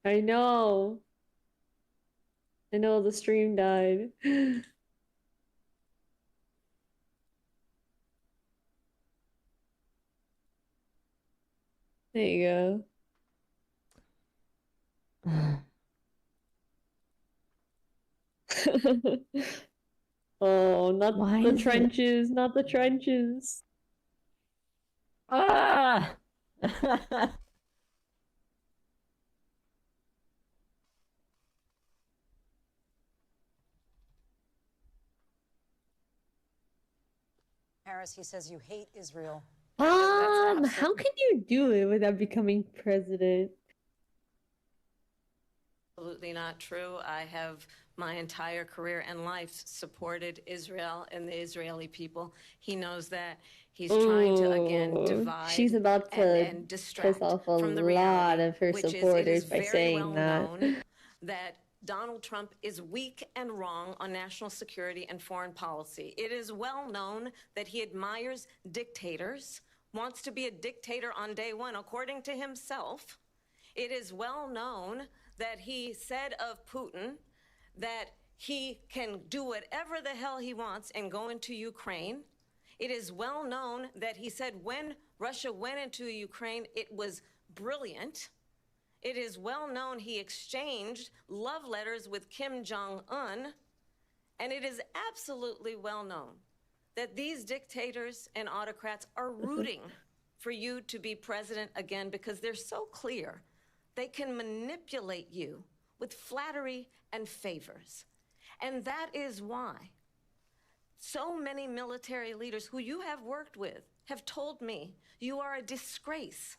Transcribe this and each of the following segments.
I know. I know the stream died. There you go. Oh, not Why the is it? trenches, not the trenches. Ah! Harris, he says you hate Israel. How can you do it without becoming president? Absolutely not true. I have my entire career and life supported Israel and the Israeli people. He knows that. He's trying to again divide She's about to and piss distract off a from the lot reality, of her which is it supporters is by very saying well that. known that Donald Trump is weak and wrong on national security and foreign policy. It is well known that he admires dictators, wants to be a dictator on day one, according to himself. It is well known that he said of Putin that he can do whatever the hell he wants and go into Ukraine. It is well known that he said when Russia went into Ukraine, it was brilliant. It is well known he exchanged love letters with Kim Jong-un. And it is absolutely well known that these dictators and autocrats are rooting for you to be president again because they're so clear. They can manipulate you with flattery and favors. And that is why so many military leaders who you have worked with have told me you are a disgrace.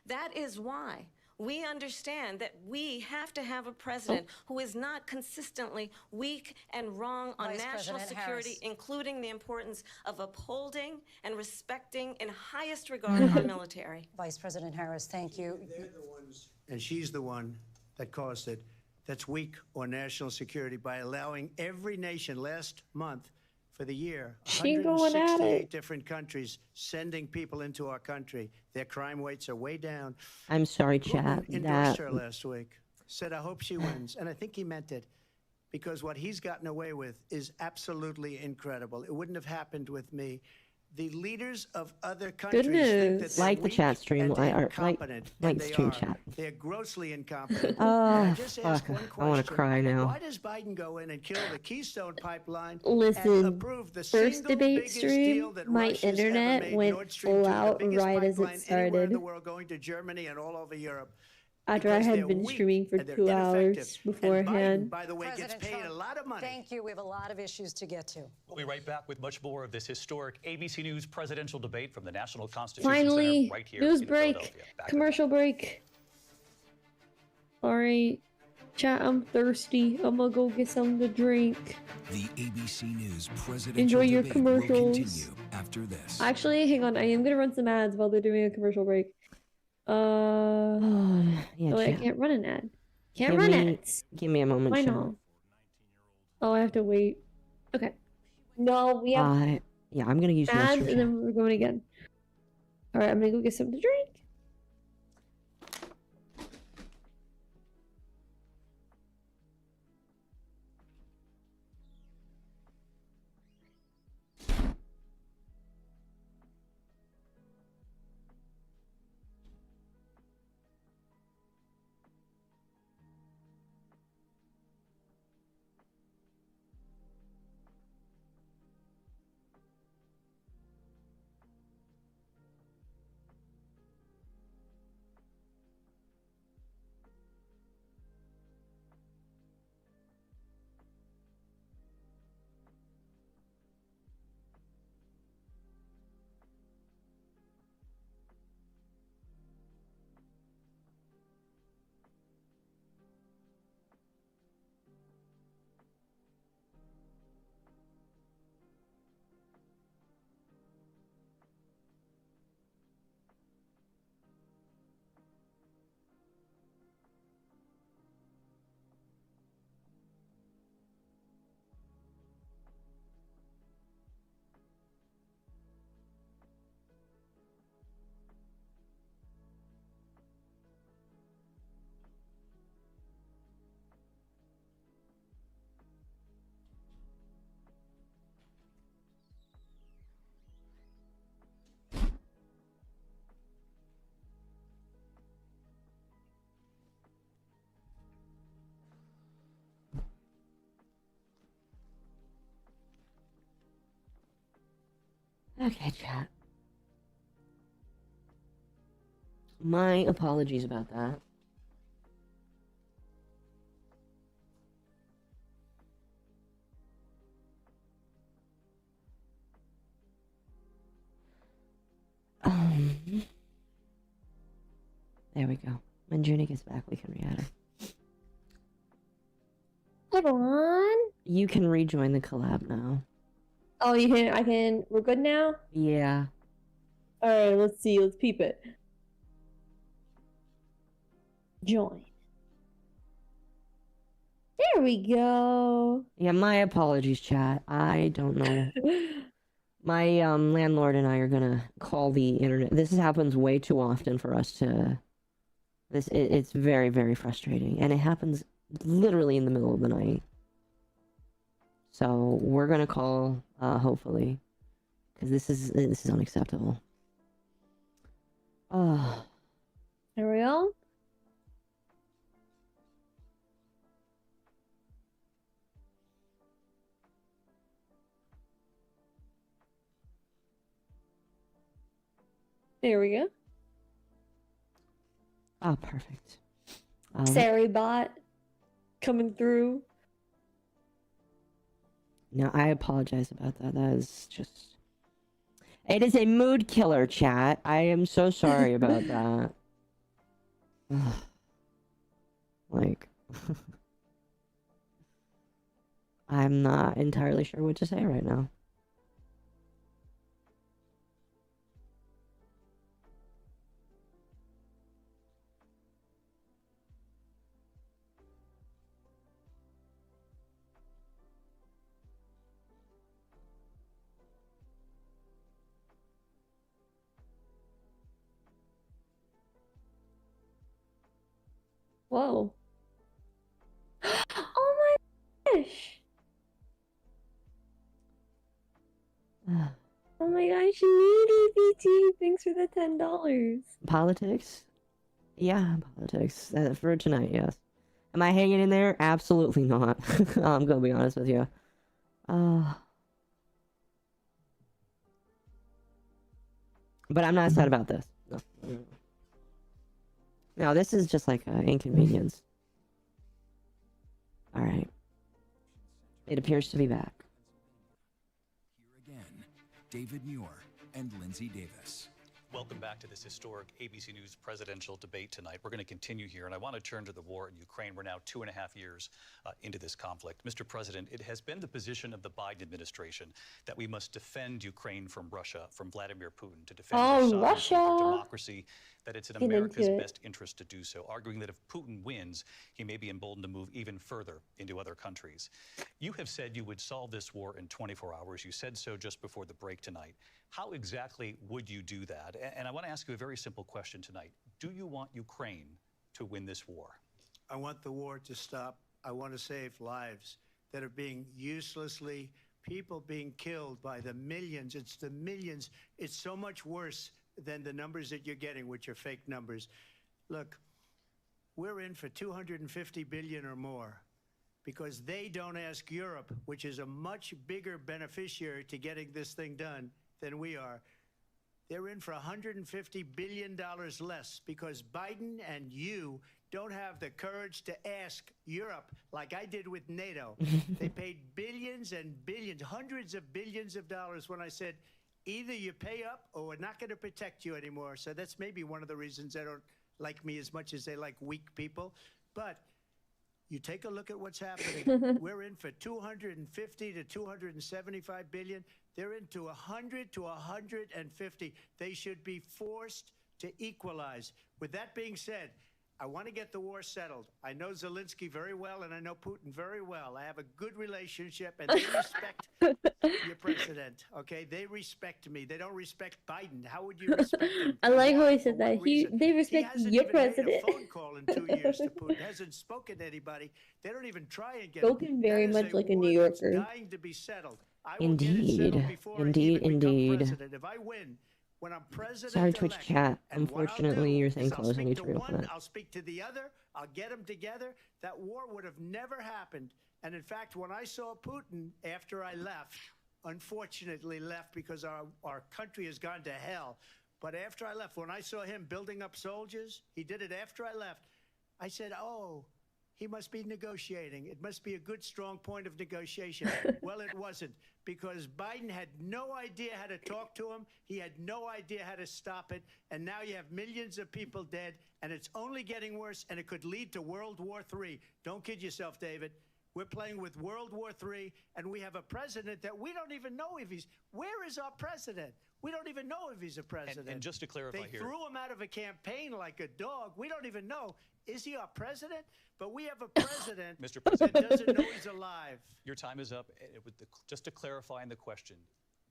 That is why we understand that we have to have a president who is not consistently weak and wrong on national security, including the importance of upholding and respecting in highest regard our military. Vice President Harris, thank you. They're the ones, and she's the one that caused it, that's weak on national security by allowing every nation last month for the year, She going at 168 it. different countries sending people into our country. Their crime rates are way down. I'm sorry, chat. Putin endorsed her last week, said, I hope she wins. And I think he meant it because what he's gotten away with is absolutely incredible. It wouldn't have happened with me. The leaders of other countries think that they're like the weak chat stream, and incompetent, like and they stream are. chat. They're grossly incompetent. Oh, And I just ask fuck. one question. I want to cry now. Why does Biden go in and kill the Keystone Pipeline Listen, and approve the first single debate biggest stream, deal that my Russia's ever internet made, went Nord Stream full 2, the out biggest right as it pipeline anywhere in the started. world, going to Germany and all over Europe? After I Because had they're been weak streaming for and they're 2 hours ineffective. And beforehand. Biden, by the way, gets paid a lot of money. Thank you. We have a lot of issues to get to. We'll be right back with much more of this historic ABC News presidential debate from the National Constitution Finally, Center right here news in break, Philadelphia. commercial break. Alright, chat, I'm thirsty. I'm gonna go get something to drink. The ABC News presidential Enjoy your debate will commercials. continue after this. Actually, hang on. I am gonna run some ads while they're doing a commercial break. Yeah, oh wait, I chat. can't run an ad. Can't run ads. Give me a moment, Why chat. not? Oh, I have to wait. Okay. No, we have yeah, I'm gonna use the ads restroom, and then we're going again. Alright, I'm gonna go get something to drink. Okay, chat. My apologies about that. There we go. When Junie gets back, we can re-add her. Hold on. You can rejoin the collab now. Oh, you can. I can. We're good now. Yeah. All right. Let's see. Let's peep it. Join. There we go. Yeah, my apologies, chat. I don't know. My landlord and I are gonna call the internet. This happens way too often for us to... It's very, very frustrating. And it happens literally in the middle of the night. So we're gonna call, hopefully. Because this is unacceptable. Oh. There we go. There we go. Oh, perfect. Sari bot coming through. No, I apologize about that. That is just... It is a mood killer, chat. I am so sorry about that. Like... I'm not entirely sure what to say right now. Whoa. Oh my gosh. Oh my gosh, BT, thanks for the $10. Politics? Yeah, politics. For tonight, yes. Am I hanging in there? Absolutely not. I'm gonna be honest with you. But I'm not sad about this. No. No, this is just like an inconvenience. Alright. It appears to be back. Here again, David Muir and Lindsay Davis. Welcome back to this historic ABC News presidential debate tonight. We're going to continue here, and I want to turn to the war in Ukraine. We're now 2.5 years into this conflict. Mr. President, it has been the position of the Biden administration that we must defend Ukraine from Russia, from Vladimir Putin, to defend their sovereignty, Russia. their democracy, that it's in America's best interest to do so, arguing that if Putin wins, he may be emboldened to move even further into other countries. You have said you would solve this war in 24 hours. You said so just before the break tonight. How exactly would you do that? And I want to ask you a very simple question tonight. Do you want Ukraine to win this war? I want the war to stop. I want to save lives that are being uselessly, people being killed by the millions. It's the millions. It's so much worse than the numbers that you're getting, which are fake numbers. Look, we're in for 250 billion or more because they don't ask Europe, which is a much bigger beneficiary to getting this thing done than we are. They're in for $150 billion less because Biden and you don't have the courage to ask Europe like I did with NATO. They paid billions and billions, hundreds of billions of dollars when I said, either you pay up or we're not going to protect you anymore. So that's maybe one of the reasons they don't like me as much as they like weak people. But you take a look at what's happening. We're in for 250 to 275 billion. They're into 100 to 150. They should be forced to equalize. With that being said, I want to get the war settled. I know Zelensky very well, and I know Putin very well. I have a good relationship, and they respect your president, okay? They respect me. They don't respect Biden. How would you respect him? I like how he said For that. what reason? They respect He hasn't your even made president. a phone call in 2 years to Putin. Hasn't spoken to anybody. They don't even try and get Spoken very That is much like a war New that's Yorker. dying to be settled. I will get it settled Indeed. before I Indeed, even become indeed. president. If I win, when I'm president, Sorry, Twitch chat. and what I'll Unfortunately, do your is thing I'll closed. I speak need to to reopen one, it. I'll speak to the other. I'll get them together. That war would have never happened. And in fact, when I saw Putin after I left, unfortunately left because our country has gone to hell. But after I left, when I saw him building up soldiers, he did it after I left. I said, oh, he must be negotiating. It must be a good, strong point of negotiation. Well, it wasn't, because Biden had no idea how to talk to him. He had no idea how to stop it. And now you have millions of people dead, and it's only getting worse, and it could lead to World War III. Don't kid yourself, David. We're playing with World War III, and we have a president that we don't even know if he's... Where is our president? We don't even know if he's a president. And just to clarify they here... threw him out of a campaign like a dog. We don't even know. Is he our president? But we have a president Mr. President, that doesn't know he's alive. your time is up. Just to clarify in the question,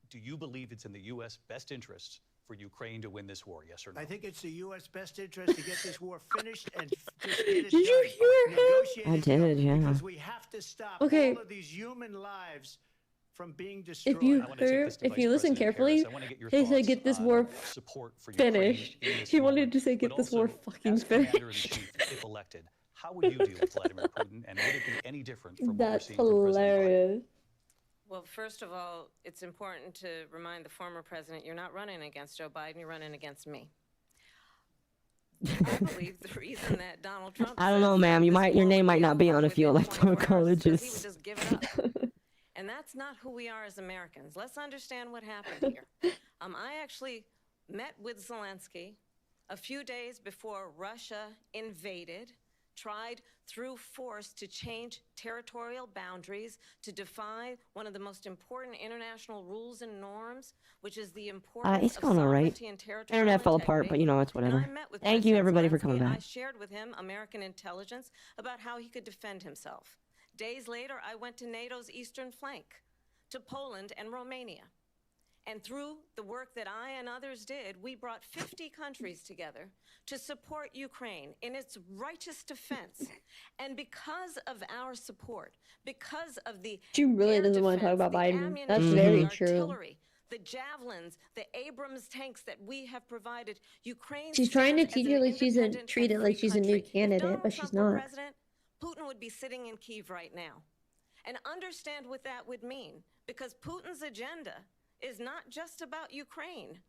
do you believe it's in the U.S. best interest for Ukraine to win this war, yes or no? I think it's the U.S. best interest to get this war finished and just get it Did you done. hear him? I did, yeah. Because we have to stop Okay. all of these human lives from being destroyed. If you I wanna take heard, this to if Vice you listen President carefully, Harris. I wanna get your he said thoughts get this on war support for Ukraine finished. in this He wanted moment, to say get but this war also, fucking as finished. Commander-in-Chief, if elected, how would you deal with Vladimir Putin, and would it be any different from what we're That's seeing from President Biden? hilarious. Well, first of all, it's important to remind the former president you're not running against Joe Biden, you're running against me. I believe the reason that Donald Trump I don't know, says ma'am. Your this war name will might be not be over on a few within electoral 24 hours is 'cause he would colleges. just give it up. And that's not who we are as Americans. Let's understand what happened here. I actually met with Zelensky a few days before Russia invaded, tried through force to change territorial boundaries, to defy one of the most important international rules and norms, which is the importance It's of going all right. sovereignty and territorial Internet fell apart, integrity. but you know, it's And whatever. I met with Thank you, President everybody, for coming Zelensky. I back. shared with him American intelligence about how he could defend himself. Days later, I went to NATO's eastern flank, to Poland and Romania. And through the work that I and others did, we brought 50 countries together to support Ukraine in its righteous defense. And because of our support, because of the She really air doesn't want to talk defense, about the Biden. That's ammunition, very the true. artillery, the javelins, the Abrams tanks that we have provided, Ukraine She's trying to stands as teach an her like she's a independent treat it and like free she's a new country. If candidate, Donald but she's Trump were not. president, Putin would be sitting in Kyiv right now. And understand what that would mean, because Putin's agenda is not just about Ukraine.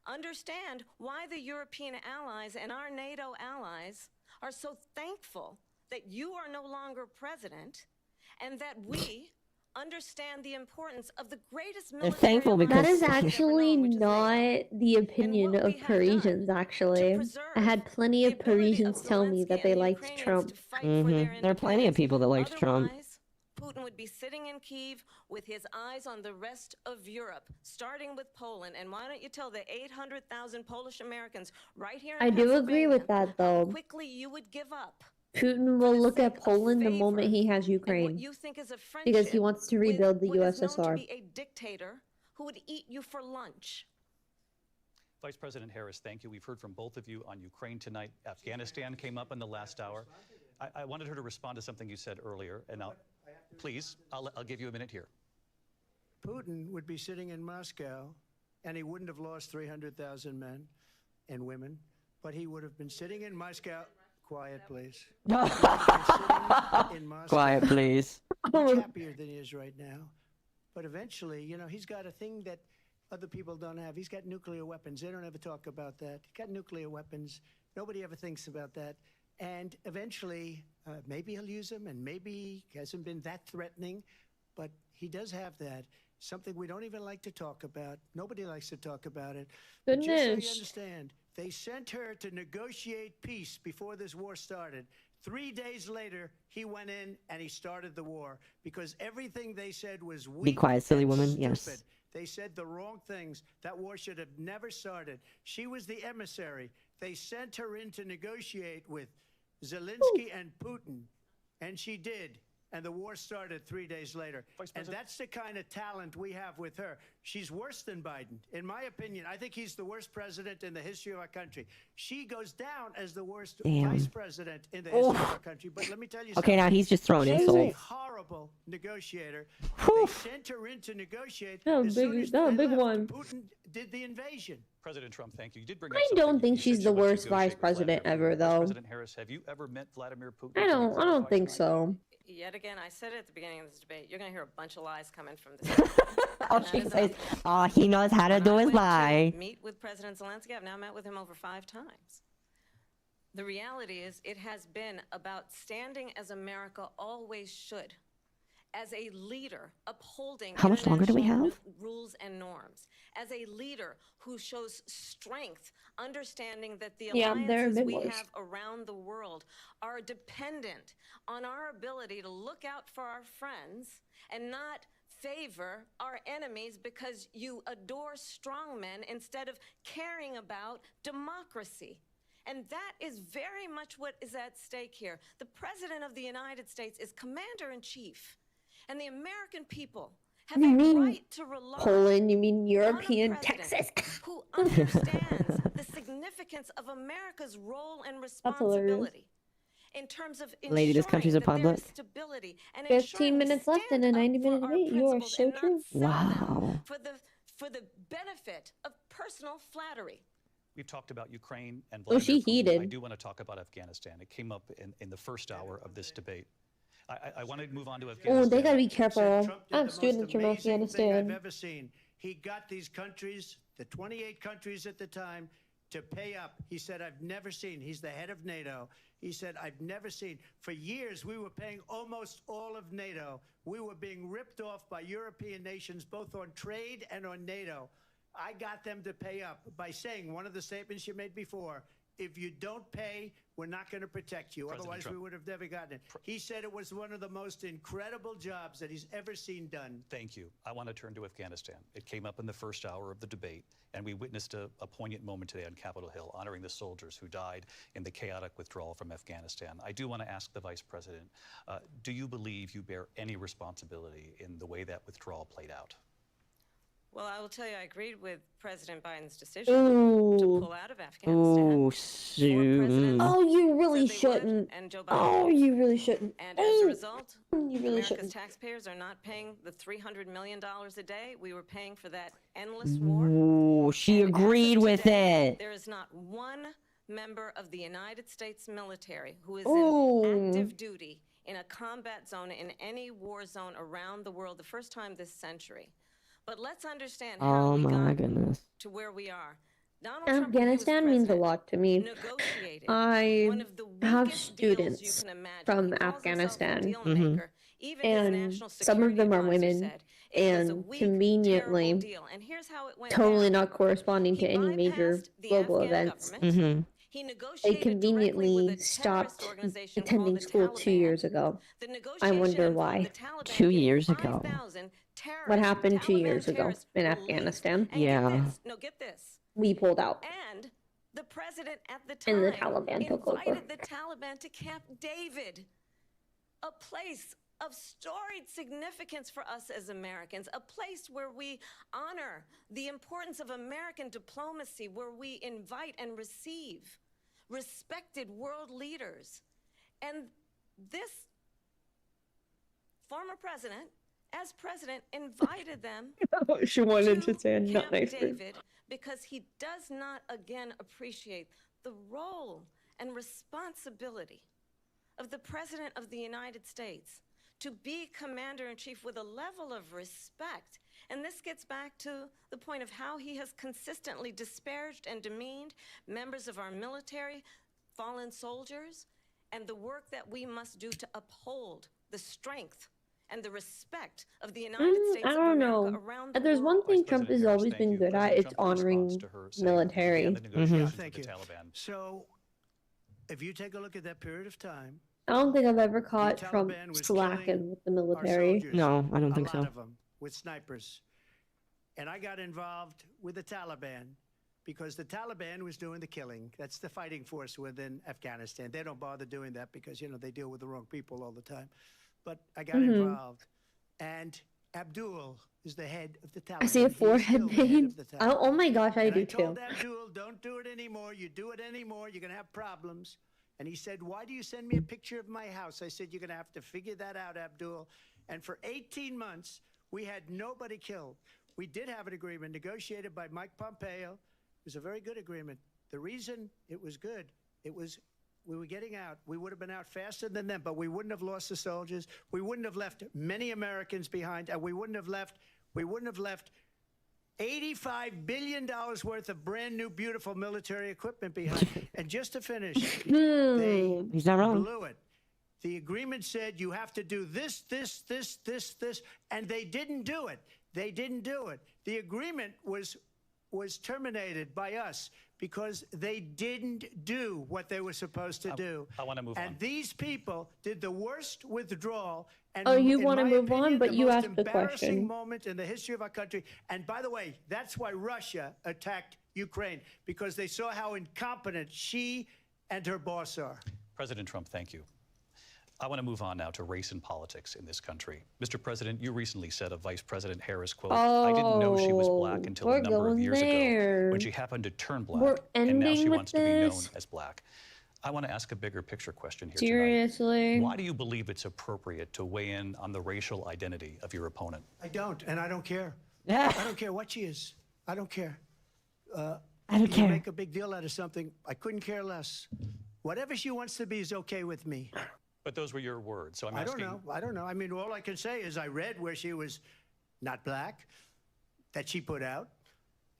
Understand why the European allies and our NATO allies are so thankful that you are no longer president, and that we understand the importance of the greatest military thankful alliance because- That is we've ever actually known, which is not NATO. the opinion what we of have done Parisians, actually. I had plenty The of ability Parisians of tell me Zelensky that they and the liked Ukrainians Trump. to fight for their There are plenty of independence. people that liked Trump. Otherwise, Putin would be sitting in Kyiv with his eyes on the rest of Europe, starting with Poland. And why don't you tell the 800,000 Polish Americans right here in I do agree with Pennsylvania that, though. how quickly you would give up Putin for will the look at sake of Poland the favor moment he has and what Ukraine. you think is a Because he friendship wants to with rebuild the what is known to USSR. be a dictator who would eat you for lunch. Vice President Harris, thank you. We've heard from both of you on Ukraine tonight. Afghanistan came up in the last hour. I wanted her to respond to something you said earlier, and please, I'll give you a minute here. Putin would be sitting in Moscow, and he wouldn't have lost 300,000 men and women, but he would have been sitting in Moscow. Quiet, please. He would have been sitting in Moscow, Quiet, please. much happier than he is right now. But eventually, you know, he's got a thing that other people don't have. He's got nuclear weapons. They don't ever talk about that. He's got nuclear weapons. Nobody ever thinks about that. And eventually, maybe he'll use them, and maybe he hasn't been that threatening, but he does have that. Something we don't even like to talk about. Nobody likes to talk about it. But just so you Goodness. understand, they sent her to negotiate peace before this war started. 3 days later, he went in and he started the war because everything they said was weak. quiet, silly and woman. stupid. Yes. They said the wrong things. That war should have never started. She was the emissary. They sent her in to negotiate with Zelensky and Putin, and she did. And the war started 3 days later. Vice And President? that's the kind of talent we have with her. She's worse than Biden. In my opinion, I think he's the worst president in the history of our country. She goes down as the worst Damn. vice president in the history of our country. But let me tell you something. Okay, now he's just throwing She's a insults. horrible negotiator. Whew. They sent her in to negotiate. That was As soon big- as that was a they big left, one. Putin did the invasion. President Trump, thank you. You did bring up I something. don't You think said she's she the went to worst vice negotiate with Vladimir president ever, Putin. Vice though. President Harris, have you ever met Vladimir Putin? I Can you don't clarify think tonight? so. Yet again, I said it at the beginning of this debate, you're going to hear a bunch of lies coming from this. Oh, she says, oh, he knows how to do his lie. Meet with President Zelensky. I've now met with him over 5 times. The reality is it has been about standing as America always should, as a leader upholding How much longer do we international have? rules and norms, as a leader who shows strength, understanding that the Yeah, there have alliances been we worse. have around the world are dependent on our ability to look out for our friends and not favor our enemies because you adore strongmen instead of caring about democracy. And that is very much what is at stake here. The President of the United States is Commander-in-Chief, and the American people have You a mean right to rely Poland, you mean on a European president Texas. who understands the significance of America's role and hilarious. responsibility in terms of Lady, this country's a ensuring that there is public. stability and 15 ensuring we minutes left in a stand up 90-minute for our debate. You are principles so and not true. sell them Wow. for the benefit of personal flattery. We've talked about Ukraine and Oh, she Vladimir Putin. heated. I do want to talk about Afghanistan. It came up in the first hour of this debate. I want to move on to Afghanistan. Oh, they gotta be Said careful. Trump did I the have most students from amazing thing I've Afghanistan. ever seen. He got these countries, the 28 countries at the time, to pay up. He said, I've never seen, he's the head of NATO. He said, I've never seen. For years, we were paying almost all of NATO. We were being ripped off by European nations, both on trade and on NATO. I got them to pay up by saying one of the statements you made before, if you don't pay, we're not going to protect you. President Otherwise, Trump. we would have never gotten it. He said it was one of the most incredible jobs that he's ever seen done. Thank you. I want to turn to Afghanistan. It came up in the first hour of the debate, and we witnessed a poignant moment today on Capitol Hill, honoring the soldiers who died in the chaotic withdrawal from Afghanistan. I do want to ask the Vice President, do you believe you bear any responsibility in the way that withdrawal played out? Well, I will tell you, I agreed with President Biden's decision to Ooh. pull out of Afghanistan. Oh, presidents shoot. Oh, you really said they would, shouldn't. and Joe Biden Oh, did. you really shouldn't. And as a Oh, result, you really America's shouldn't. taxpayers are not paying the $300 million a day we were paying for that endless war. Ooh, she And as of agreed with today, it. There is not one member of the United States military who is Ooh. in active duty in a combat zone in any war zone around the world, the first time this century. But let's understand how Oh we my got goodness. to where we are. Donald Trump, when he was Afghanistan means a president, lot to me. negotiated I one of the have weakest deals you students can imagine. from He calls himself a Afghanistan. deal maker. Even his And national some of them are security advisor women, said it was a and weak, conveniently, terrible deal. And here's how it went totally down. not corresponding to He any major bypassed the global Afghan events. government. He They negotiated directly with conveniently a terrorist stopped organization attending called the school 2 Taliban. years ago. The I negotiation wonder involved why. the Taliban 2 getting years ago. 5,000 terrorists, What happened 2 Taliban years ago terrorists in released. Afghanistan? And Yeah. get this. No, get this. We pulled out. And the president at the time And the Taliban took over. invited the Taliban to Camp David, a place of storied significance for us as Americans, a place where we honor the importance of American diplomacy, where we invite and receive respected world leaders. And this former president, as president, invited them She wanted to say a Camp not nice word. David because he does not again appreciate the role and responsibility of the President of the United States to be commander-in-chief with a level of respect. And this gets back to the point of how he has consistently disparaged and demeaned members of our military, fallen soldiers, and the work that we must do to uphold the strength and the respect of the United States I of don't America know. around the There's one world. thing Vice Trump has President Harris, always thank been you. good at. President It's Trump, in honoring response to her saying that military. he began the negotiations Thank with you. the Taliban. So, if you take a look at that period of time, I don't think I've ever caught the Trump Taliban was slacking killing with the our military. soldiers, No, I don't think a so. lot of them with snipers. And I got involved with the Taliban because the Taliban was doing the killing. That's the fighting force within Afghanistan. They don't bother doing that because, you know, they deal with the wrong people all the time. But I got involved. And Abdul is the head of the Taliban. I see a He is still forehead the head pain. of the Taliban. Oh my gosh, I And do I told too. Abdul, don't do it anymore. You do it anymore, you're going to have problems. And he said, why do you send me a picture of my house? I said, you're going to have to figure that out, Abdul. And for 18 months, we had nobody killed. We did have an agreement negotiated by Mike Pompeo. It was a very good agreement. The reason it was good, it was We were getting out. We would have been out faster than them, but we wouldn't have lost the soldiers. We wouldn't have left many Americans behind, and we wouldn't have left $85 billion worth of brand new, beautiful military equipment behind. And just to finish, they He's not wrong. blew it. The agreement said you have to do this, and they didn't do it. They didn't do it. The agreement was terminated by us because they didn't do what they were supposed to do. I want to move on. And these people did the worst withdrawal. And Oh, you in want to my move on, opinion, but the you most asked the embarrassing question. moment in the history of our country. And by the way, that's why Russia attacked Ukraine, because they saw how incompetent she and her boss are. President Trump, thank you. I want to move on now to race and politics in this country. Mr. President, you recently said of Vice President Harris, quote, I didn't know she was black until a number of years ago when she happened to turn black, and now she wants to be known as black. I want to ask a bigger picture question here Seriously? tonight. Why do you believe it's appropriate to weigh in on the racial identity of your opponent? I don't, and I don't care. Yeah. I don't care what she is. I don't care. I don't care. You make a big deal out of something. I couldn't care less. Whatever she wants to be is okay with me. But those were your words, so I'm I asking. don't know. I mean, all I can say is I read where she was not black, that she put out,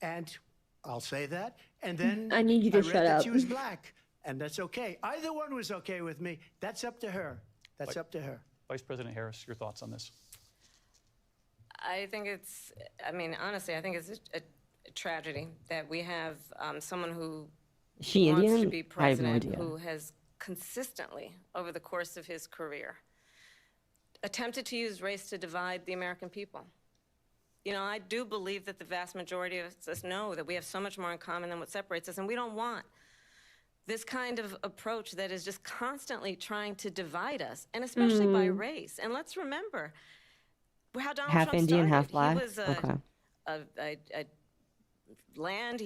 and I'll say that. And then I need you to read shut that up. she was black, and that's okay. Either one was okay with me. That's up to her. That's up to her. Vice President Harris, your thoughts on this? I think it's, I mean, honestly, I think it's a tragedy that we have someone who Is she wants Indian? to be I have no president idea. who has consistently, over the course of his career, attempted to use race to divide the American people. You know, I do believe that the vast majority of us know that we have so much more in common than what separates us, and we don't want this kind of approach that is just constantly trying to divide us, and especially by race. And let's remember how Donald Half Trump Indian, started. half black? He was Okay. land,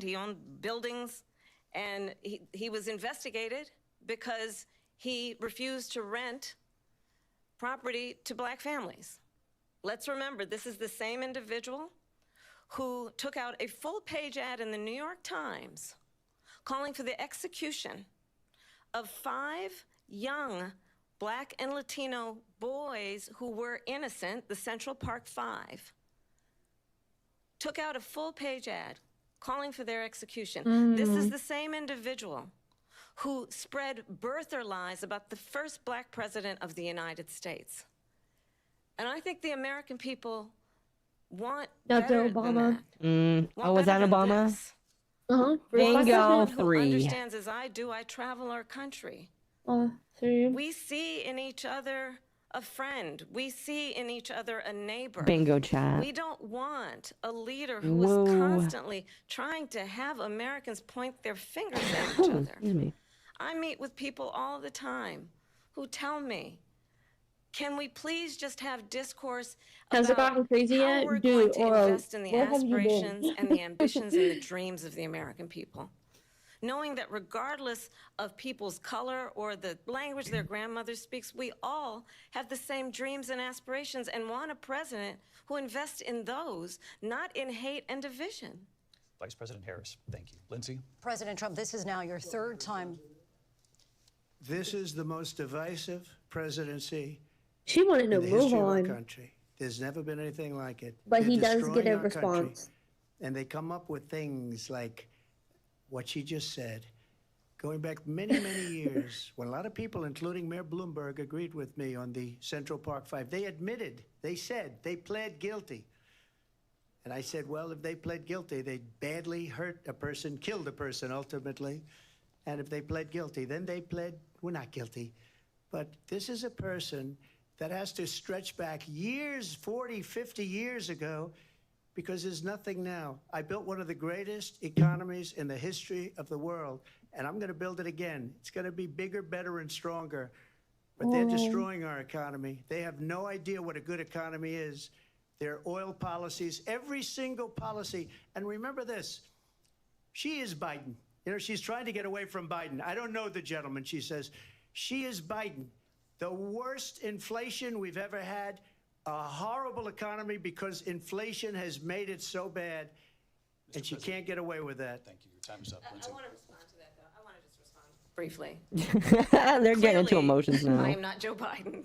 he owned buildings, and he was investigated because he refused to rent property to black families. Let's remember, this is the same individual who took out a full-page ad in the New York Times calling for the execution of 5 young black and Latino boys who were innocent, the Central Park 5. Took out a full-page ad calling for their execution. This is the same individual who spread birther lies about the first black president of the United States. And I think the American people want Dr. better Obama. than that. Oh, was that Obama? Bingo. Someone who 3. understands, as I do, I travel our country. See? We see in each other a friend. We see in each other a neighbor. Bingo chat. We don't want a leader who is constantly trying to have Americans point their fingers at each other. Excuse me. I meet with people all the time who tell me, can we please just have discourse Has it about gotten crazy how yet? we're Dude, going to invest in the what have you been? aspirations and the ambitions and the dreams of the American people? Knowing that regardless of people's color or the language their grandmother speaks, we all have the same dreams and aspirations and want a president who invests in those, not in hate and division. Vice President Harris, thank you. Lindsay? President Trump, this is now your 3rd time. This is the most divisive presidency She wanted to in the move history of our on. country. There's never been anything like it. But They're he does destroying get a our country, response. and they come up with things like what she just said, going back many, many years, when a lot of people, including Mayor Bloomberg, agreed with me on the Central Park 5. They admitted, they said, they pled guilty. And I said, well, if they pled guilty, they badly hurt a person, killed a person ultimately. And if they pled guilty, then they pled, we're not guilty. But this is a person that has to stretch back years, 40, 50 years ago, because there's nothing now. I built one of the greatest economies in the history of the world, and I'm going to build it again. It's going to be bigger, better, and stronger. But they're destroying our economy. They have no idea what a good economy is. Their oil policies, every single policy. And remember this, she is Biden. You know, she's trying to get away from Biden. I don't know the gentleman, she says. She is Biden. The worst inflation we've ever had, a horrible economy because inflation has made it so bad, and she can't get away with that. Thank you. Your time is up. Lindsay? I want to respond to that, though. I want to just respond. briefly. They're getting into Clearly, emotions now. I am not Joe Biden,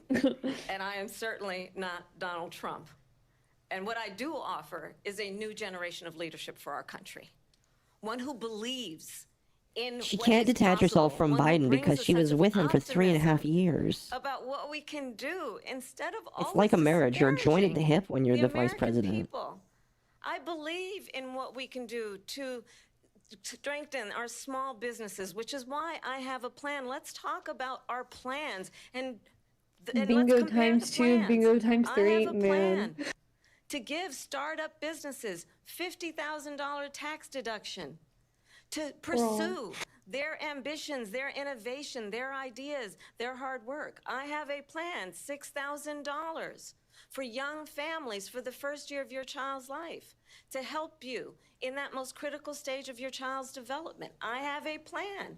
and I am certainly not Donald Trump. And what I do offer is a new generation of leadership for our country. One who believes in She what can't is detach herself possible, from one who Biden brings because a she was sense of with him for 3.5 optimism years. about what we can do instead of always It's like a marriage. You're joined at the hip when you're the vice American president. people. I believe in what we can do to strengthen our small businesses, which is why I have a plan. Let's talk about our plans and Bingo let's compare times the 2, plans. bingo times I 3, have a man. plan to give startup businesses $50,000 tax deduction, to pursue their ambitions, their innovation, their ideas, their hard work. I have a plan, $6,000 for young families for the first year of your child's life, to help you in that most critical stage of your child's development. I have a plan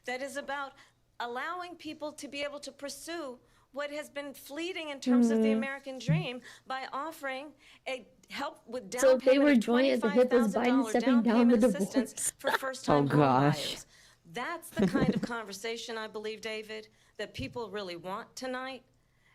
that is about allowing people to be able to pursue what has been fleeting in terms of the American dream by offering a help with down So if they payment were of joined at the hip, was Biden $25,000 stepping down down the payment assistance divorce? for first-time Oh, home gosh. buyers. That's the kind of conversation, I believe, David, that people really want tonight,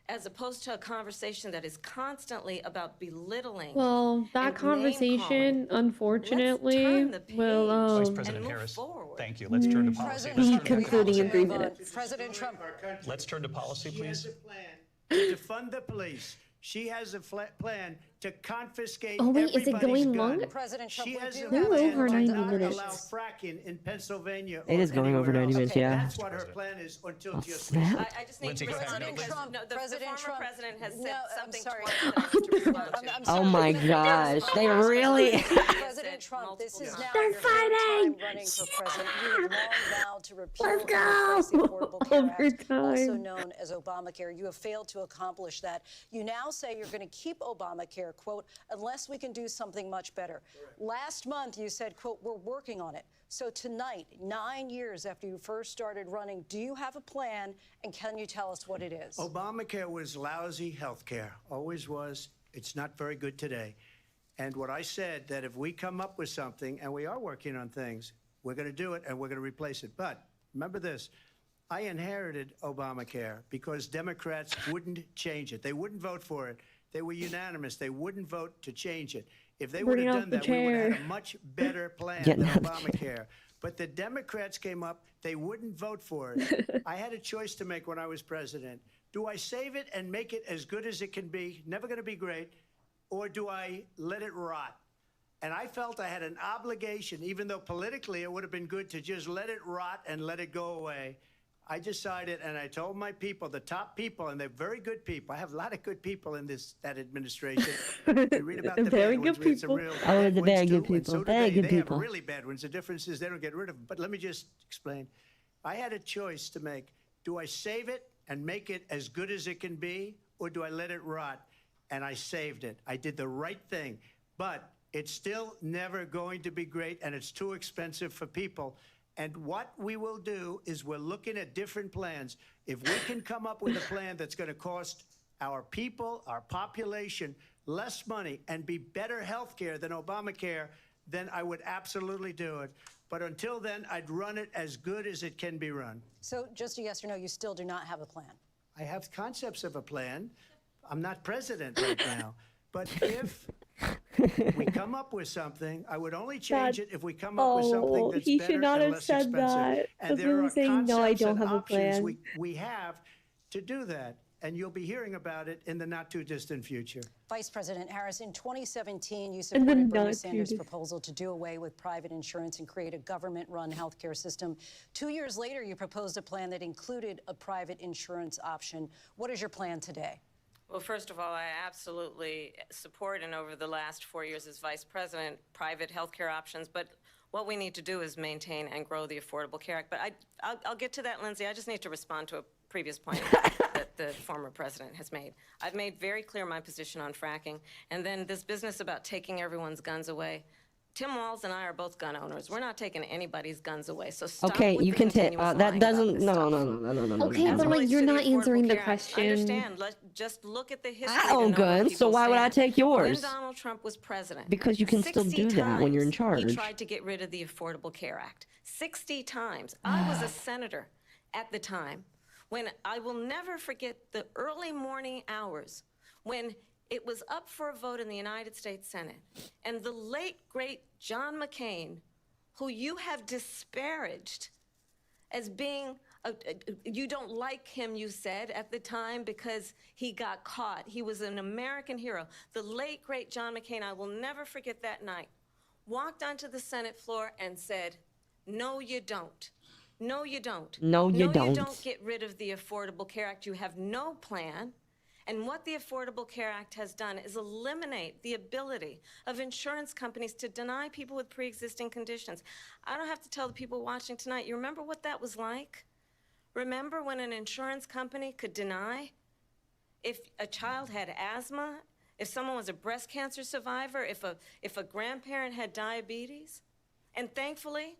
as opposed to a conversation that is constantly about belittling. Well, that and conversation, name-calling. unfortunately, turn the will Vice and President move Harris, forward. thank you. Let's turn to policy. President Let's Trump, turn to we have concluding to in 3 move on. minutes. President Trump. Let's turn to policy, She has please. a plan to defund the police. She has a plan to confiscate Oh, wait, is it everybody's going gun. longer? President Trump, She we has do a have We're plan over to 90 not minutes. allow fracking in Pennsylvania. It or is going over anywhere 90 else. minutes, yeah. That's what her plan is until just snap. recently. I just need Lindsay, to go ahead. respond No, because Trump, no, the President former Trump. president has No, said I'm something sorry. twice that I need to respond to. I'm Oh sorry. my Mr. gosh, they really... President Trump, this is now They're your third time fighting! running for president. You have long vowed to repeal Let's and replace the go! Affordable Care Act, also Overtime. known as Obamacare. You have failed to accomplish that. You now say you're going to keep Obamacare, quote, unless we can do something much better. Last month, you said, quote, we're working on it. So tonight, 9 years after you first started running, do you have a plan, and can you tell us what it is? Obamacare was lousy health care, always was. It's not very good today. And what I said, that if we come up with something, and we are working on things, we're going to do it and we're going to replace it. But remember this, I inherited Obamacare because Democrats wouldn't change it. They wouldn't vote for it. They were unanimous. They wouldn't vote to change it. If they would Bring have out done the that, we would have had chair. a much better plan Getting than out of the chair. Obamacare. But the Democrats came up, they wouldn't vote for it. I had a choice to make when I was president. Do I save it and make it as good as it can be, never going to be great, or do I let it rot? And I felt I had an obligation, even though politically it would have been good to just let it rot and let it go away. I decided, and I told my people, the top people, and they're very good people. I have a lot of good people in that administration. You read about the Very bad good ones, we had some people. real Oh, bad the ones very good too, and people, so do very they. good They people. have really bad ones. The difference is they don't get rid of them. But let me just explain. I had a choice to make. Do I save it and make it as good as it can be, or do I let it rot? And I saved it. I did the right thing. But it's still never going to be great, and it's too expensive for people. And what we will do is we're looking at different plans. If we can come up with a plan that's going to cost our people, our population, less money and be better health care than Obamacare, then I would absolutely do it. But until then, I'd run it as good as it can be run. So just a yes or no, you still do not have a plan. I have concepts of a plan. I'm not president right now. But if we come up with something, I would only change it if we come up with something that's he better should not and have less said expensive. that. And That's there him are saying, "No, I concepts don't and have a options plan." we have to do that. And you'll be hearing about it in the not too distant future. Vice President Harris, in 2017, you And then supported Bernie not Sanders' too- proposal to do away with private insurance and create a government-run healthcare system. 2 years later, you proposed a plan that included a private insurance option. What is your plan today? Well, first of all, I absolutely support, and over the last 4 years as vice president, private health care options. But what we need to do is maintain and grow the Affordable Care Act. But I'll get to that, Lindsay. I just need to respond to a previous point that the former president has made. I've made very clear my position on fracking. And then this business about taking everyone's guns away. Tim Walz and I are both gun owners. We're not taking anybody's guns away. So stop Okay, with you the can take continuous that lying about doesn't this no stuff. no. Okay, As but it like relates you're to not Affordable answering the Care Act, question. Understand. Just look at the history. I to own know where guns, so people why would I stand. take yours? When Donald Trump was president, Because you can still 60 do that when you're in times charge. He tried to get rid of the Affordable Care Act. 60 times. I was a senator. at the time, when I will never forget the early morning hours when it was up for a vote in the United States Senate, and the late, great John McCain, who you have disparaged as being, you don't like him, you said at the time, because he got caught. He was an American hero. The late, great John McCain, I will never forget that night, walked onto the Senate floor and said, no, you don't. No, you don't. No, you No, don't. you don't get rid of the Affordable Care Act. You have no plan. And what the Affordable Care Act has done is eliminate the ability of insurance companies to deny people with pre-existing conditions. I don't have to tell the people watching tonight, you remember what that was like? Remember when an insurance company could deny if a child had asthma, if someone was a breast cancer survivor, if a grandparent had diabetes? And thankfully,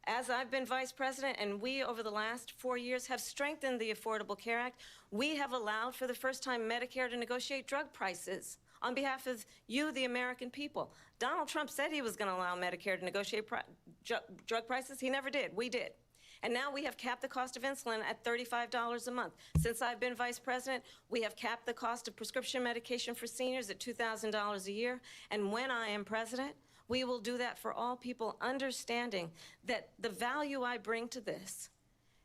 as I've been vice president, and we over the last 4 years have strengthened the Affordable Care Act, we have allowed for the first time Medicare to negotiate drug prices on behalf of you, the American people. Donald Trump said he was going to allow Medicare to negotiate drug prices. He never did. We did. And now we have capped the cost of insulin at $35 a month. Since I've been vice president, we have capped the cost of prescription medication for seniors at $2,000 a year. And when I am president, we will do that for all people, understanding that the value I bring to this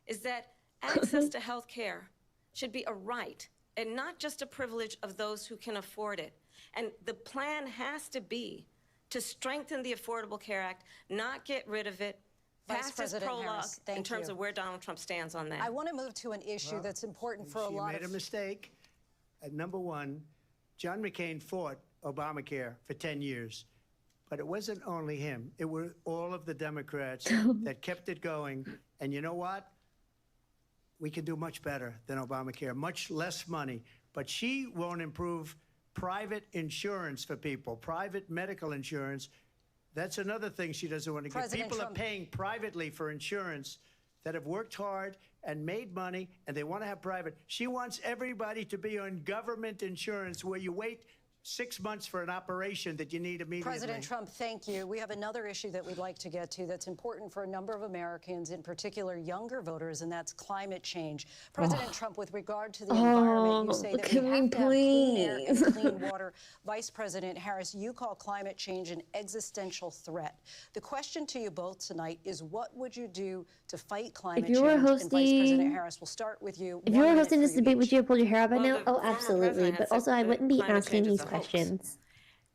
is that access to health care should be a right and not just a privilege of those who can afford it. And the plan has to be to strengthen the Affordable Care Act, not get rid of it, Vice pass as President prologue Harris, in thank terms you. of where Donald Trump stands on that. I want to move to an issue that's important for a lot She made a mistake. Number one, John McCain fought Obamacare for 10 years. But it wasn't only him. It were all of the Democrats that kept it going. And you know what? We can do much better than Obamacare, much less money. But she won't improve private insurance for people, private medical insurance. That's another thing she doesn't want to get. People Trump are paying privately for insurance that have worked hard and made money, and they want to have private. She wants everybody to be on government insurance where you wait 6 months for an operation that you need immediately. President Trump, thank you. We have another issue that we'd like to get to that's important for a number of Americans, in particular younger voters, and that's climate change. President Trump, with regard to the environment, you say that we have to have clean air and clean water. Vice President Harris, you call climate change an existential threat. The question to you both tonight is, what would you do to fight climate change? And Vice President Harris, we'll start with you. If you were hosting this debate, would you have pulled your hair out by now? the Oh, former absolutely. president But had also, said I that wouldn't be climate asking change is these a hoax. questions.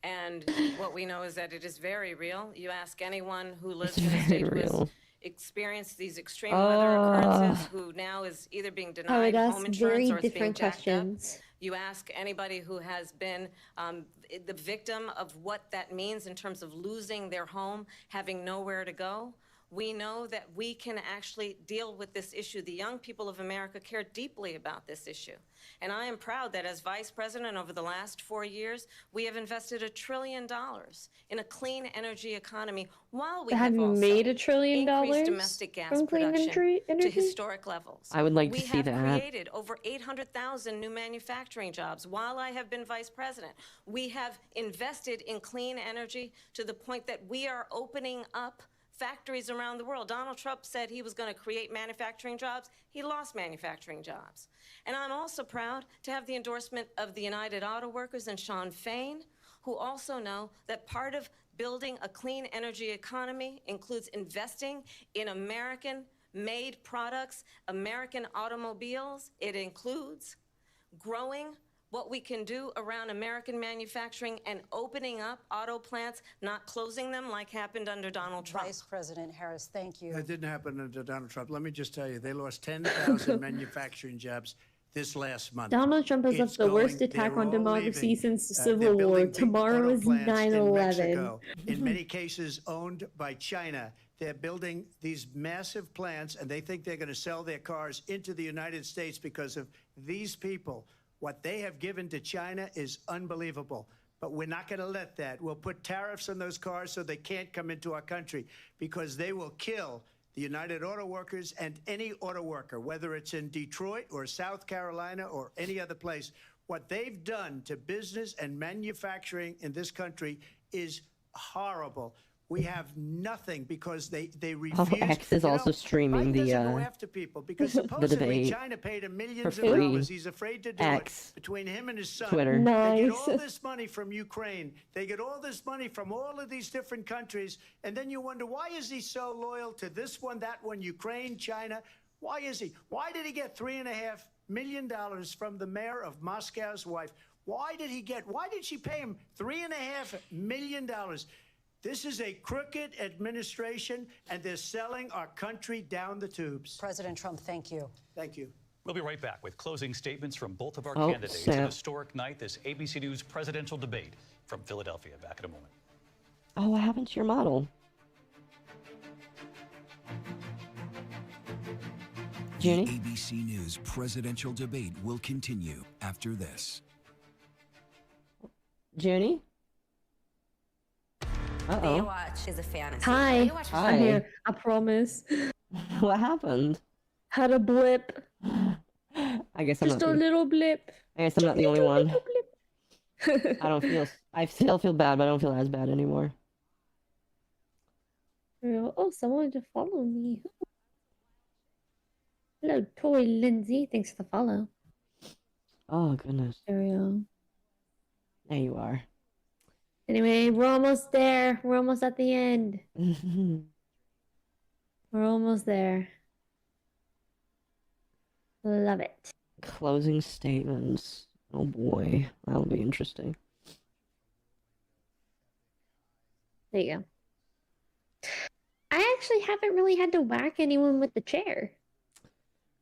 And what we know is that it is very real. You ask anyone who lives in a state who has experienced these extreme weather occurrences, who now is either being I denied would home ask insurance very or it's being different jacked questions. up. You ask anybody who has been the victim of what that means in terms of losing their home, having nowhere to go. We know that we can actually deal with this issue. The young people of America care deeply about this issue. And I am proud that as vice president over the last 4 years, we have invested $1 trillion in a clean energy economy while we have also made $1 trillion increased domestic gas from clean production energy? to historic levels. I would like to see We that. have created over 800,000 new manufacturing jobs while I have been vice president. We have invested in clean energy to the point that we are opening up factories around the world. Donald Trump said he was going to create manufacturing jobs. He lost manufacturing jobs. And I'm also proud to have the endorsement of the United Auto Workers and Sean Fain, who also know that part of building a clean energy economy includes investing in American-made products, American automobiles. It includes growing what we can do around American manufacturing and opening up auto plants, not closing them like happened under Donald Trump. Vice President Harris, thank you. That didn't happen under Donald Trump. Let me just tell you, they lost 10,000 manufacturing jobs this last month. Donald Trump has left the worst attack on democracy since the Civil War. Tomorrow is 9/11. In many cases owned by China. They're building these massive plants, and they think they're going to sell their cars into the United States because of these people. What they have given to China is unbelievable. But we're not going to let that. We'll put tariffs on those cars so they can't come into our country, because they will kill the United Auto Workers and any auto worker, whether it's in Detroit or South Carolina or any other place. What they've done to business and manufacturing in this country is horrible. We have nothing because they Oh, refuse. X is also streaming Biden the doesn't go after people because the supposedly debate China paid him millions for of free. dollars. He's afraid to do X. it between him and his son. Twitter. They get Nice. all this money from Ukraine. They get all this money from all of these different countries. And then you wonder, why is he so loyal to this one, that one, Ukraine, China? Why is he? Why did he get $3.5 million from the mayor of Moscow's wife? Why did she pay him $3.5 million? This is a crooked administration, and they're selling our country down the tubes. President Trump, thank you. Thank you. We'll be right back with closing statements from both of our Oh, candidates. snap. An historic night, this ABC News presidential debate from Philadelphia. Back in a moment. Oh, what happened to your model? The Junie? ABC News presidential debate will continue after this. Junie? Uh-oh. Baywatch is a fantasy. Hi. Baywatch is Hi. I'm here. I promise. What happened? Had a blip. I guess I'm Just not a the, little blip. I guess I'm not the only one. Little blip. I still feel bad, but I don't feel as bad anymore. Oh, someone to follow me. Hello, Toy Lindsay. Thanks for the follow. Oh, goodness. There we go. There you are. Anyway, we're almost there. We're almost at the end. We're almost there. Love it. Closing statements. Oh boy, that'll be interesting. There you go. I actually haven't really had to whack anyone with the chair.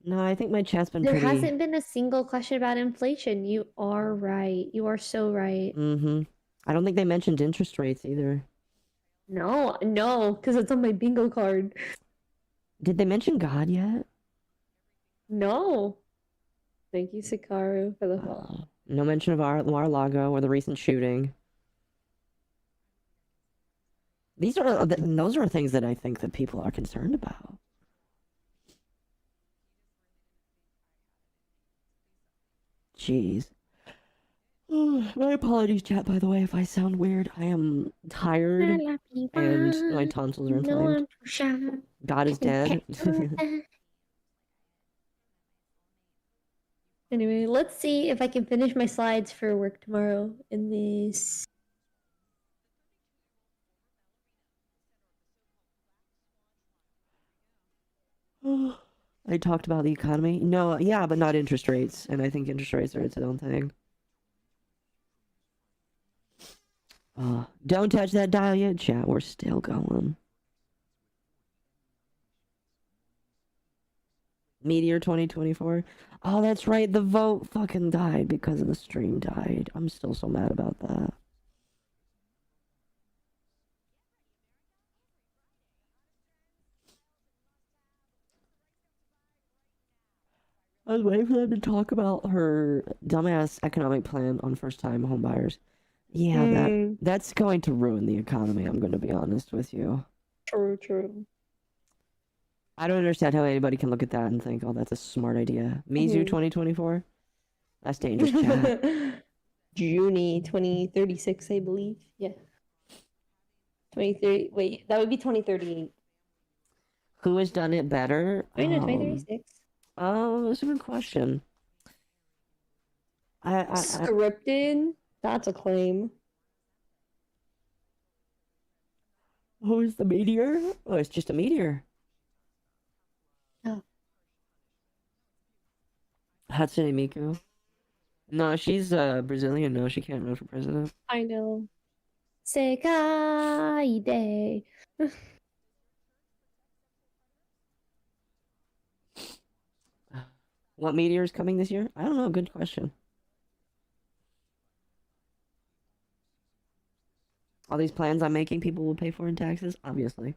No, I think my chat's been There pretty... hasn't been a single question about inflation. You are right. You are so right. Mm-hmm. I don't think they mentioned interest rates either. No, because it's on my bingo card. Did they mention God yet? No. Thank you, Sikaru, for the follow. No mention of Mar-a-Lago or the recent shooting. Those are things that I think that people are concerned about. Jeez. My apologies, chat, by the way, if I sound weird. I am tired and my tonsils are inflamed. God is dead. Anyway, let's see if I can finish my slides for work tomorrow in this. I talked about the economy. No, yeah, but not interest rates. And I think interest rates are its own thing. Don't touch that dial yet, chat. We're still going. Meteor 2024. Oh, that's right. The vote fucking died because of the stream died. I'm still so mad about that. I was waiting for them to talk about her dumbass economic plan on first-time homebuyers. Yeah, that's going to ruin the economy, I'm going to be honest with you. True. I don't understand how anybody can look at that and think, oh, that's a smart idea. Mizu 2024? That's dangerous, chat. June 2036, I believe. Yeah. 2030. Wait, that would be 2038. Who has done it better? Wait, no, 2036. Oh, that's a good question. Scripted? That's a claim. Who is the meteor? Oh, it's just a meteor. Oh. Hatsune Miku. No, she's Brazilian. No, she can't run for president. I know. Sekai Day. What meteor is coming this year? I don't know. Good question. All these plans I'm making, people will pay for in taxes? Obviously.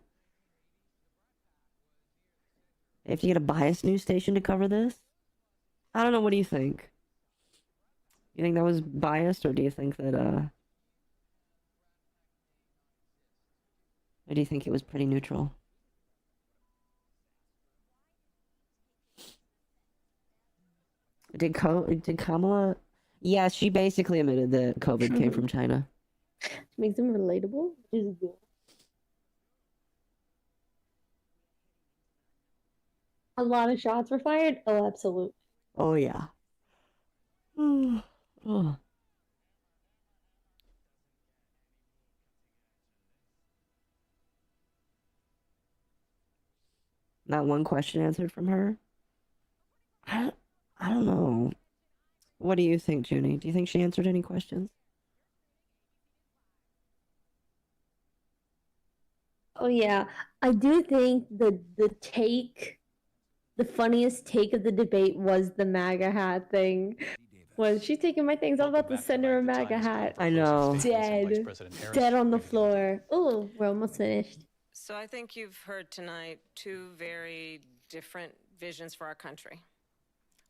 They have to get a biased news station to cover this? I don't know. What do you think? You think that was biased, or do you think that, or do you think it was pretty neutral? Did Kamala? Yeah, she basically admitted that COVID came from China. Makes them relatable. Which is good. A lot of shots were fired? Oh, absolutely. Oh, yeah. Oh. Not one question answered from her? I don't know. What do you think, Junie? Do you think she answered any questions? Oh yeah, I do think the funniest take of the debate was the MAGA hat thing. Was she's taking my things? I'm about to send her a MAGA hat. I know. Dead, dead on the floor. Oh, we're almost finished. So I think you've heard tonight two very different visions for our country.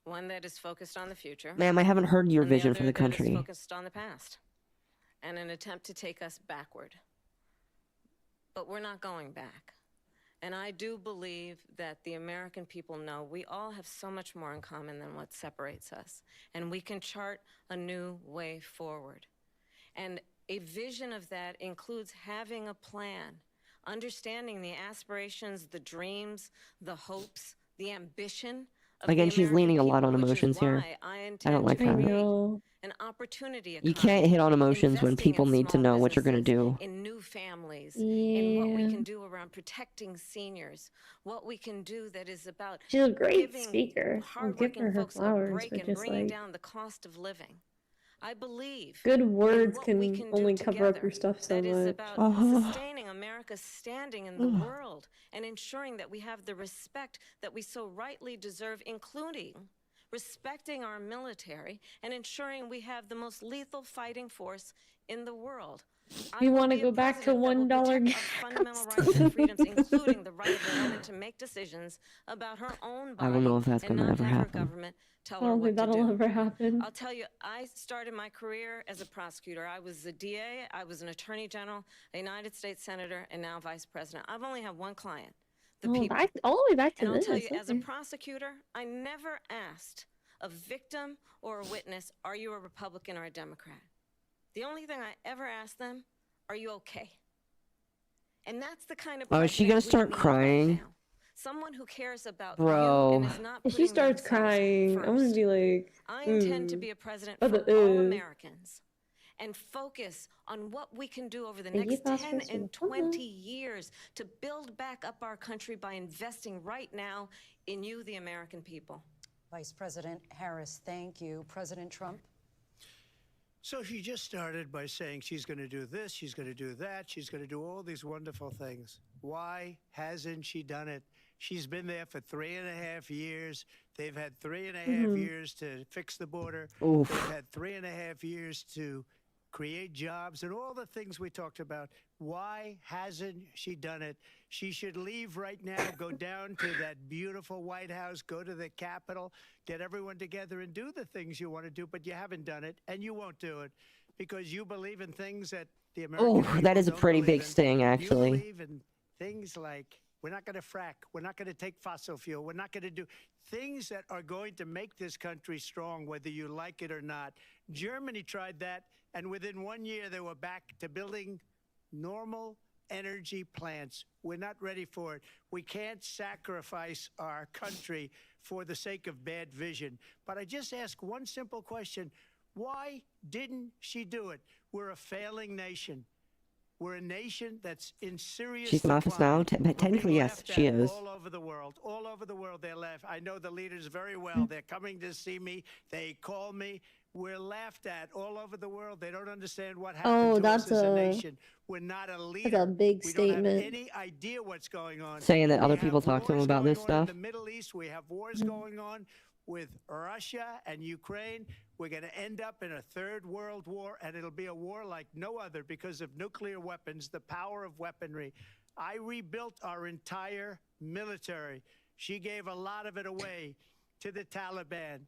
One that is focused on the future. Ma'am, I haven't heard your and vision the for the other that is country. focused on the past. And an attempt to take us backward. But we're not going back. And I do believe that the American people know we all have so much more in common than what separates us. And we can chart a new way forward. And a vision of that includes having a plan, understanding the aspirations, the dreams, the hopes, the ambition of Again, the she's American leaning a lot people, on which is emotions here. why I I intend don't like to that. I create know. an opportunity You can't hit on emotions when investing people in need to small know what you're going to businesses, do. in new families, in what we Yeah. can do around protecting seniors, what we can do that is about She's a great giving speaker. I'll give hardworking her her folks a flowers, break but and just bringing like down the cost of living. I believe good in words what can we can only do cover up together your stuff so that is much. about sustaining America's standing in the world and ensuring that we have the respect that we so rightly deserve, including respecting our military and ensuring we have the most lethal fighting force in the world. You want wanna go back to $1 gas? fundamental rights and freedoms, including the right of a woman to make decisions about her own body. I don't know if that's and gonna not ever have her happen. government tell I her don't what think to that'll do. ever happen. I'll tell you, I started my career as a prosecutor. I was a DA, I was an attorney general, a United States senator, and now vice president. I've only had one client, the people. All the way back to And I'll this. tell you, as a Okay. prosecutor, I never asked a victim or a witness, are you a Republican or a Democrat? The only thing I ever asked them, are you okay? And that's the kind of Oh, is she gonna president we start need right crying? now. Someone who cares about Bro. you and is not If she putting starts themselves crying, I'm gonna first. be like, I intend to be a president Oh, for the all Americans and focus on what we can do over the Thank you, next 10 Phosphorus, for and the follow. 20 years to build back up our country by investing right now in you, the American people. Vice President Harris, thank you. President Trump? So she just started by saying she's going to do this, she's going to do that, she's going to do all these wonderful things. Why hasn't she done it? She's been there for 3.5 years. They've had 3.5 years to fix the border. Oof. They've had 3.5 years to create jobs and all the things we talked about. Why hasn't she done it? She should leave right now, go down to that beautiful White House, go to the Capitol, get everyone together and do the things you want to do, but you haven't done it, and you won't do it because you believe in things that the American people that is a don't pretty believe big in. sting, You actually. believe in things like we're not going to frack, we're not going to take fossil fuel, we're not going to do things that are going to make this country strong, whether you like it or not. Germany tried that, and within 1 year, they were back to building normal energy plants. We're not ready for it. We can't sacrifice our country for the sake of bad vision. But I just ask one simple question. Why didn't she do it? We're a failing nation. We're a nation that's in serious She's in office now? decline. We're Technically, being yes, laughed she at is. all over the world. All over the world, they're left. I know the leaders very well. They're coming to see me. They call me. We're laughed at all over the world. They don't understand what happened to us as a nation. We're not a leader. That's a big we don't have statement. any idea what's going on. Saying that We other have people talk to him wars about this going on stuff. in the Middle East. We have wars going on with Russia and Ukraine. We're going to end up in a third world war, and it'll be a war like no other because of nuclear weapons, the power of weaponry. I rebuilt our entire military. She gave a lot of it away to the Taliban.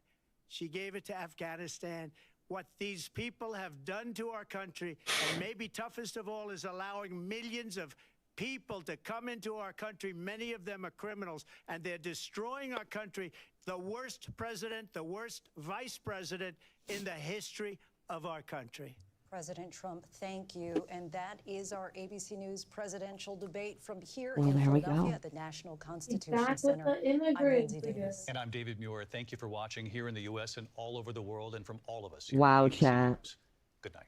She gave it to Afghanistan. What these people have done to our country, and maybe toughest of all, is allowing millions of people to come into our country. Many of them are criminals, and they're destroying our country. The worst president, the worst vice president in the history of our country. President Trump, thank you. And that is our ABC News presidential debate from here Well, in there we Philadelphia go. at the National Constitution Back with Center. the I'm immigrants Lindsay again. Davis. And I'm David Muir. Thank you for watching here in the U.S. and all over the world, and from all of us here Wow, at ABC chat. News. Good night.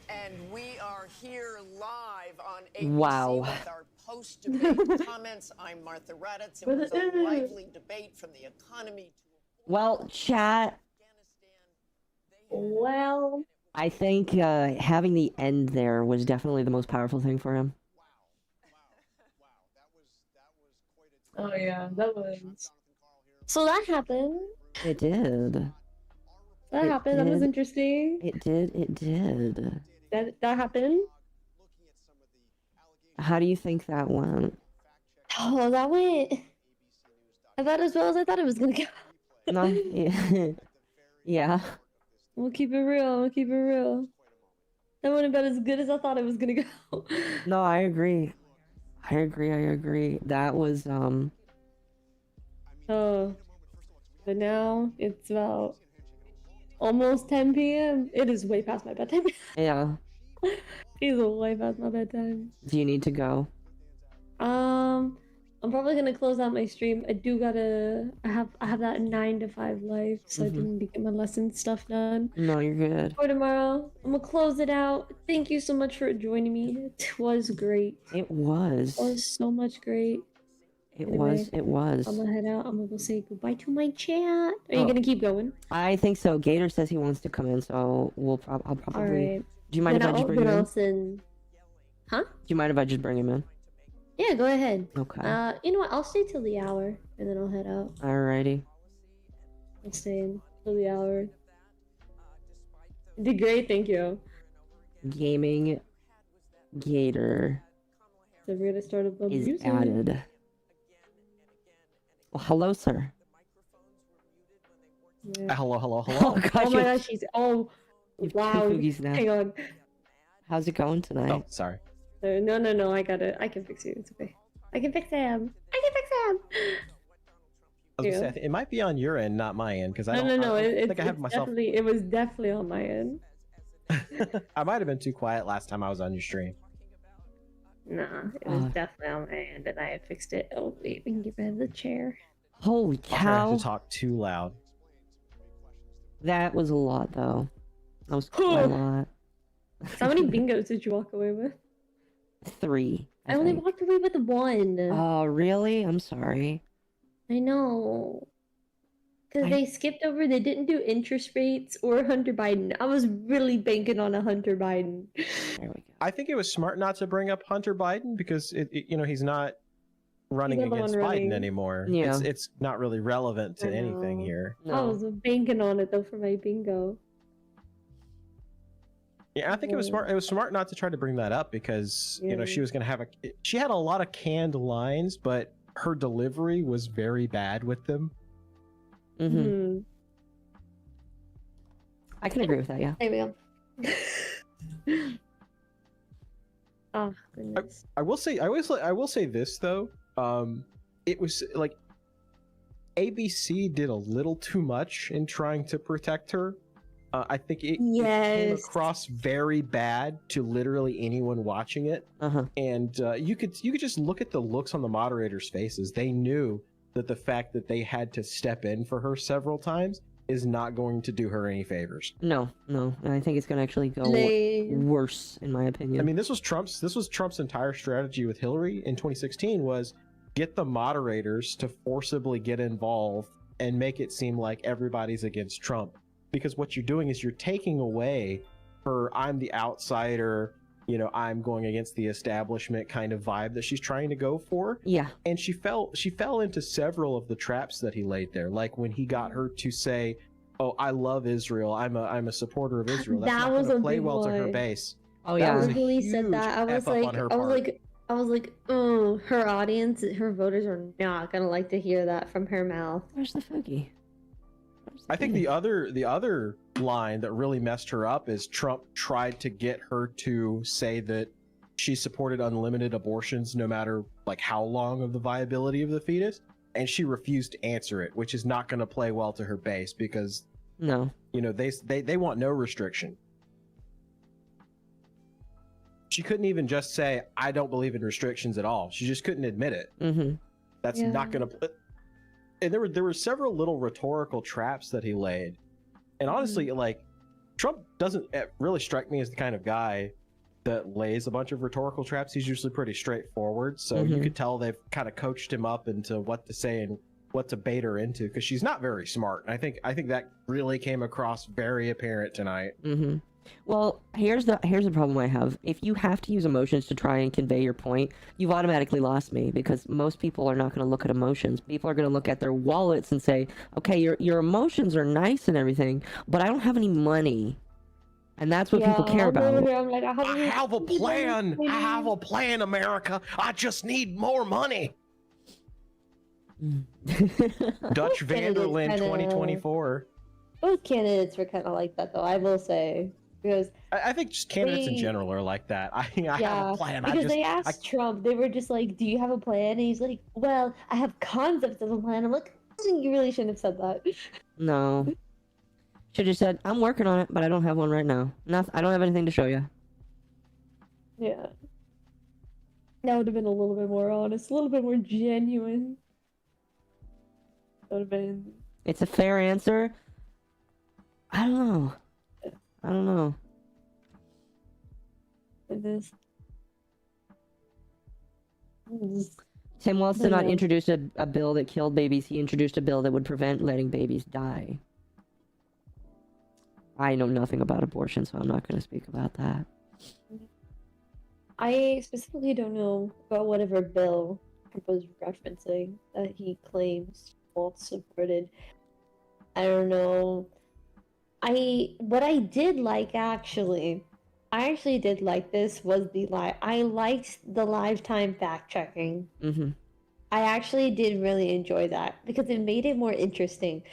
And we are here live on ABC Wow. with our post-debate comments. I'm Martha Raddatz. It was a lively debate from the economy to Well, chat, Afghanistan. Well, I think having the end there was definitely the most powerful thing for him. oh yeah, that was. So that happened. It did. That It happened. That was did. interesting. It did. It did. That happened. How do you think that went? Oh, that went about as well as I thought it was gonna go. No, yeah. Yeah. We'll keep it real. We'll keep it real. That went about as good as I thought it was gonna go. No, I agree. I agree. That was Oh, but now it's about almost 10 p.m. It is way past my bedtime. yeah. It's way past my bedtime. Do you need to go? I'm probably gonna close out my stream. I do gotta. I have that 9 to 5 life, so I do need to get my lesson stuff done. No, you're good. For tomorrow, I'm gonna close it out. Thank you so much for joining me. It was great. It was. It was so much great. It Anyway, was. It was. I'm gonna head out. I'm gonna go say goodbye to my chat. Are you Oh. gonna keep going? I think so. Gator says he wants to come in, so I'll All probably. right. Do you mind if I just bring him in? Do send. Huh? you mind if I just bring him in? Yeah, go ahead. Okay. You know what? I'll stay till the hour, and then I'll head out. Alrighty. I'll stay till the hour. Did great, thank you. Gaming Gator So we're gonna start up the is music. added. Well, hello, sir. Yeah. Hello. Oh gosh, Oh my gosh, she's you have two wow. cookies now. Hang on. How's it going tonight? Oh, sorry. No, I got it. I can fix you. It's okay. I can fix him. I can fix him. I was gonna say, Yeah. I think it might be on your end, not my end, because I don't, No. I don't It, think I have it's myself. definitely. It was definitely on my end. I might have been too quiet last time I was on your stream. Nah, it was Oh. definitely on my end, and I had fixed it. Oh wait, we can get rid of the chair. Holy I'll try not cow! to talk too loud. That was a lot, though. That was quite a lot. How many bingos did you walk away with? 3. I only think. walked away with one. Oh, really? I'm sorry. I know. Because I- they skipped over, they didn't do interest rates or Hunter Biden. I was really banking on a Hunter Biden. There we go. I think it was smart not to bring up Hunter Biden because he's not running not the against one Biden running. anymore. Yeah. It's not really relevant to I anything know. here. I No. was banking on it though for my bingo. Yeah, I think it was Yeah. smart. It was smart not to try to bring that up because Yeah. she was gonna have she had a lot of canned lines, but her delivery was very bad with them. Mm-hmm. Hmm. I can agree with that. Yeah. There we go. Oh goodness. I will say this though. It was like ABC did a little too much in trying to protect her. I think it came Yes. across very bad to literally anyone watching it, Uh-huh. and you could just look at the looks on the moderators' faces. They knew that the fact that they had to step in for her several times is not going to do her any favors. No. And I think it's gonna actually go They- worse, in my opinion. I mean, this was Trump's entire strategy with Hillary in 2016 was get the moderators to forcibly get involved and make it seem like everybody's against Trump. Because what you're doing is you're taking away her I'm the outsider, I'm going against the establishment kind of vibe that she's trying to go for. yeah. And she fell into several of the traps that he laid there. Like when he got her to say, "Oh, I love Israel. I'm a supporter of Israel." That's That not was gonna a play big well to her one. base. Oh That yeah. was a Really said huge that. I was F up like, on her I was part. like, I was like, oh, her audience, her voters are not gonna like to hear that from her mouth. Where's the Foogie? I think the other line that really messed her up is Trump tried to get her to say that she supported unlimited abortions no matter like how long of the viability of the fetus. and she refused to answer it, which is not going to play well to her base because No. you know they want no restriction. She couldn't even just say, I don't believe in restrictions at all. She just couldn't admit it. Mm-hmm. That's not going to... And there were several little rhetorical traps that he laid. And honestly, like, Trump doesn't really strike me as the kind of guy that lays a bunch of rhetorical traps. He's usually pretty straightforward. So you could tell they've kind of coached him up into what to say and what to bait her into, because she's not very smart. And I think that really came across very apparent tonight. Mm-hmm. Well, here's the problem I have. If you have to use emotions to try and convey your point, you've automatically lost me, because most people are not going to look at emotions. People are going to look at their wallets and say, okay, your emotions are nice and everything, but I don't have any money. And that's what people care about. I'm like, I have a plan. I have a plan, America. I just need more money. Dutch Vanderland 2024. Both candidates were kind of like that, though, I will say. Because I think just candidates in general are like that. I have a plan. Because they asked Trump, they were just like, do you have a plan? And he's like, well, I have concepts of a plan. I'm like, you really shouldn't have said that. No. Should have said, I'm working on it, but I don't have one right now. I don't have anything to show you. Yeah. That would have been a little bit more honest, a little bit more genuine. That would have been... It's a fair answer. I don't know. It is. Tim Walz did not introduce a bill that killed babies. He introduced a bill that would prevent letting babies die. I know nothing about abortion, so I'm not going to speak about that. I specifically don't know about whatever bill Trump was referencing that he claims Walz supported. I don't know. What I did like, I actually did like this, was I liked the lifetime fact-checking. Mm-hmm. I actually did really enjoy that, because it made it more interesting.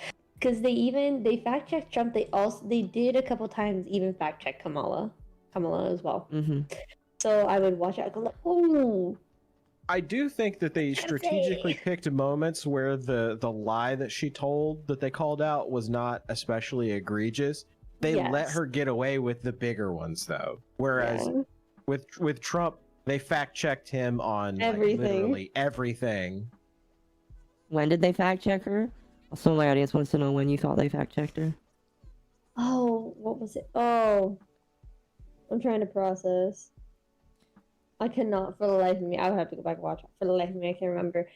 Because they fact-checked Trump, they did a couple times even fact-check Kamala as well. Mm-hmm. So I would watch it, I go like, oh! I do think that they strategically picked moments where the lie that she told that they called out was not especially egregious. They let her get away with the bigger ones, though. Whereas with Trump, they fact-checked him on like, literally everything. When did they fact-check her? Some of my audience wants to know when you thought they fact-checked her. Oh, what was it? Oh, I'm trying to process. I cannot, for the life of me. I would have to go back and watch it. For the life of me, I can't remember.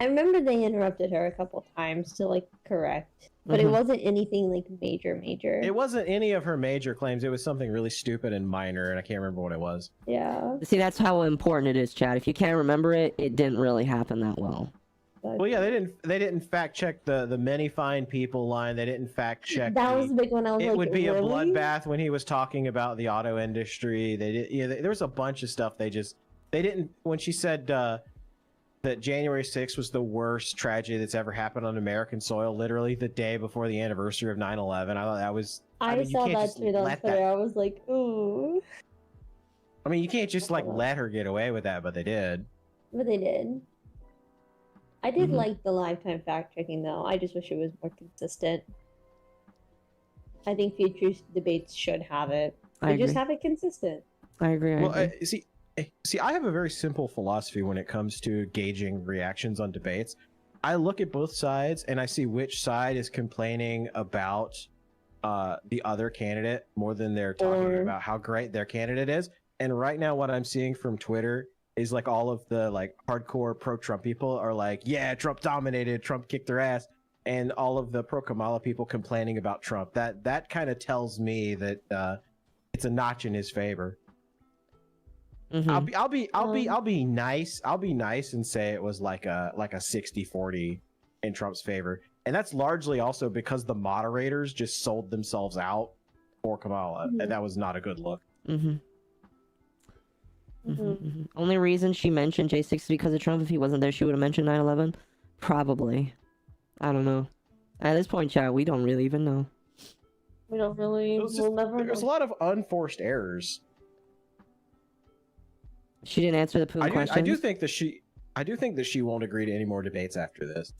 I remember they interrupted her a couple times to, like, correct. But it wasn't anything, like, major. It wasn't any of her major claims. It was something really stupid and minor, and I can't remember what it was. Yeah. See, that's how important it is, Chad. If you can't remember it, it didn't really happen that well. Well, yeah, they didn't fact check the many fine people line. They didn't fact check. That was the big one. I was it like, would be really? a bloodbath when he was talking about the auto industry. They did. Yeah, there was a bunch of stuff. They didn't. When she said that January 6th was the worst tragedy that's ever happened on American soil, literally the day before the anniversary of 9/11. I thought that was. I mean, saw that tweet on Twitter. I was like, ooh. I mean, you can't just like let her get away with that, but they did. But they did. I did like the lifetime fact checking, though. I just wish it was more consistent. I think future debates should have it. They just have it consistent. I agree. Well, see, I have a very simple philosophy when it comes to gauging reactions on debates. I look at both sides and I see which side is complaining about the other candidate more than they're talking about how great their candidate is. And right now, what I'm seeing from Twitter is like all of the like hardcore pro-Trump people are like, yeah, Trump dominated, Trump kicked their ass, and all of the pro-Kamala people complaining about Trump. That kind of tells me that it's a notch in his favor. I'll be nice. I'll be nice and say it was like a 60-40 in Trump's favor, and that's largely also because the moderators just sold themselves out for Kamala, and that was not a good look. Only reason she mentioned J6 is because of Trump. If he wasn't there, she would have mentioned 9/11. Probably. I don't know. At this point, chat, we don't really even know. We don't really. We'll never know. There's a lot of unforced errors. She didn't answer the Putin question. I do think that she. I do think that she won't agree to any more debates after this.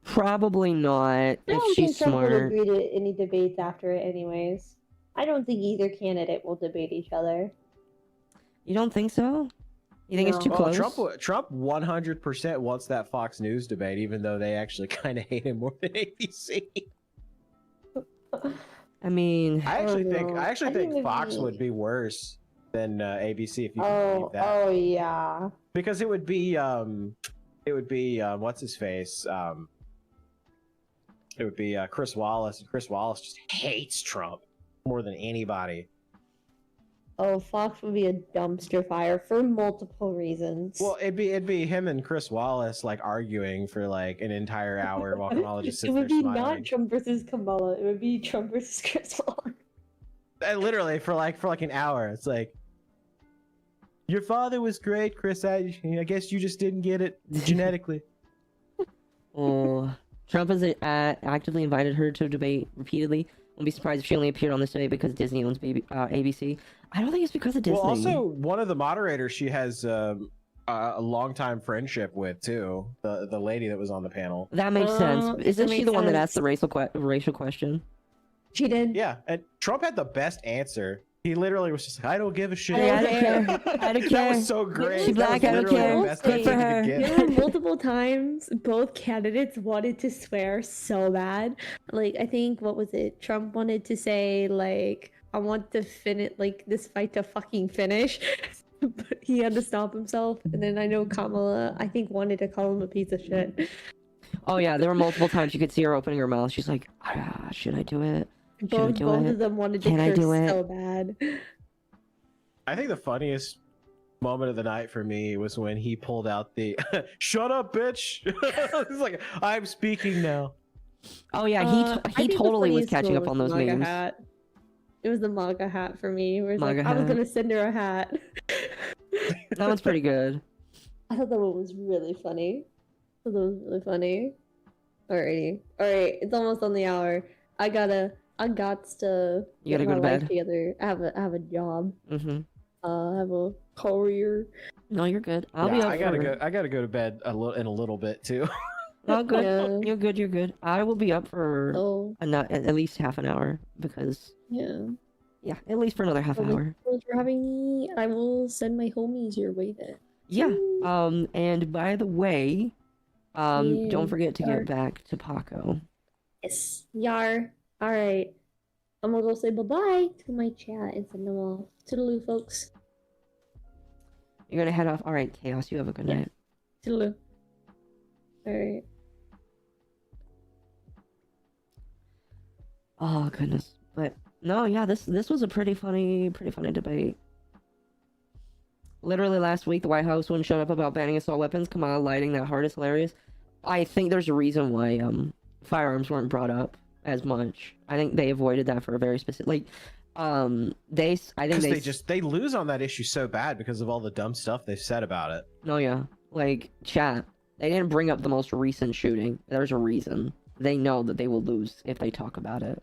Probably not. I If don't she's think Trump will smart. agree to any debates after it, anyways. I don't think either candidate will debate each other. You don't think so? You think it's too No. Well, close? Trump 100% wants that Fox News debate, even though they actually kind of hate him more than ABC. I mean, I actually know. I think think Fox maybe- would be worse than ABC if you can believe that. Oh yeah. Because it would be what's his face? It would be Chris Wallace, and Chris Wallace just hates Trump more than anybody. Oh, Fox would be a dumpster fire for multiple reasons. Well, it'd be him and Chris Wallace like arguing for like an entire hour while Kamala just sits it would there be smiling. not Trump versus Kamala. It would be Trump versus Chris Wallace. Literally for like an hour. It's like, your father was great, Chris. I guess you just didn't get it genetically. oh, Trump has actively invited her to debate repeatedly. Won't be surprised if she only appeared on this debate because Disney owns ABC. I don't think it's because of Disney. Well, also one of the moderators she has a longtime friendship with too. The lady that was on the panel. That makes sense. Isn't she makes the one that sense. asked the racial question? She did. Yeah, and Trump had the best answer. He literally was just like, I don't give a shit. I don't care. I don't That care. was so great. She black, That I was don't literally care. the best Good for answer her. you could get. There were multiple times both candidates wanted to swear so bad. Like, I think, what was it? Trump wanted to say, like, I want to finish, like, this fight to fucking finish. But he had to stop himself. And then I know Kamala, I think, wanted to call him a piece of shit. Oh yeah, there were multiple times you could see her opening her mouth. She's like, should I do it? Should I do Both it? of them wanted to Can I curse do it? so bad. I think the funniest moment of the night for me was when he pulled out the "Shut up, bitch!" It's like, I'm speaking now. Oh yeah, I he think the totally was funniest catching one up on was those the MAGA memes. hat. It was the MAGA hat for me. Where it's like, MAGA I was hat. gonna send her a hat. That one's pretty good. I thought that one was really funny. I thought that was really funny. Alrighty. Alright, it's almost on the hour. I gots to You gotta get go my to life bed? together. I have a job. Mm-hmm. I have a career. No, you're good. I'll be Yeah, up I gotta for... go. I gotta go to bed in a little bit too. Oh, good. Yeah. You're good. You're good. I will be up for So at least half an hour because yeah. yeah, at least for another half Well, hour. thanks for having me. I will send my homies your way then. Yeah. And by the way, Yeah, don't forget to yar. get back to Paco. Yes. Yar. Alright. I'm gonna go say bye-bye to my chat and send them off. Toodaloo, folks. You're gonna head off. All right, Chaos. You have a good Yeah. night. Toodaloo. Alright. Oh goodness. But no, yeah, this was a pretty funny debate. Literally last week, the White House wouldn't shut up about banning assault weapons. Kamala lighting that hard is hilarious. I think there's a reason why firearms weren't brought up as much. I think they avoided that for a very specific, like, they lose on that issue so bad because of all the dumb stuff they've said about it. No, yeah, like chat. They didn't bring up the most recent shooting. There's a reason. They know that they will lose if they talk about it.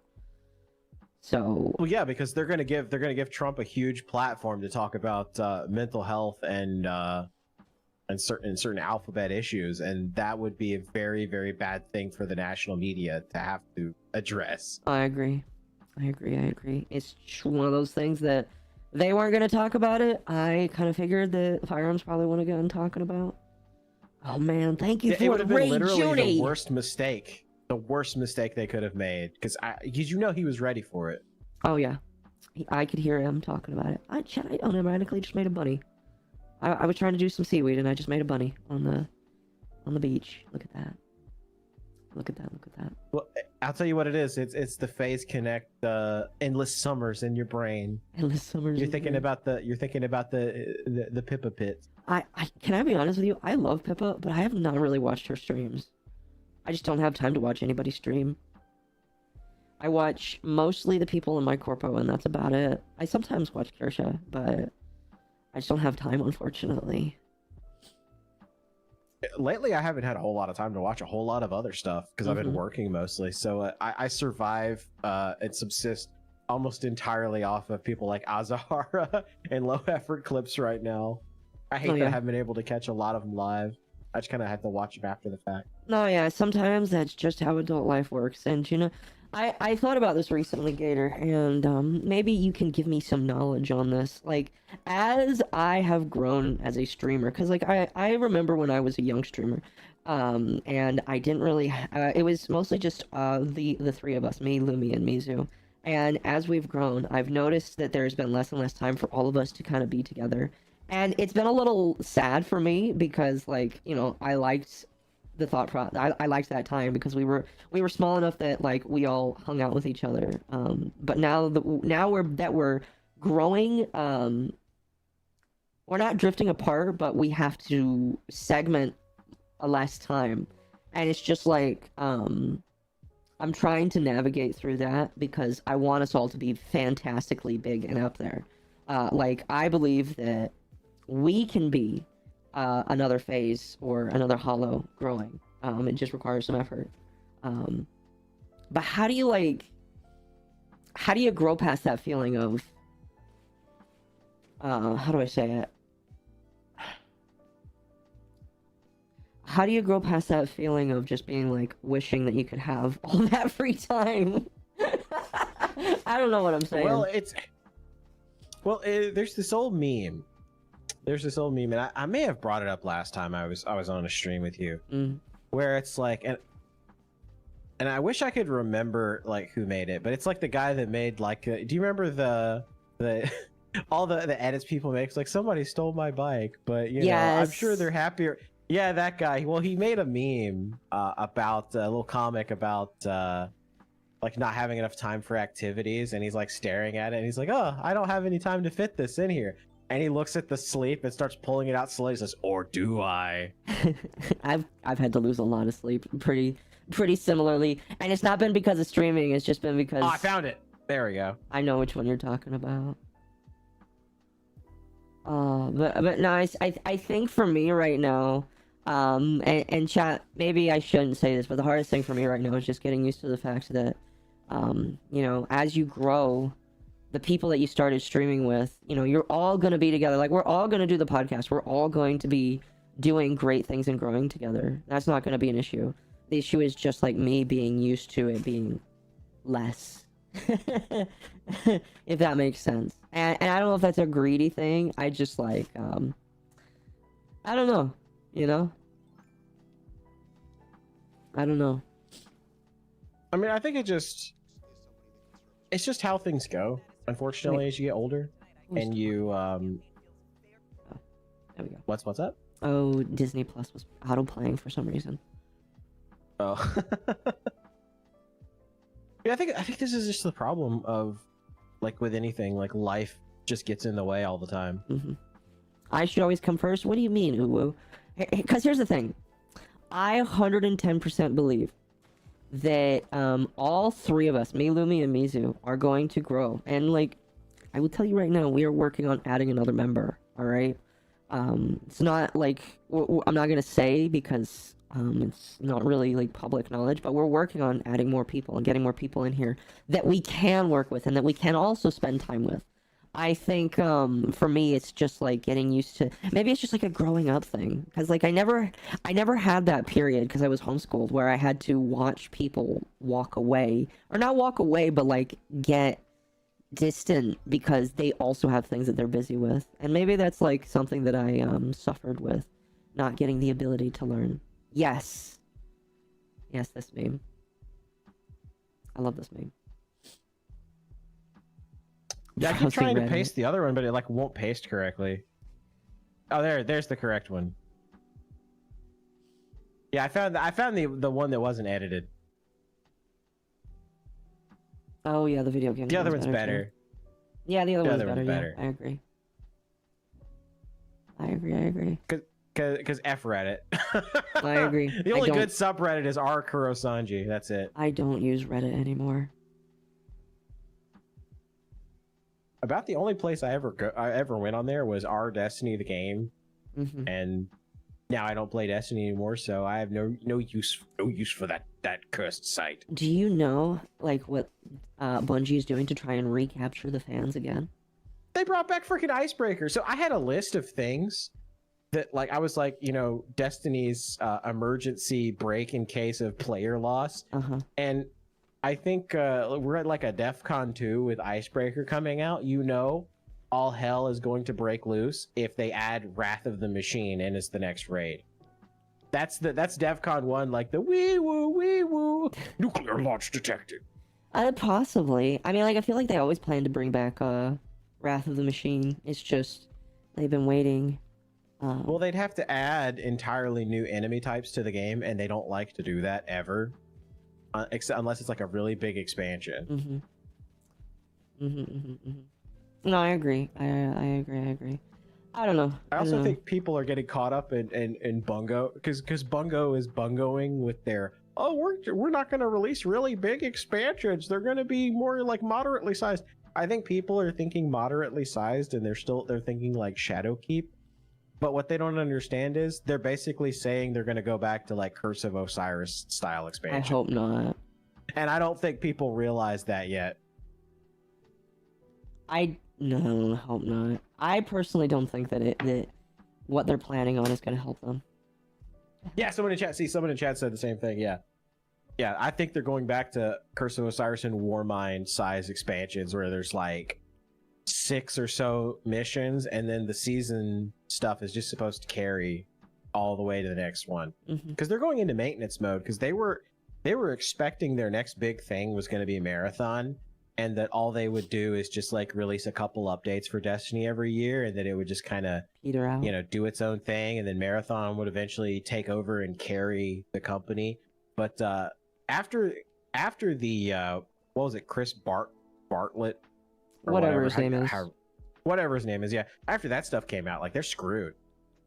So Well, yeah, because they're gonna give Trump a huge platform to talk about mental health and certain alphabet issues, and that would be a very, very bad thing for the national media to have to address. I agree. It's just one of those things that they weren't going to talk about it. I kind of figured that firearms probably wouldn't have gotten talking about. Oh man, thank you It for would have Ray been literally Judy. the worst mistake they could have made, because you know he was ready for it. Oh yeah, I could hear him talking about it. I automatically just made a bunny. I was trying to do some seaweed and I just made a bunny on the beach. Look at that. Look at that. Well, I'll tell you what it is. It's the Phase Connect, endless summers in your brain. Endless summers. You're thinking about the Pippa pit. Can I be honest with you? I love Pippa, but I have not really watched her streams. I just don't have time to watch anybody stream. I watch mostly the people in my corpo, and that's about it. I sometimes watch Kirsha, but I just don't have time, unfortunately. Lately, I haven't had a whole lot of time to watch a whole lot of other stuff because I've been working mostly. So I survive and subsist almost entirely off of people like Azahara and low effort clips right now. I hate that I haven't been able to catch a lot of them live. I just kind of had to watch them after the fact. No, yeah, sometimes that's just how adult life works. And, you know, I thought about this recently, Gator, and maybe you can give me some knowledge on this. Like, as I have grown as a streamer, because, like, I remember when I was a young streamer, and I didn't really, it was mostly just the three of us, me, Lumi, and Mizu. And as we've grown, I've noticed that there's been less and less time for all of us to kind of be together. And it's been a little sad for me because, like, you know, I liked the thought process. I liked that time because we were small enough that, like, we all hung out with each other. But now we're growing, we're not drifting apart, but we have to segment a less time. And it's just like, I'm trying to navigate through that because I want us all to be fantastically big and up there. Like, I believe that we can be another phase or another hollow growing. It just requires some effort. But how do you grow past that feeling of, how do I say it? How do you grow past that feeling of just being like wishing that you could have all that free time? I don't know what I'm saying. Well, there's this old meme. And I may have brought it up last time I was on a stream with you, where it's like, and I wish I could remember like who made it, but it's like the guy that made like, do you remember the all the edits people make? It's like, somebody stole my bike, but you know, I'm sure they're happier. Yeah, that guy. Well, he made a meme about a little comic about like not having enough time for activities, and he's like staring at it, and he's like, "Oh, I don't have any time to fit this in here." And he looks at the sleep and starts pulling it out slowly. He says, "Or do I?" I've had to lose a lot of sleep pretty similarly, and it's not been because of streaming. It's just been because I found it. There we go. I know which one you're talking about. But no, I think for me right now, and chat, maybe I shouldn't say this, but the hardest thing for me right now is just getting used to the fact that, you know, as you grow, the people that you started streaming with, you know, you're all going to be together. Like, we're all going to do the podcast. We're all going to be doing great things and growing together. That's not going to be an issue. The issue is just like me being used to it being less. If that makes sense. And I don't know if that's a greedy thing. I just like, I don't know, you know? I don't know. I mean, I think it's just how things go, unfortunately, as you get older. And you, there we go. What's up? Oh, Disney Plus was auto-playing for some reason. Oh. Yeah, I think this is just the problem of, like, with anything, like, life just gets in the way all the time. I should always come first? What do you mean, Uwu? Because here's the thing. I 110% believe that all three of us, me, Lumi, and Mizu, are going to grow. And, like, I will tell you right now, we are working on adding another member, alright? It's not, like, I'm not going to say because it's not really, like, public knowledge, but we're working on adding more people and getting more people in here that we can work with and that we can also spend time with. I think, for me, it's just, like, getting used to... Maybe it's just, like, a growing up thing. Because, like, I never had that period, because I was homeschooled, where I had to watch people walk away. Or not walk away, but, like, get distant because they also have things that they're busy with. And maybe that's, like, something that I, suffered with. Not getting the ability to learn. Yes. Yes, this meme. I love this meme. Yeah, I keep trying to paste the other one, but it like won't paste correctly. Oh, there's the correct one. Yeah, I found the one that wasn't edited. Oh yeah, the video game. The other one's better. Yeah, the other one's better. Yeah, I agree. I agree. Because F Reddit. I agree. The only good subreddit is r Kurosanji. That's it. I don't use Reddit anymore. About the only place I ever went on there was R Destiny the game, and now I don't play Destiny anymore, so I have no use for that cursed site. Do you know like what Bungie is doing to try and recapture the fans again? They brought back freaking Icebreaker. So I had a list of things that like I was like, you know, Destiny's emergency break in case of player loss, and I think we're at like a DEFCON 2 with Icebreaker coming out. You know, all hell is going to break loose if they add Wrath of the Machine in as the next raid. That's DEFCON 1, like the wee woo nuclear launch detected. Possibly. I mean, like, I feel like they always plan to bring back Wrath of the Machine. It's just they've been waiting. Well, they'd have to add entirely new enemy types to the game, and they don't like to do that ever, unless it's like a really big expansion. No, I agree. I agree. I don't know. I also think people are getting caught up in Bungo because Bungo is bungoing with their we're not going to release really big expansions. They're going to be more like moderately sized. I think people are thinking moderately sized, and they're thinking like Shadowkeep. But what they don't understand is they're basically saying they're going to go back to like Curse of Osiris style expansion. I hope not. And I don't think people realize that yet. No, I hope not. I personally don't think that what they're planning on is going to help them. Yeah, someone in chat said the same thing. Yeah, I think they're going back to Curse of Osiris and Warmind size expansions where there's like 6 or so missions, and then the season stuff is just supposed to carry all the way to the next one. Because they're going into maintenance mode, because they were expecting their next big thing was going to be Marathon, and that all they would do is just like release a couple updates for Destiny every year, and then it would just kind of peter out, do its own thing, and then Marathon would eventually take over and carry the company. But after the what was it, Chris Bartlett, whatever his name is, whatever his name is, yeah. After that stuff came out, like they're screwed.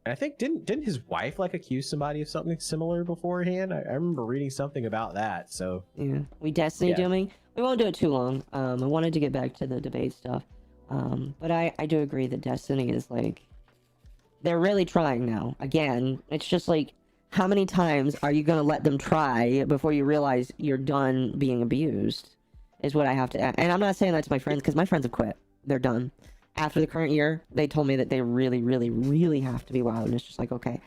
And I think didn't his wife like accuse somebody of something similar beforehand? I remember reading something about that. So yeah, we Destiny dooming. We won't do it too long. I wanted to get back to the debate stuff, but I do agree that Destiny is like they're really trying now. Again, it's just like how many times are you gonna let them try before you realize you're done being abused? Is what I have to. And I'm not saying that to my friends because my friends have quit. They're done. After the current year, they told me that they really, really, really have to be wild, and it's just like, okay,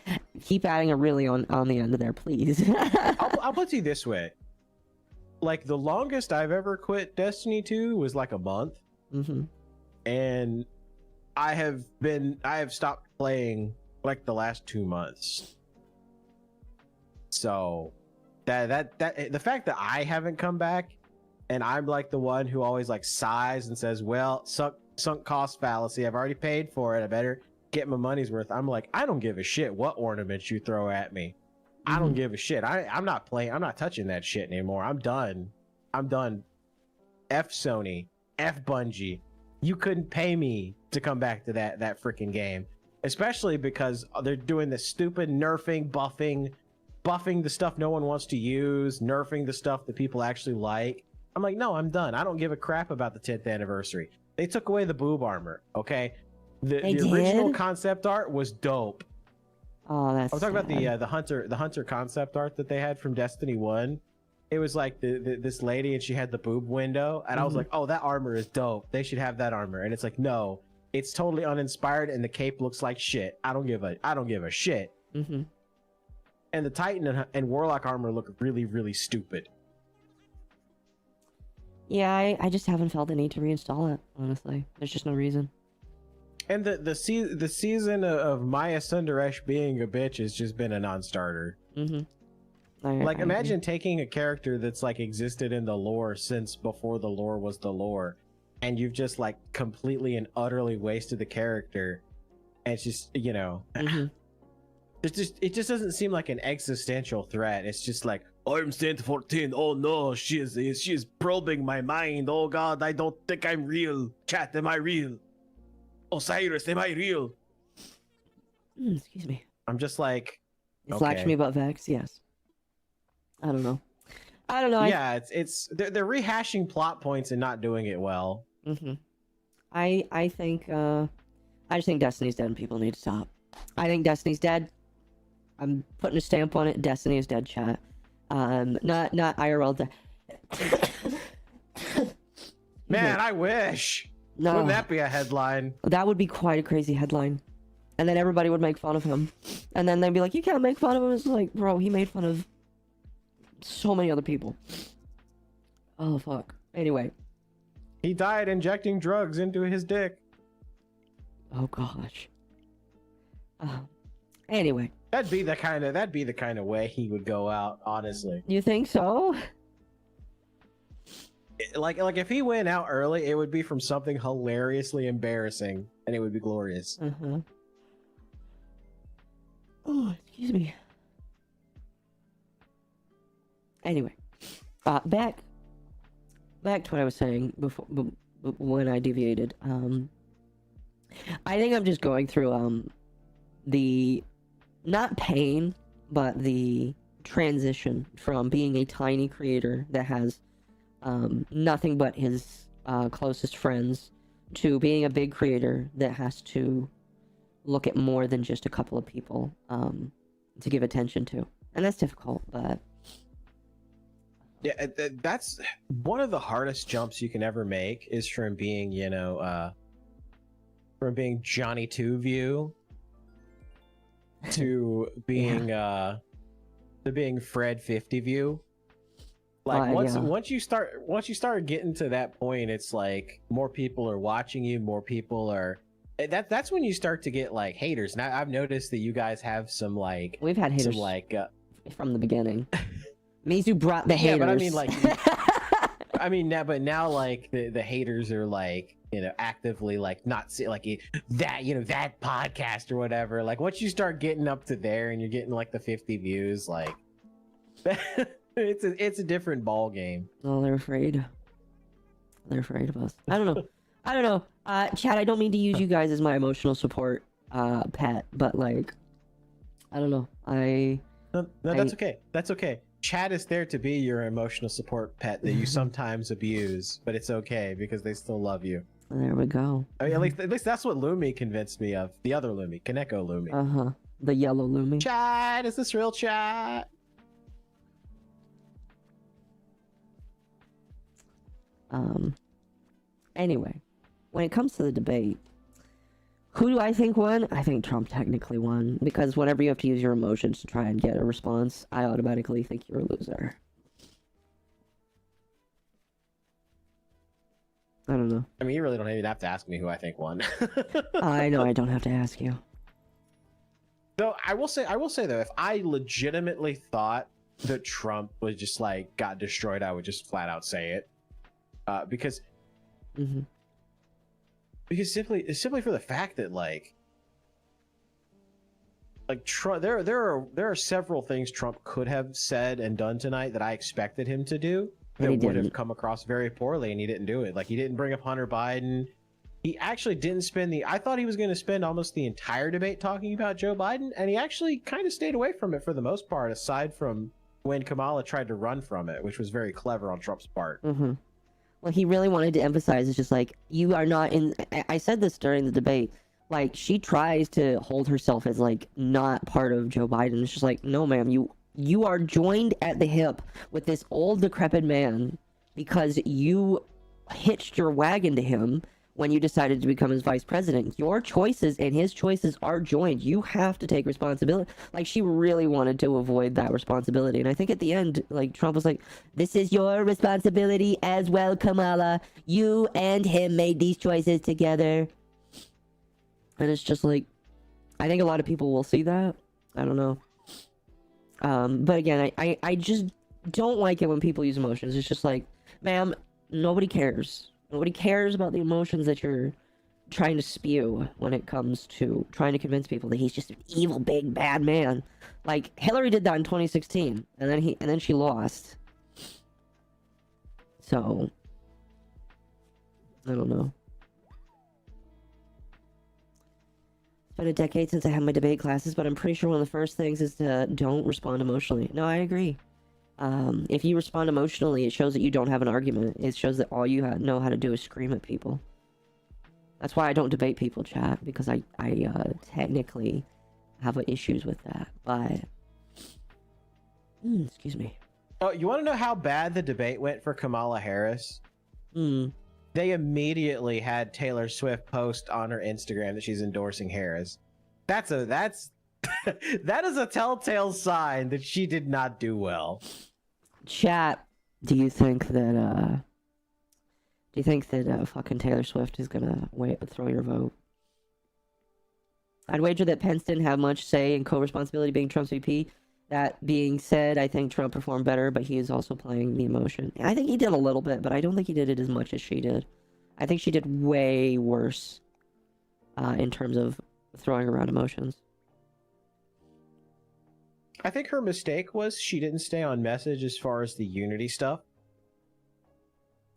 keep adding a really on the end of there, please. I'll put it this way. Like, the longest I've ever quit Destiny 2 was like a month. And I have stopped playing like the last 2 months. So that the fact that I haven't come back, and I'm like the one who always like sighs and says, well, sunk cost fallacy, I've already paid for it, I better get my money's worth. I'm like, I don't give a shit what ornaments you throw at me. I don't give a shit. I'm not touching that shit anymore. I'm done. F Sony, F Bungie. You couldn't pay me to come back to that freaking game, especially because they're doing this stupid nerfing, buffing the stuff no one wants to use, nerfing the stuff that people actually like. I'm like, no, I'm done. I don't give a crap about the 10th anniversary. They took away the boob armor, okay? The original concept art was dope. Oh, that's I'm talking about the hunter concept art that they had from Destiny 1. It was like this lady, and she had the boob window, and I was like, oh, that armor is dope. They should have that armor. And it's like, no, it's totally uninspired, and the cape looks like shit. I don't give a shit. And the Titan and Warlock armor look really, really stupid. Yeah, I just haven't felt the need to reinstall it, honestly. There's just no reason. And the season of Maya Sundaresh being a bitch has just been a non-starter. Like, imagine taking a character that's like existed in the lore since before the lore was the lore, and you've just like completely and utterly wasted the character, and it's just, it just doesn't seem like an existential threat. It's just like, I'm Saint 14. Oh no, she's probing my mind. Oh god, I don't think I'm real. Chat, am I real? Osiris, am I real? Excuse me. I'm just like, it's Lakshmi about Vex, yes. I don't know. Yeah, they're rehashing plot points and not doing it well. I think I just think Destiny's dead and people need to stop. I think Destiny's dead. I'm putting a stamp on it. Destiny is dead, chat. Not IRL dead. Man, I wish. No. Wouldn't that be a headline? That would be quite a crazy headline. And then everybody would make fun of him. And then they'd be like, you can't make fun of him. It's like, bro, he made fun of so many other people. Oh, fuck. Anyway. He died injecting drugs into his dick. Oh, gosh. Anyway. That'd be the kind of way he would go out, honestly. You think so? Like if he went out early, it would be from something hilariously embarrassing, and it would be glorious. Oh, excuse me. Anyway, back to what I was saying before when I deviated. I think I'm just going through the not pain, but the transition from being a tiny creator that has nothing but his closest friends to being a big creator that has to look at more than just a couple of people to give attention to. And that's difficult, but... Yeah, that's one of the hardest jumps you can ever make, is from being, you know, from being Johnny 2 view to being to being Fred 50 view. Like once you start getting to that point, it's like more people are watching you, more people are. That's when you start to get like haters. Now I've noticed that you guys have some like we've had haters from the beginning. Mizu brought the haters. Yeah, but I mean like now like the haters are like, you know, actively like not like that, you know, that podcast or whatever. Like once you start getting up to there and you're getting like the 50 views, like it's a different ball game. Oh, they're afraid. They're afraid of us. I don't know. Chad, I don't mean to use you guys as my emotional support pet, but like, I don't know. No, that's okay. That's okay. Chad is there to be your emotional support pet that you sometimes abuse, but it's okay because they still love you. There we go. I mean, at least that's what Lumi convinced me of. The other Lumi, Kaneko Lumi. The yellow Lumi. Chad, is this real chat? Anyway, when it comes to the debate, who do I think won? I think Trump technically won, because whenever you have to use your emotions to try and get a response, I automatically think you're a loser. I don't know. I mean, you really don't even have to ask me who I think won. I know I don't have to ask you. Though I will say though, if I legitimately thought that Trump was just like got destroyed, I would just flat out say it. Because simply for the fact that like Trump, there are several things Trump could have said and done tonight that I expected him to do that would have come across very poorly, and he didn't do it. Like, he didn't bring up Hunter Biden. He actually didn't spend I thought he was going to spend almost the entire debate talking about Joe Biden, and he actually kind of stayed away from it for the most part, aside from when Kamala tried to run from it, which was very clever on Trump's part. Well, he really wanted to emphasize, it's just like, you are not in... I said this during the debate. Like, she tries to hold herself as, like, not part of Joe Biden. It's just like, no, ma'am, you are joined at the hip with this old, decrepit man because you hitched your wagon to him when you decided to become his vice president. Your choices and his choices are joined. You have to take responsibility. Like, she really wanted to avoid that responsibility. And I think at the end, like, Trump was like, this is your responsibility as well, Kamala. You and him made these choices together. And it's just like, I think a lot of people will see that. I don't know. But again, I just don't like it when people use emotions. It's just like, ma'am, nobody cares. Nobody cares about the emotions that you're trying to spew when it comes to trying to convince people that he's just an evil, big, bad man. Like, Hillary did that in 2016, and then she lost. So, I don't know. It's been a decade since I had my debate classes, but I'm pretty sure one of the first things is to don't respond emotionally. No, I agree. If you respond emotionally, it shows that you don't have an argument. It shows that all you know how to do is scream at people. That's why I don't debate people, chat, because I technically have issues with that. But excuse me. Oh, you want to know how bad the debate went for Kamala Harris? They immediately had Taylor Swift post on her Instagram that she's endorsing Harris. that is a telltale sign that she did not do well. Chat, do you think that fucking Taylor Swift is gonna throw your vote? I'd wager that Pence didn't have much say in co-responsibility being Trump's VP. That being said, I think Trump performed better, but he is also playing the emotion. I think he did a little bit, but I don't think he did it as much as she did. I think she did way worse in terms of throwing around emotions. I think her mistake was she didn't stay on message as far as the unity stuff.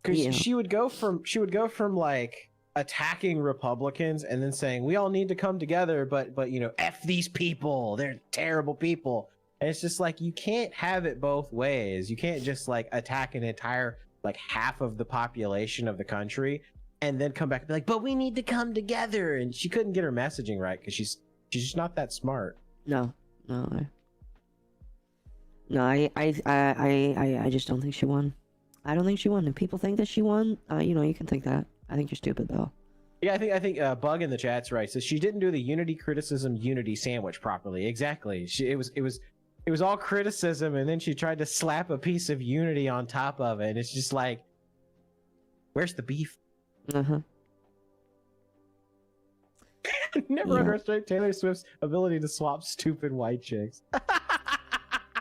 Because she would go from like attacking Republicans and then saying we all need to come together, but you know, F these people, they're terrible people. And it's just like, you can't have it both ways. You can't just like attack an entire like half of the population of the country and then come back and be like, but we need to come together. And she couldn't get her messaging right because she's just not that smart. No, I just don't think she won. I don't think she won. If people think that she won, you know, you can think that. I think you're stupid though. Yeah, I think Bug in the chat's right. So she didn't do the unity criticism unity sandwich properly. Exactly. It was all criticism, and then she tried to slap a piece of unity on top of it. And it's just like, where's the beef? Never underestimate Taylor Swift's ability to swap stupid white chicks.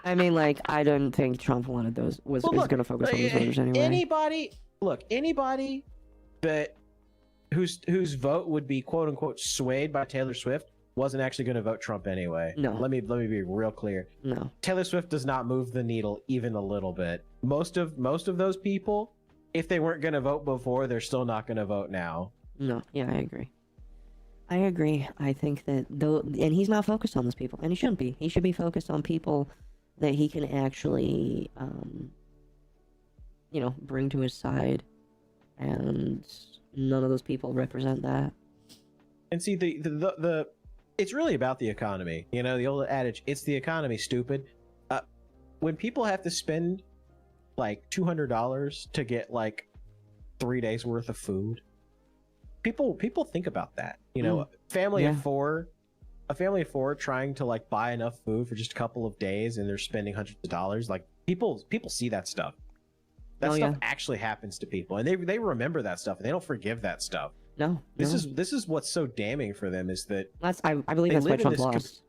I mean, like, I don't think Trump wanted those. Was going to focus on those voters anyway. Anybody that whose vote would be quote unquote swayed by Taylor Swift wasn't actually going to vote Trump anyway. No. Let me be real clear. No. Taylor Swift does not move the needle even a little bit. Most of those people, if they weren't going to vote before, they're still not going to vote now. No. Yeah, I agree. I think that and he's not focused on those people, and he shouldn't be. He should be focused on people that he can actually, you know, bring to his side, and none of those people represent that. And see, the it's really about the economy. You know, the old adage, it's the economy, stupid. When people have to spend like $200 to get like 3 days worth of food, people think about that. You know, a family of four trying to like buy enough food for just a couple of days, and they're spending hundreds of dollars. Like people see that stuff. That stuff actually happens to people, and they remember that stuff, and they don't forgive that stuff. This is what's so damning for them, is that I believe that's why Trump lost.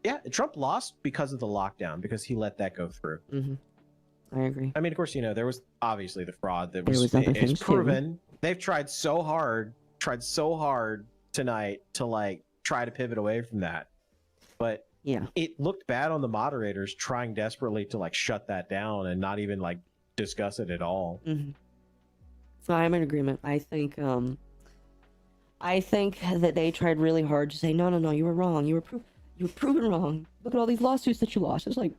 Yeah, Trump lost because of the lockdown, because he let that go through. I agree. I mean, of course, you know, there was obviously the fraud that was it's proven. Too. They've tried so hard tonight to like try to pivot away from that, but yeah, it looked bad on the moderators trying desperately to like shut that down and not even like discuss it at all. So I'm in agreement. I think that they tried really hard to say, no, you were wrong. You were proven wrong. Look at all these lawsuits that you lost. It's like,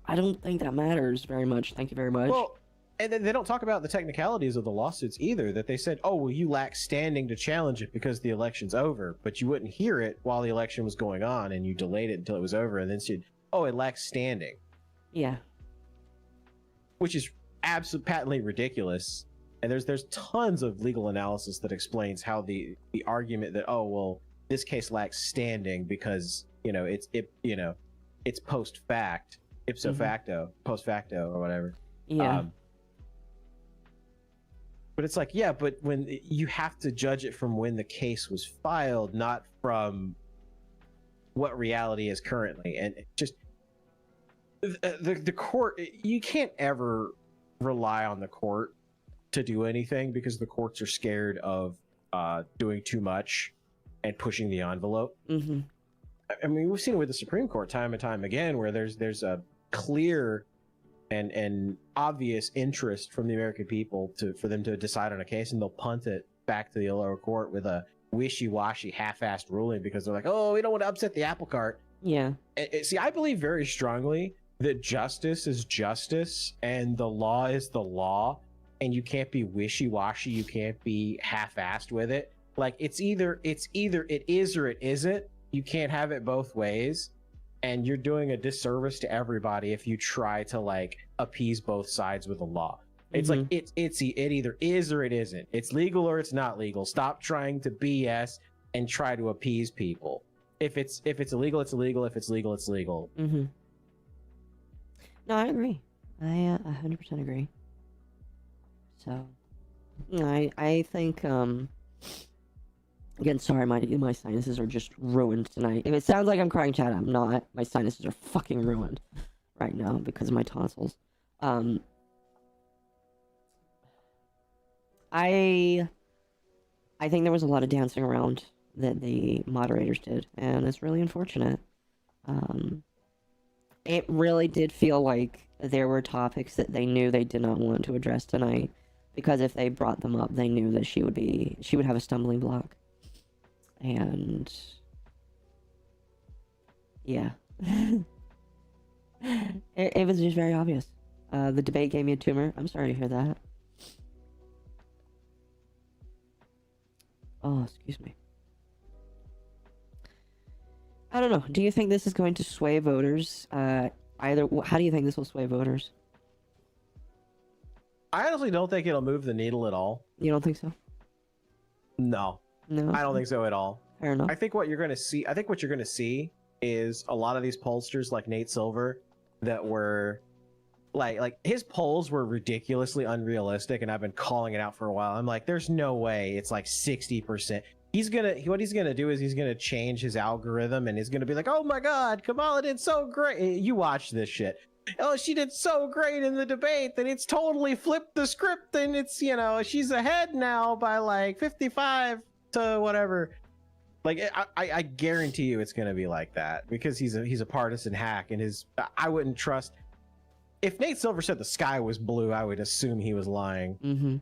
I don't think that matters very much. Thank you very much. Well, and then they don't talk about the technicalities of the lawsuits either, that they said, oh, well, you lack standing to challenge it because the election's over, but you wouldn't hear it while the election was going on, and you delayed it until it was over, and then said, oh, it lacks standing. Yeah. Which is absolutely patently ridiculous. And there's tons of legal analysis that explains how the argument that, oh, well, this case lacks standing because, you know, it's post fact, ipso facto, post facto, or whatever. Yeah. But it's like, yeah, but when you have to judge it from when the case was filed, not from what reality is currently. And it just the court, you can't ever rely on the court to do anything, because the courts are scared of doing too much and pushing the envelope. I mean, we've seen it with the Supreme Court time and time again, where there's a clear and obvious interest from the American people for them to decide on a case, and they'll punt it back to the lower court with a wishy-washy, half-assed ruling because they're like, oh, we don't want to upset the apple cart. Yeah. See, I believe very strongly that justice is justice and the law is the law, and you can't be wishy-washy, you can't be half-assed with it. Like, it's either it is or it isn't. You can't have it both ways. And you're doing a disservice to everybody if you try to like appease both sides with the law. It's like it either is or it isn't. It's legal or it's not legal. Stop trying to BS and try to appease people. If it's illegal, it's illegal. If it's legal, it's legal. Mm-hmm. No, I agree. I 100% agree. So, I think again, sorry, my sinuses are just ruined tonight. If it sounds like I'm crying, chat, I'm not. My sinuses are fucking ruined right now because of my tonsils. I think there was a lot of dancing around that the moderators did, and it's really unfortunate. It really did feel like there were topics that they knew they did not want to address tonight, because if they brought them up, they knew that she would have a stumbling block. And yeah. it was just very obvious. The debate gave me a tumor. I'm sorry to hear that. Oh, excuse me. I don't know. Do you think this is going to sway voters? How do you think this will sway voters? I honestly don't think it'll move the needle at all. You don't think so? No. No. I don't think so at all. Fair enough. I think what you're going to see is a lot of these pollsters like Nate Silver that were like his polls were ridiculously unrealistic, and I've been calling it out for a while. I'm like, there's no way it's like 60%. What he's gonna do is he's gonna change his algorithm, and he's gonna be like, oh my god, Kamala did so great. You watch this shit. Oh, she did so great in the debate that it's totally flipped the script, and it's, she's ahead now by like 55 to whatever. Like, I guarantee you it's gonna be like that, because he's a partisan hack, and I wouldn't trust. If Nate Silver said the sky was blue, I would assume he was lying. Mm-hmm.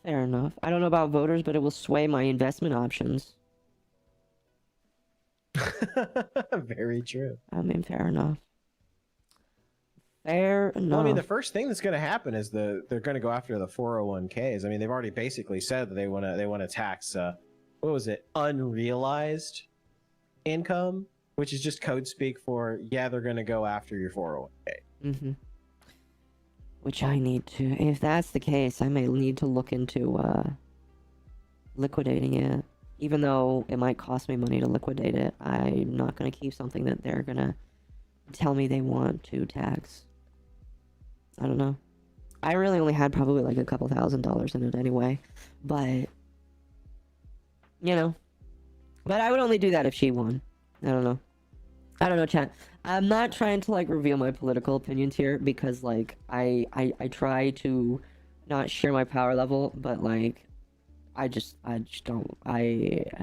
Fair enough. I don't know about voters, but it will sway my investment options. Very true. I mean, fair enough. Fair enough. Well, I mean, the first thing that's going to happen is they're going to go after the 401ks. I mean, they've already basically said that they want to tax what was it, unrealized income, which is just code speak for, yeah, they're going to go after your 401k. Mm-hmm. Which I need to. If that's the case, I may need to look into liquidating it. Even though it might cost me money to liquidate it, I'm not going to keep something that they're going to tell me they want to tax. I don't know. I really only had probably like a couple $1,000s in it anyway. But, But I would only do that if she won. I don't know, chat. I'm not trying to like reveal my political opinions here, because like I try to not share my power level, but like I just don't. In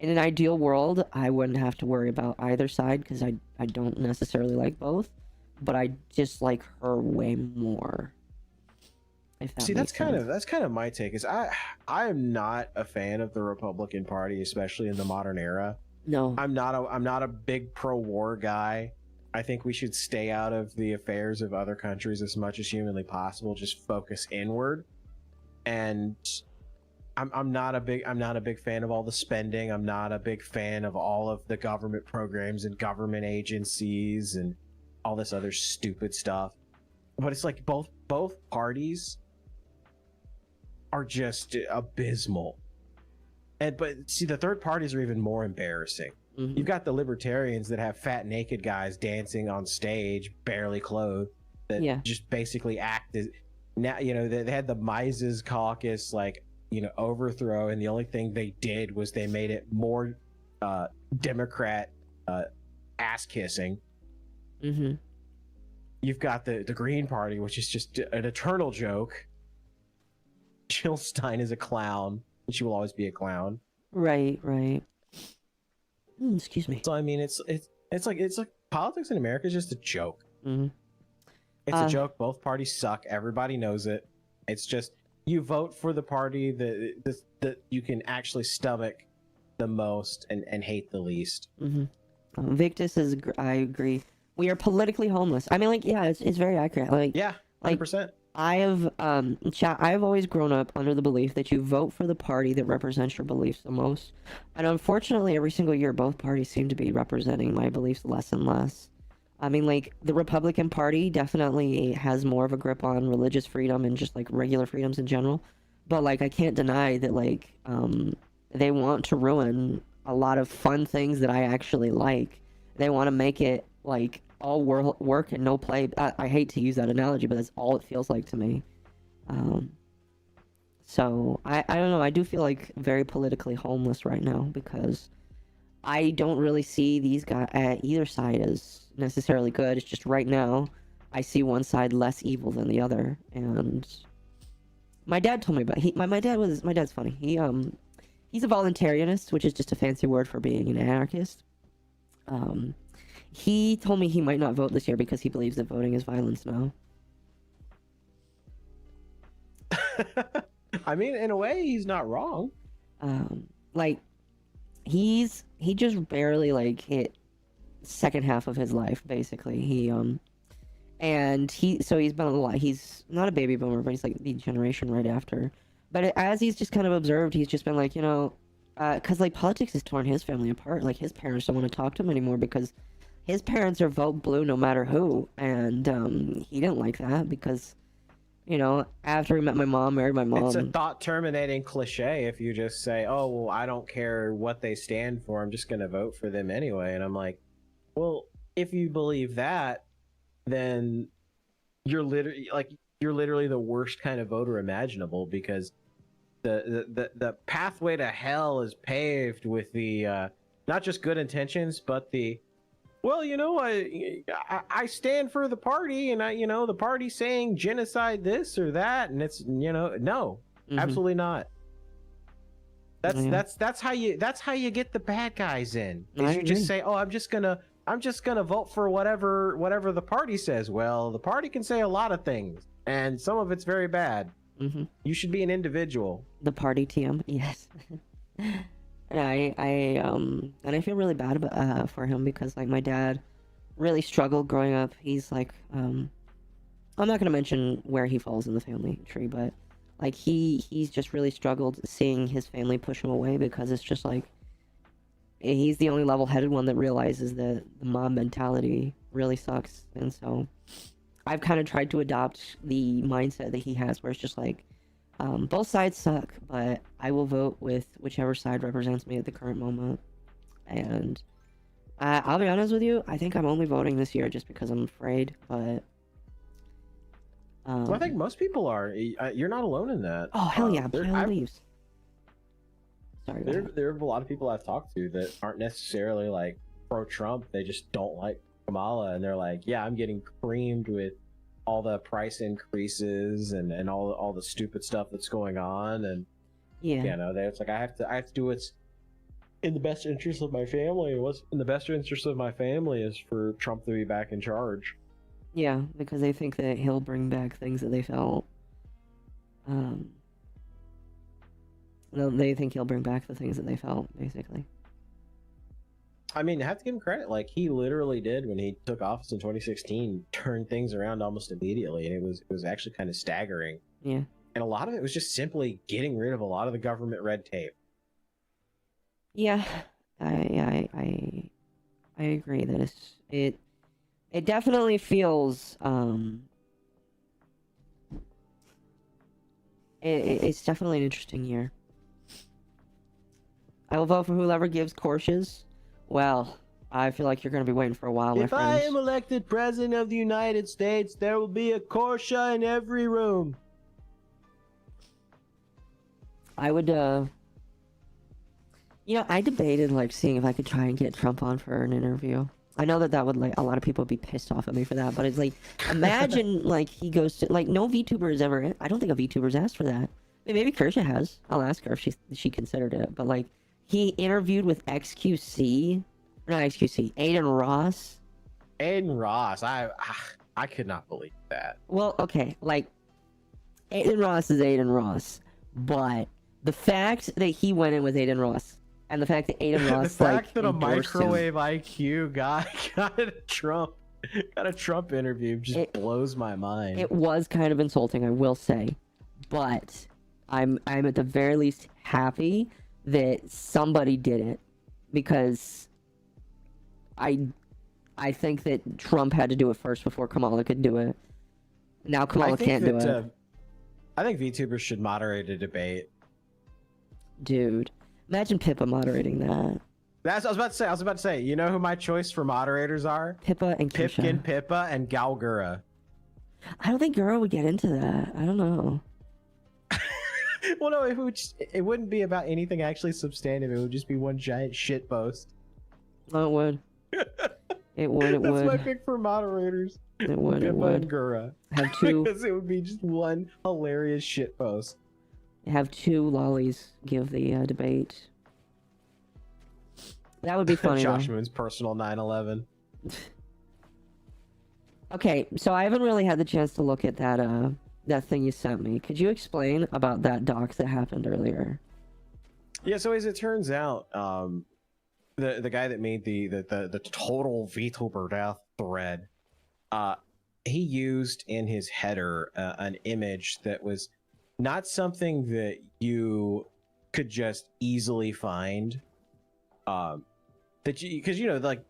an ideal world, I wouldn't have to worry about either side, because I don't necessarily like both, but I just like her way more. That's kind of my take. Is I am not a fan of the Republican Party, especially in the modern era. No, I'm not a big pro-war guy. I think we should stay out of the affairs of other countries as much as humanly possible. Just focus inward. And I'm not a big fan of all the spending. I'm not a big fan of all of the government programs and government agencies and all this other stupid stuff. But it's like both parties are just abysmal. But see, the third parties are even more embarrassing. Mm-hmm. You've got the libertarians that have fat naked guys dancing on stage, barely clothed, that just basically act as now. They had the Mises Caucus overthrow, and the only thing they did was they made it more Democrat ass kissing. Mm-hmm. You've got the Green Party, which is just an eternal joke. Jill Stein is a clown. She will always be a clown. Right. Excuse me. So I mean, it's like politics in America is just a joke. Mm-hmm. It's a joke. Both parties suck. Everybody knows it. It's just you vote for the party that you can actually stomach the most and hate the least. Mm-hmm. Victus is. I agree. We are politically homeless. I mean, it's very accurate. 100%. I've always grown up under the belief that you vote for the party that represents your beliefs the most. And unfortunately, every single year, both parties seem to be representing my beliefs less and less. I mean, the Republican Party definitely has more of a grip on religious freedom and just, regular freedoms in general. but like I can't deny that like they want to ruin a lot of fun things that I actually like. They want to make it like all work and no play. I hate to use that analogy, but that's all it feels like to me. So I don't know. I do feel like very politically homeless right now because I don't really see these guys at either side as necessarily good. It's just right now I see one side less evil than the other. And my dad told me about my dad's funny. He's a voluntarianist, which is just a fancy word for being an anarchist. He told me he might not vote this year because he believes that voting is violence now. I mean, in a way, he's not wrong. Like, he just barely, like, hit second half of his life, basically. And so he's been a lot. He's not a baby boomer, but he's, like, the generation right after. But as he's just kind of observed, he's just been like, you know, because, like, politics has torn his family apart. Like, his parents don't want to talk to him anymore because his parents are vote blue no matter who. And he didn't like that because, you know, after he met my mom, married my mom. It's a thought-terminating cliche if you just say, oh, well, I don't care what they stand for. I'm just going to vote for them anyway. And I'm like, well, if you believe that, then you're literally the worst kind of voter imaginable because the pathway to hell is paved with the not just good intentions, but the, well, you know, I stand for the party, and the party's saying genocide this or that, and it's, no, absolutely not. That's how you get the bad guys in. Is you just say, oh, I'm just gonna vote for whatever the party says. Well, the party can say a lot of things, and some of it's very bad. You should be an individual. The party TM, yes. And I feel really bad about, for him because, like, my dad really struggled growing up. He's like, I'm not gonna mention where he falls in the family tree, but like he's just really struggled seeing his family push him away because it's just like he's the only level-headed one that realizes that the mob mentality really sucks. And so I've kind of tried to adopt the mindset that he has, where it's just like, both sides suck, but I will vote with whichever side represents me at the current moment. And I'll be honest with you, I think I'm only voting this year just because I'm afraid, but... well, I think most people are. You're not alone in that. Oh, hell yeah, please. Sorry. There are a lot of people I've talked to that aren't necessarily, like, pro-Trump. They just don't like Kamala, and they're like, yeah, I'm getting creamed with all the price increases and all the stupid stuff that's going on, and it's like I have to do what's in the best interest of my family. What's in the best interest of my family is for Trump to be back in charge. Yeah, because they think that he'll bring back things that they felt. No, they think he'll bring back the things that they felt, basically. I mean, I have to give him credit. Like, he literally did, when he took office in 2016, turn things around almost immediately, and it was actually kind of staggering. Yeah. And a lot of it was just simply getting rid of a lot of the government red tape. Yeah, I agree that it definitely feels it's definitely an interesting year. I will vote for whoever gives courses. Well, I feel like you're going to be waiting for a while, my friends. If I am elected president of the United States, there will be a Porsche in every room. I would, I debated, like, seeing if I could try and get Trump on for an interview. I know that would, like, a lot of people would be pissed off at me for that, but it's like, imagine, like, he goes to, like, no VTuber has ever, I don't think a VTuber's asked for that. I mean, maybe Kersha has. I'll ask her if she considered it, but, like, he interviewed with not XQC, Aiden Ross. Aiden Ross, I could not believe that. Well, okay, like, Aiden Ross is Aiden Ross, but the fact that he went in with Aiden Ross, and the fact that Aiden Ross, the fact that a microwave IQ guy got a Trump interview just blows my mind. It was kind of insulting, I will say, but I'm at the very least happy that somebody did it, because I think that Trump had to do it first before Kamala could do it. Now Kamala can't do it. I think VTubers should moderate a debate. Dude, imagine Pippa moderating that. That's what I was about to say. You know who my choice for moderators are? Pippa and Keisha. Pipkin, Pippa, and Galgura. I don't think Gura would get into that. I don't know. Well, no, it wouldn't be about anything actually substantive. It would just be one giant shit post. Oh, it would. It would. That's my pick for moderators. It would. Pippa It would. and Gura. Have two. Because it would be just one hilarious shit post. Have two lollies give the debate. That would be funny. Josh though. Moon's personal 9/11. Okay, so I haven't really had the chance to look at that thing you sent me. Could you explain about that doc that happened earlier? Yeah, so as it turns out, the guy that made the total VTuber death thread, he used in his header an image that was not something that you could just easily find. Because you know, like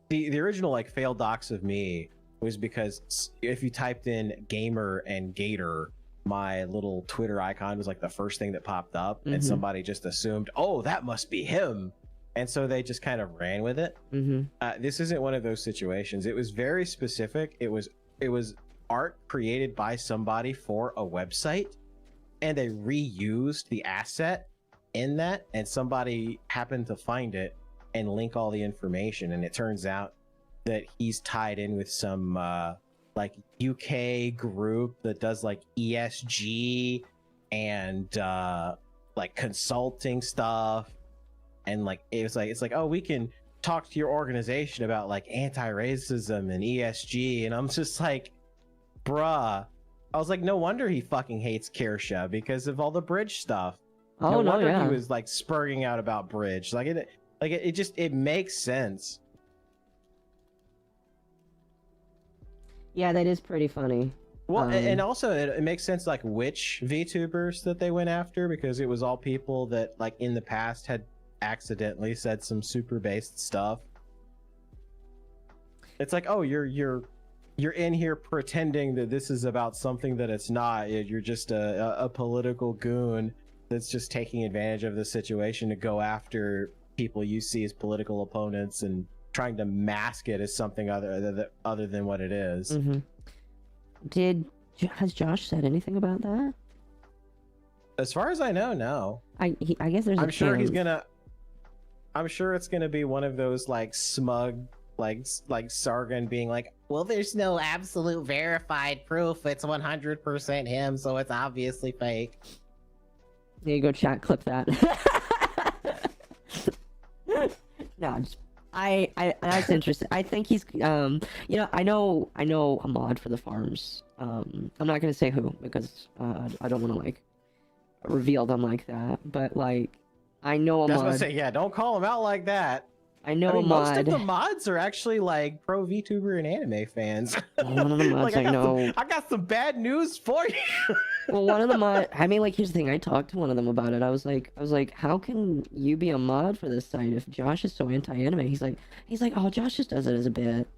the original like failed docs of me was because if you typed in gamer and gator, my little Twitter icon was like the first thing that popped up, and somebody just assumed, oh, that must be him, and so they just kind of ran with it. This isn't one of those situations. It was very specific. It was art created by somebody for a website, and they reused the asset in that, and somebody happened to find it and link all the information, and it turns out that he's tied in with some like UK group that does like ESG and like consulting stuff, and like it's like oh, we can talk to your organization about like anti-racism and ESG, and I'm just like, bruh. I was like, no wonder he fucking hates Kirsha because of all the bridge stuff. Oh no no, wonder yeah. he was like spurting out about bridge. It just makes sense. Yeah, that is pretty funny. Well, and also it makes sense like which VTubers that they went after, because it was all people that like in the past had accidentally said some super based stuff. It's like, oh, you're in here pretending that this is about something that it's not. You're just a political goon that's just taking advantage of the situation to go after people you see as political opponents and trying to mask it as something other than what it is. Has Josh said anything about that? As far as I know, no. I guess there's. I'm sure he's gonna. I'm sure it's gonna be one of those like smug, like Sargon being like, well, there's no absolute verified proof. It's 100% him, so it's obviously fake. There you go, chat. Clip that. No, that's interesting. I think he's you know, I know a mod for the farms. I'm not gonna say who because I don't want to like reveal them like that, but like I know a mod. I was gonna say, yeah, don't call him out like that. I know I mean, a mod. most of the mods are actually like pro VTuber and anime fans. One of the mods like, I know. I got some bad news for you. Well, one of the mod. I mean, like, here's the thing. I talked to one of them about it. I was like, how can you be a mod for this site if Josh is so anti-anime? He's like, oh, Josh just does it as a bit.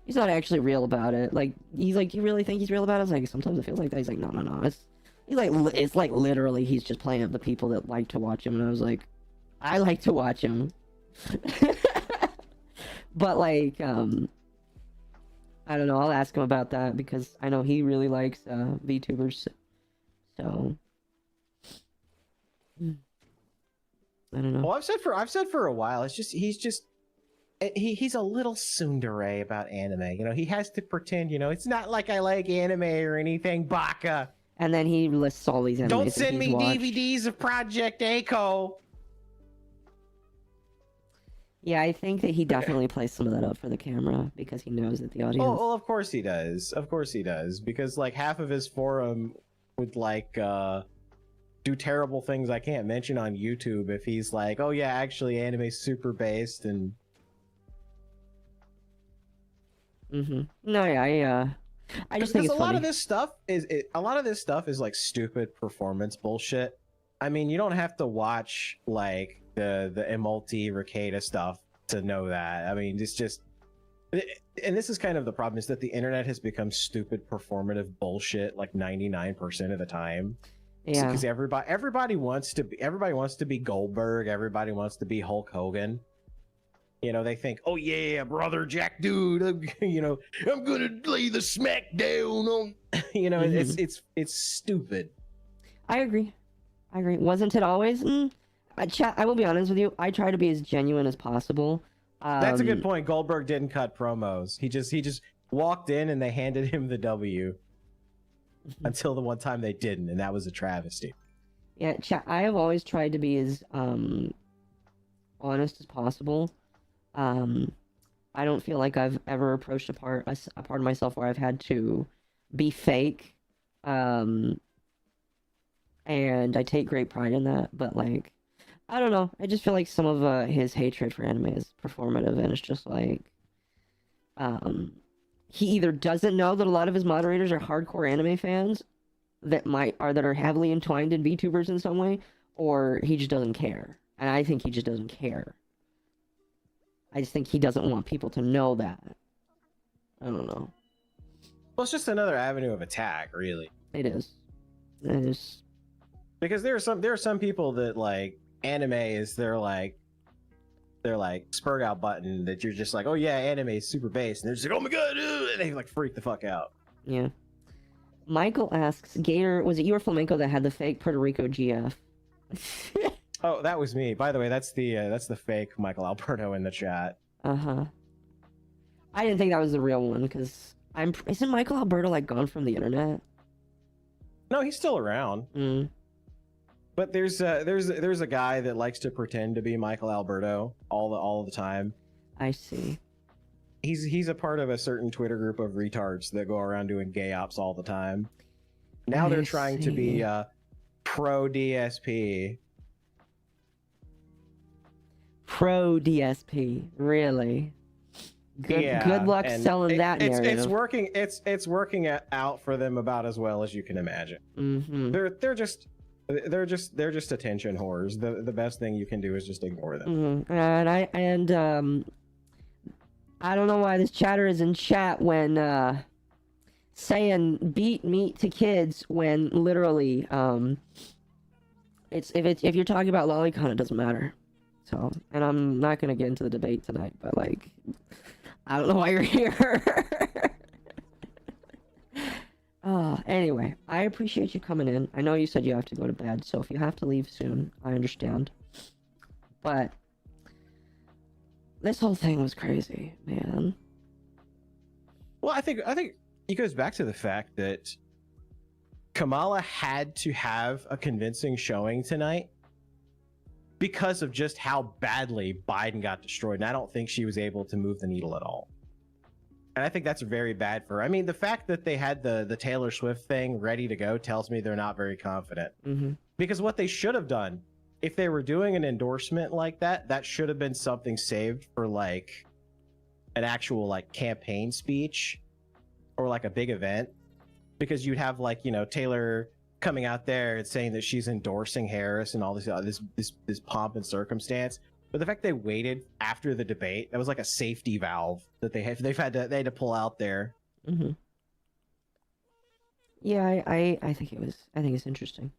He's not actually real about it. Like, he's like, you really think he's real about it? I was like, sometimes it feels like that. He's like, no. It's like literally he's just playing up the people that like to watch him. And I was like, I like to watch him. But like, I don't know. I'll ask him about that because I know he really likes VTubers. So I don't know. Well, I've said for a while. It's just he's a little tsundere about anime. You know, he has to pretend. You know, it's not like I like anime or anything. Baka. And then he lists all these animes. Don't send me watched. DVDs of Project Echo. Yeah, I think that he definitely plays some of that up for the camera because he knows that the audience. Oh, well, of course he does. Of course he does. Because like half of his forum would like do terrible things I can't mention on YouTube if he's like, oh yeah, actually anime's super based and. No, yeah, I just think it's a lot funny. of this stuff is like stupid performance bullshit. I mean, you don't have to watch like the Emulti Ricada stuff to know that. I mean, it's just And this is kind of the problem, is that the internet has become stupid performative bullshit like 99% of the time. Yeah. Because everybody wants to be Goldberg, everybody wants to be Hulk Hogan. You know, they think, oh yeah, brother Jack dude, I'm gonna lay the smack down on it's stupid. I agree. Wasn't it always? I will be honest with you, I try to be as genuine as possible. That's a good point. Goldberg didn't cut promos. He just walked in and they handed him the W. Until the one time they didn't, and that was a travesty. Yeah, I have always tried to be as honest as possible. I don't feel like I've ever approached a part of myself where I've had to be fake. And I take great pride in that, but like, I don't know. I just feel like some of his hatred for anime is performative, and it's just like, he either doesn't know that a lot of his moderators are hardcore anime fans that are heavily entwined in VTubers in some way, or he just doesn't care. And I think he just doesn't care. I just think he doesn't want people to know that. I don't know. Well, it's just another avenue of attack, really. It is. It is. Because there are some people that like anime is their spurt out button that you're just like, oh yeah, anime is super base, and they're just like, oh my god, and they like freak the fuck out. Yeah. Michael asks, Gator, was it you or Flamenco that had the fake Puerto Rico GF? Oh, that was me. By the way, that's the fake Michael Alberto in the chat. I didn't think that was the real one, because isn't Michael Alberto like gone from the internet? No, he's still around. But there's a guy that likes to pretend to be Michael Alberto all the time. I see. He's a part of a certain Twitter group of retards that go around doing gay ops all the time. Now they're trying to be pro DSP. Pro DSP, really? Good luck and selling that narrative. It's working out for them about as well as you can imagine. They're just attention whores. The best thing you can do is just ignore them. And I don't know why this chatter is in chat when saying beat meat to kids when literally if you're talking about lolicon, it doesn't matter. So, and I'm not gonna get into the debate tonight, but like, I don't know why you're here. Anyway, I appreciate you coming in. I know you said you have to go to bed, so if you have to leave soon, I understand. But this whole thing was crazy, man. Well, I think it goes back to the fact that Kamala had to have a convincing showing tonight because of just how badly Biden got destroyed, and I don't think she was able to move the needle at all. And I think that's very bad for her. I mean, the fact that they had the Taylor Swift thing ready to go tells me they're not very confident. Because what they should have done, if they were doing an endorsement like that, that should have been something saved for like an actual like campaign speech or like a big event. Because you'd have like, Taylor coming out there and saying that she's endorsing Harris and all this pomp and circumstance. But the fact they waited after the debate, that was like a safety valve that they had to pull out there. Yeah, I think it's interesting.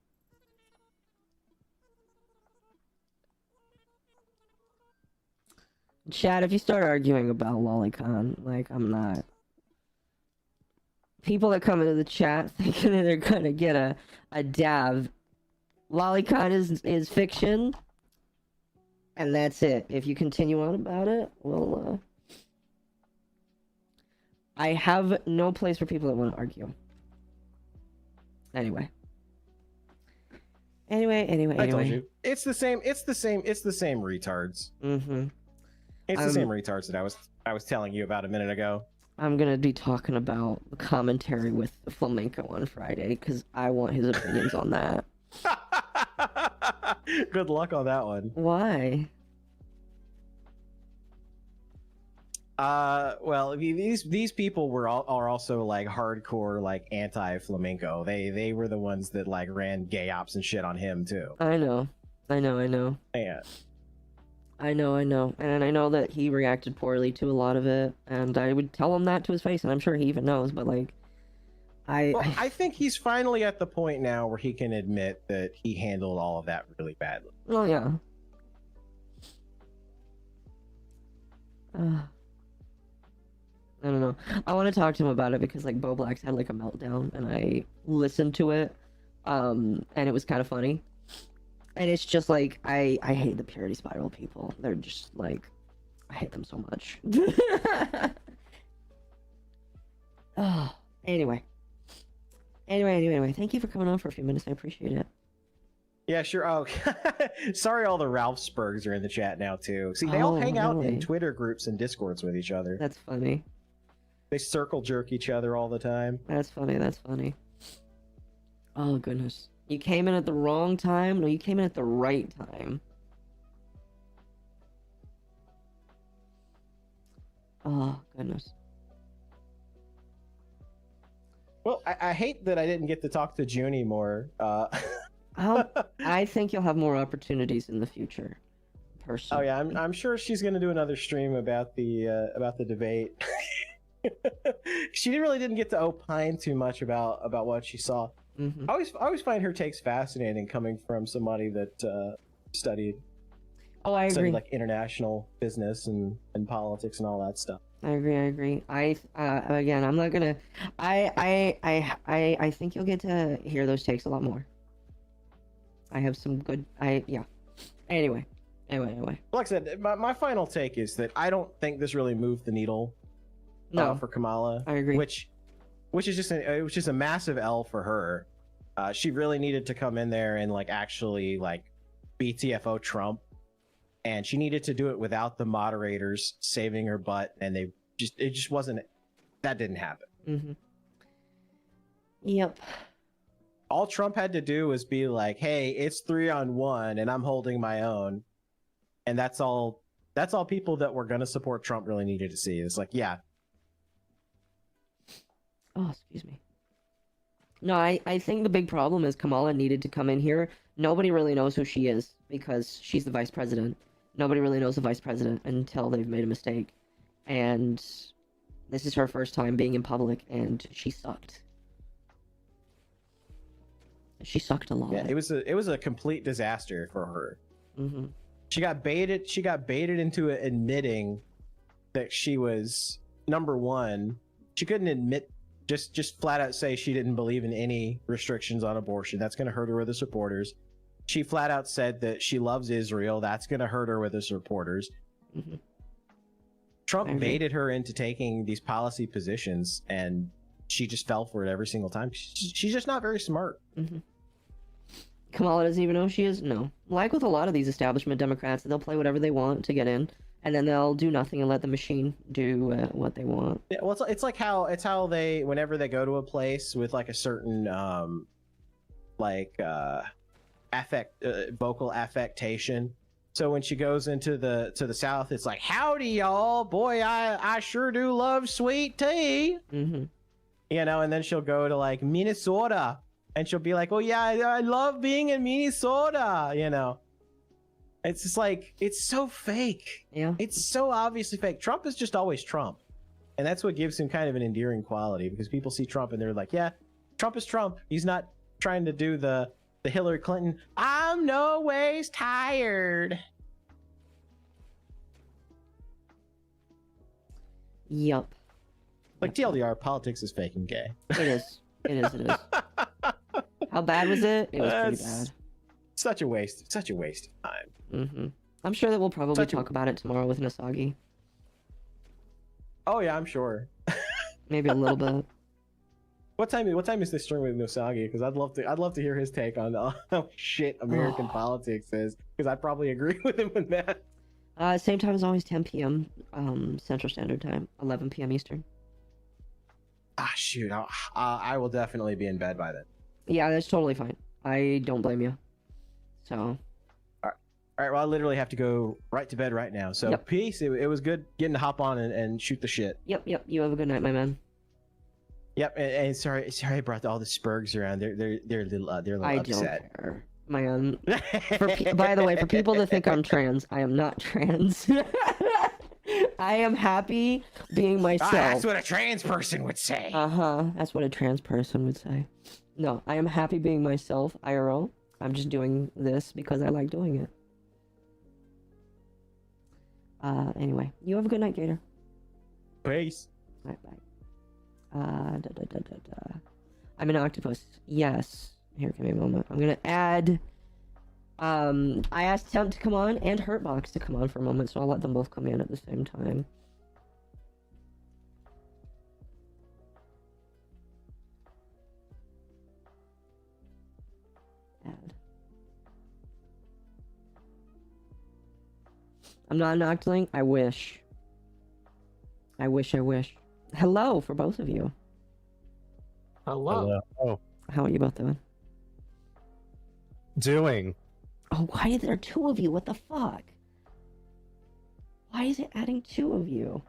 Chad, if you start arguing about lolicon, like, I'm not. People that come into the chat thinking that they're gonna get a dab. Lolicon is fiction. And that's it. If you continue on about it, well, I have no place for people that want to argue. Anyway. I told you. It's the same retards. It's the same retards that I was telling you about a minute ago. I'm gonna be talking about the commentary with Flamenco on Friday, because I want his opinions on that. Good luck on that one. Why? Well, these people are also like hardcore like anti-flamenco. They were the ones that like ran gay ops and shit on him too. I know. Yeah. I know, and I know that he reacted poorly to a lot of it, and I would tell him that to his face, and I'm sure he even knows, but like, I think he's finally at the point now where he can admit that he handled all of that really badly. Well, yeah. I don't know. I want to talk to him about it because like Bo Black's had like a meltdown, and I listened to it, and it was kind of funny. And it's just like I hate the purity spiral people. They're just like I hate them so much. Oh, anyway. Thank you for coming on for a few minutes. I appreciate it. Yeah, sure. Oh, sorry, all the Ralphsburgs are in the chat now too. See, they all hang out in really? Twitter groups and Discords with each other. That's funny. They circle jerk each other all the time. That's funny. Oh goodness. You came in at the wrong time? No, you came in at the right time. Oh goodness. Well, I hate that I didn't get to talk to Junie more. I think you'll have more opportunities in the future. Personally. Oh yeah, I'm sure she's gonna do another stream about the debate. She really didn't get to opine too much about what she saw. Mm-hmm. I always find her takes fascinating, coming from somebody that studied like international business and politics and all that stuff. I agree. Again, I'm not gonna. I think you'll get to hear those takes a lot more. I have some good. Yeah. Anyway. Like I said, my final take is that I don't think this really moved the needle. No, for Kamala. I agree. Which is just a massive L for her. She really needed to come in there and like actually like BTFO Trump, and she needed to do it without the moderators saving her butt, and it just wasn't. That didn't happen. Mm-hmm. Yep. All Trump had to do was be like, "Hey, it's 3-on-1, and I'm holding my own," and that's all. That's all people that were gonna support Trump really needed to see. It's like, yeah. Oh, excuse me. No, I think the big problem is Kamala needed to come in here. Nobody really knows who she is because she's the vice president. Nobody really knows the vice president until they've made a mistake. And this is her first time being in public, and she sucked. She sucked a lot. Yeah, it was a complete disaster for her. Mm-hmm. She got baited into admitting that she was number one. She couldn't admit, just flat out say she didn't believe in any restrictions on abortion. That's going to hurt her with her supporters. She flat out said that she loves Israel. That's going to hurt her with her supporters. Mm-hmm. Trump baited her into taking these policy positions, and she just fell for it every single time. She's just not very smart. Mm-hmm. Kamala doesn't even know who she is? No. Like with a lot of these establishment Democrats, they'll play whatever they want to get in, and then they'll do nothing and let the machine do what they want. Yeah, well, it's like how they, whenever they go to a place with like a certain vocal affectation. So when she goes into the South, it's like, "Howdy, y'all, boy, I sure do love sweet tea." Mm-hmm. You know, and then she'll go to like Minnesota, and she'll be like, "Oh yeah, I love being in Minnesota." You know, it's just like, it's so fake. Yeah, it's so obviously fake. Trump is just always Trump, and that's what gives him kind of an endearing quality, because people see Trump and they're like, "Yeah, Trump is Trump. He's not trying to do the Hillary Clinton, I'm no ways tired." Yup. Like TLDR, politics is fake and gay. It is. It is. How bad was it? It was pretty bad. Such a waste of time. Mm-hmm. I'm sure that we'll probably talk about it tomorrow with Nasagi. Oh yeah, I'm sure. Maybe a little bit. What time is this stream with Nosagi? Because I'd love to hear his take on how shit American politics is, because I probably agree with him with that. Same time as always, 10 p.m. Central Standard Time, 11 p.m. Eastern. Ah, shoot, I will definitely be in bed by then. Yeah, that's totally fine. I don't blame you. So. All right. Well, I literally have to go right to bed right now. So yep. Peace. It was good getting to hop on and shoot the shit. Yep. You have a good night, my man. Yep, and sorry I brought all the Spurgs around. They're a little upset. Don't care. Man. By the way, for people that think I'm trans, I am not trans. I am happy being myself. That's what a trans person would say. That's what a trans person would say. No, I am happy being myself, IRL. I'm just doing this because I like doing it. Anyway, you have a good night, Gator. Peace. Bye bye. I'm an octopus. Yes. Here, give me a moment. I'm gonna add. I asked Temp to come on and Hurtbox to come on for a moment, so I'll let them both come in at the same time. Add. I'm not an octoling. I wish. I wish. Hello for both of you. Hello. Oh, How are you both doing? doing. Oh, why is there two of you? What the fuck? Why is it adding two of you?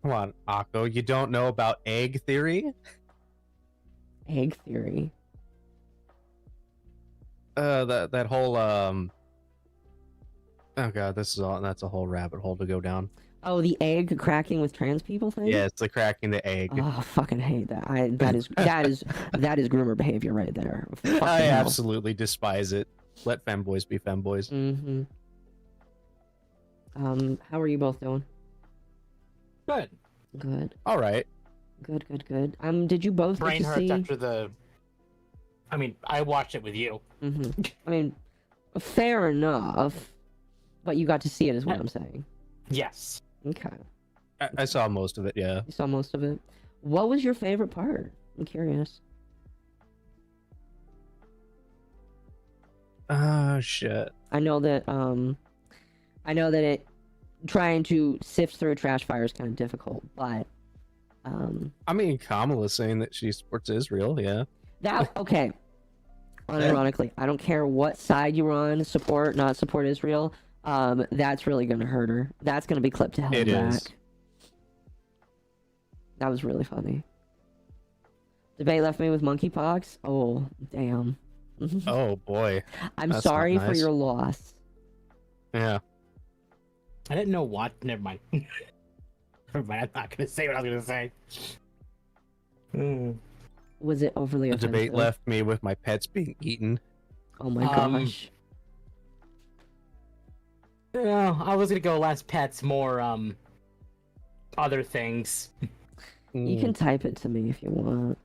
Come on, Akko. You don't know about egg theory? Egg theory. That whole Oh god, that's a whole rabbit hole to go down. Oh, the egg cracking with trans people thing? Yeah, it's the cracking the egg. Oh, I fucking hate that. That is groomer behavior right there. Fucking I hell. absolutely despise it. Let femboys be femboys. Mm-hmm. How are you both doing? Good. Good. All right. Good. Did you both Brain get to hurts see? after the. I mean, I watched it with you. Mm-hmm. I mean, fair enough. But you got to see it, is what I'm saying. Yes. Okay. I saw most of it, yeah. You saw most of it. What was your favorite part? I'm curious. Oh, shit. I know that it trying to sift through trash fire is kind of difficult, but I mean, Kamala saying that she supports Israel, yeah. that okay. Unironically, I don't care what side you're on, support, not support Israel. That's really gonna hurt her. That's gonna be clipped to hell back. Is. That was really funny. Debate left me with monkeypox. Oh, damn. Oh boy. I'm That's sorry not for nice. your loss. Yeah. I didn't know what. Never mind. Never mind. I'm not gonna say what I was gonna say. Was it overly The offensive? debate left me with my pets being eaten. Oh my gosh. Yeah, I was gonna go less pets, more other things. You can type it to me if you want.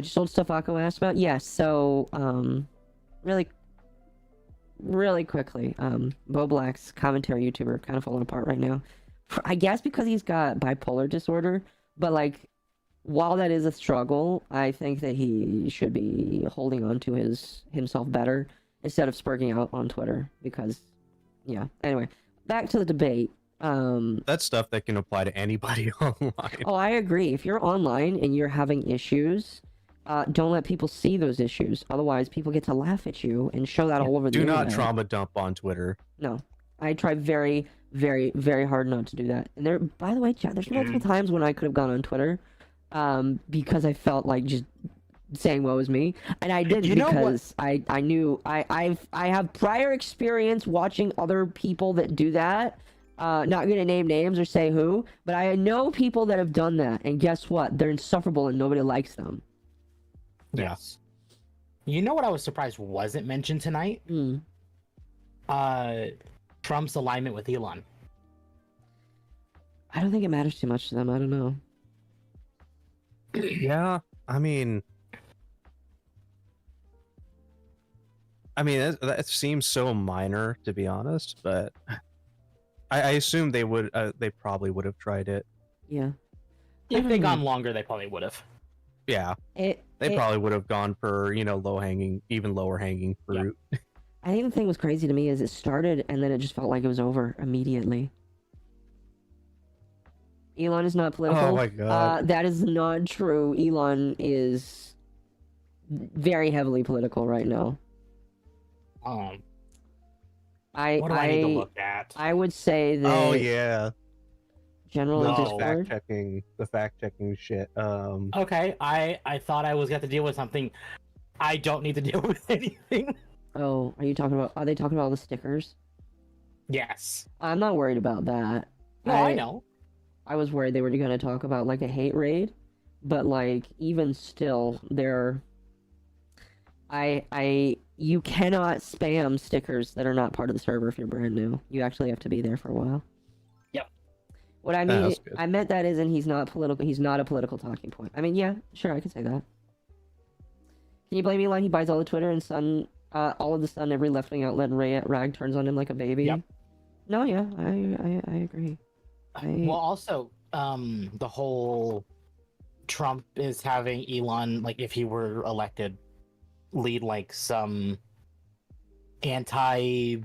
Just old stuff Akko asked about? Yes, so, really quickly, Bo Black's commentary YouTuber kind of falling apart right now. I guess because he's got bipolar disorder, but, like, while that is a struggle, I think that he should be holding on to himself better instead of spurging out on Twitter, because, yeah. Anyway, back to the debate. That's stuff that can apply to anybody online. Oh, I agree. If you're online and you're having issues, don't let people see those issues. Otherwise, people get to laugh at you and show that all over the Do not internet. trauma dump on Twitter. No. I try very, very, very hard not to do that. And there, by the way, Chad, there's multiple times when I could have gone on Twitter, because I felt like just saying woe is me, and I did because I knew I have prior experience watching other people that do that. Not gonna name names or say who, but I know people that have done that, and guess what? They're insufferable and nobody likes them. Yes. You know what I was surprised wasn't mentioned tonight? Trump's alignment with Elon. I don't think it matters too much to them. I don't know. Yeah, I mean, that seems so minor, to be honest, but I assume they would. They probably would have tried it. Yeah. If they'd gone longer, they probably would have. Yeah. They probably would have gone for, even lower hanging fruit. I think the thing was crazy to me is it started and then it just felt like it was over immediately. Elon is not political. Oh my God. That is not true. Elon is very heavily political right now. What do I need to look at? I would say that. Oh yeah. General No. Discord. The fact checking shit. Okay, I thought I was going to deal with something. I don't need to deal with anything. Oh, are they talking about all the stickers? Yes. I'm not worried about that. No, I know. I was worried they were going to talk about like a hate raid, but like even still, you cannot spam stickers that are not part of the server if you're brand new. You actually have to be there for a while. Yep. What I mean, I meant that isn't he's not political. He's not a political talking point. I mean, yeah, sure, I can say that. Can you blame me when he buys all the Twitter and Sun, all of the Sun, every left-wing outlet and rag turns on him like a baby? Yep. No, yeah, I agree. Well, also, the whole Trump is having Elon, like, if he were elected, lead like some anti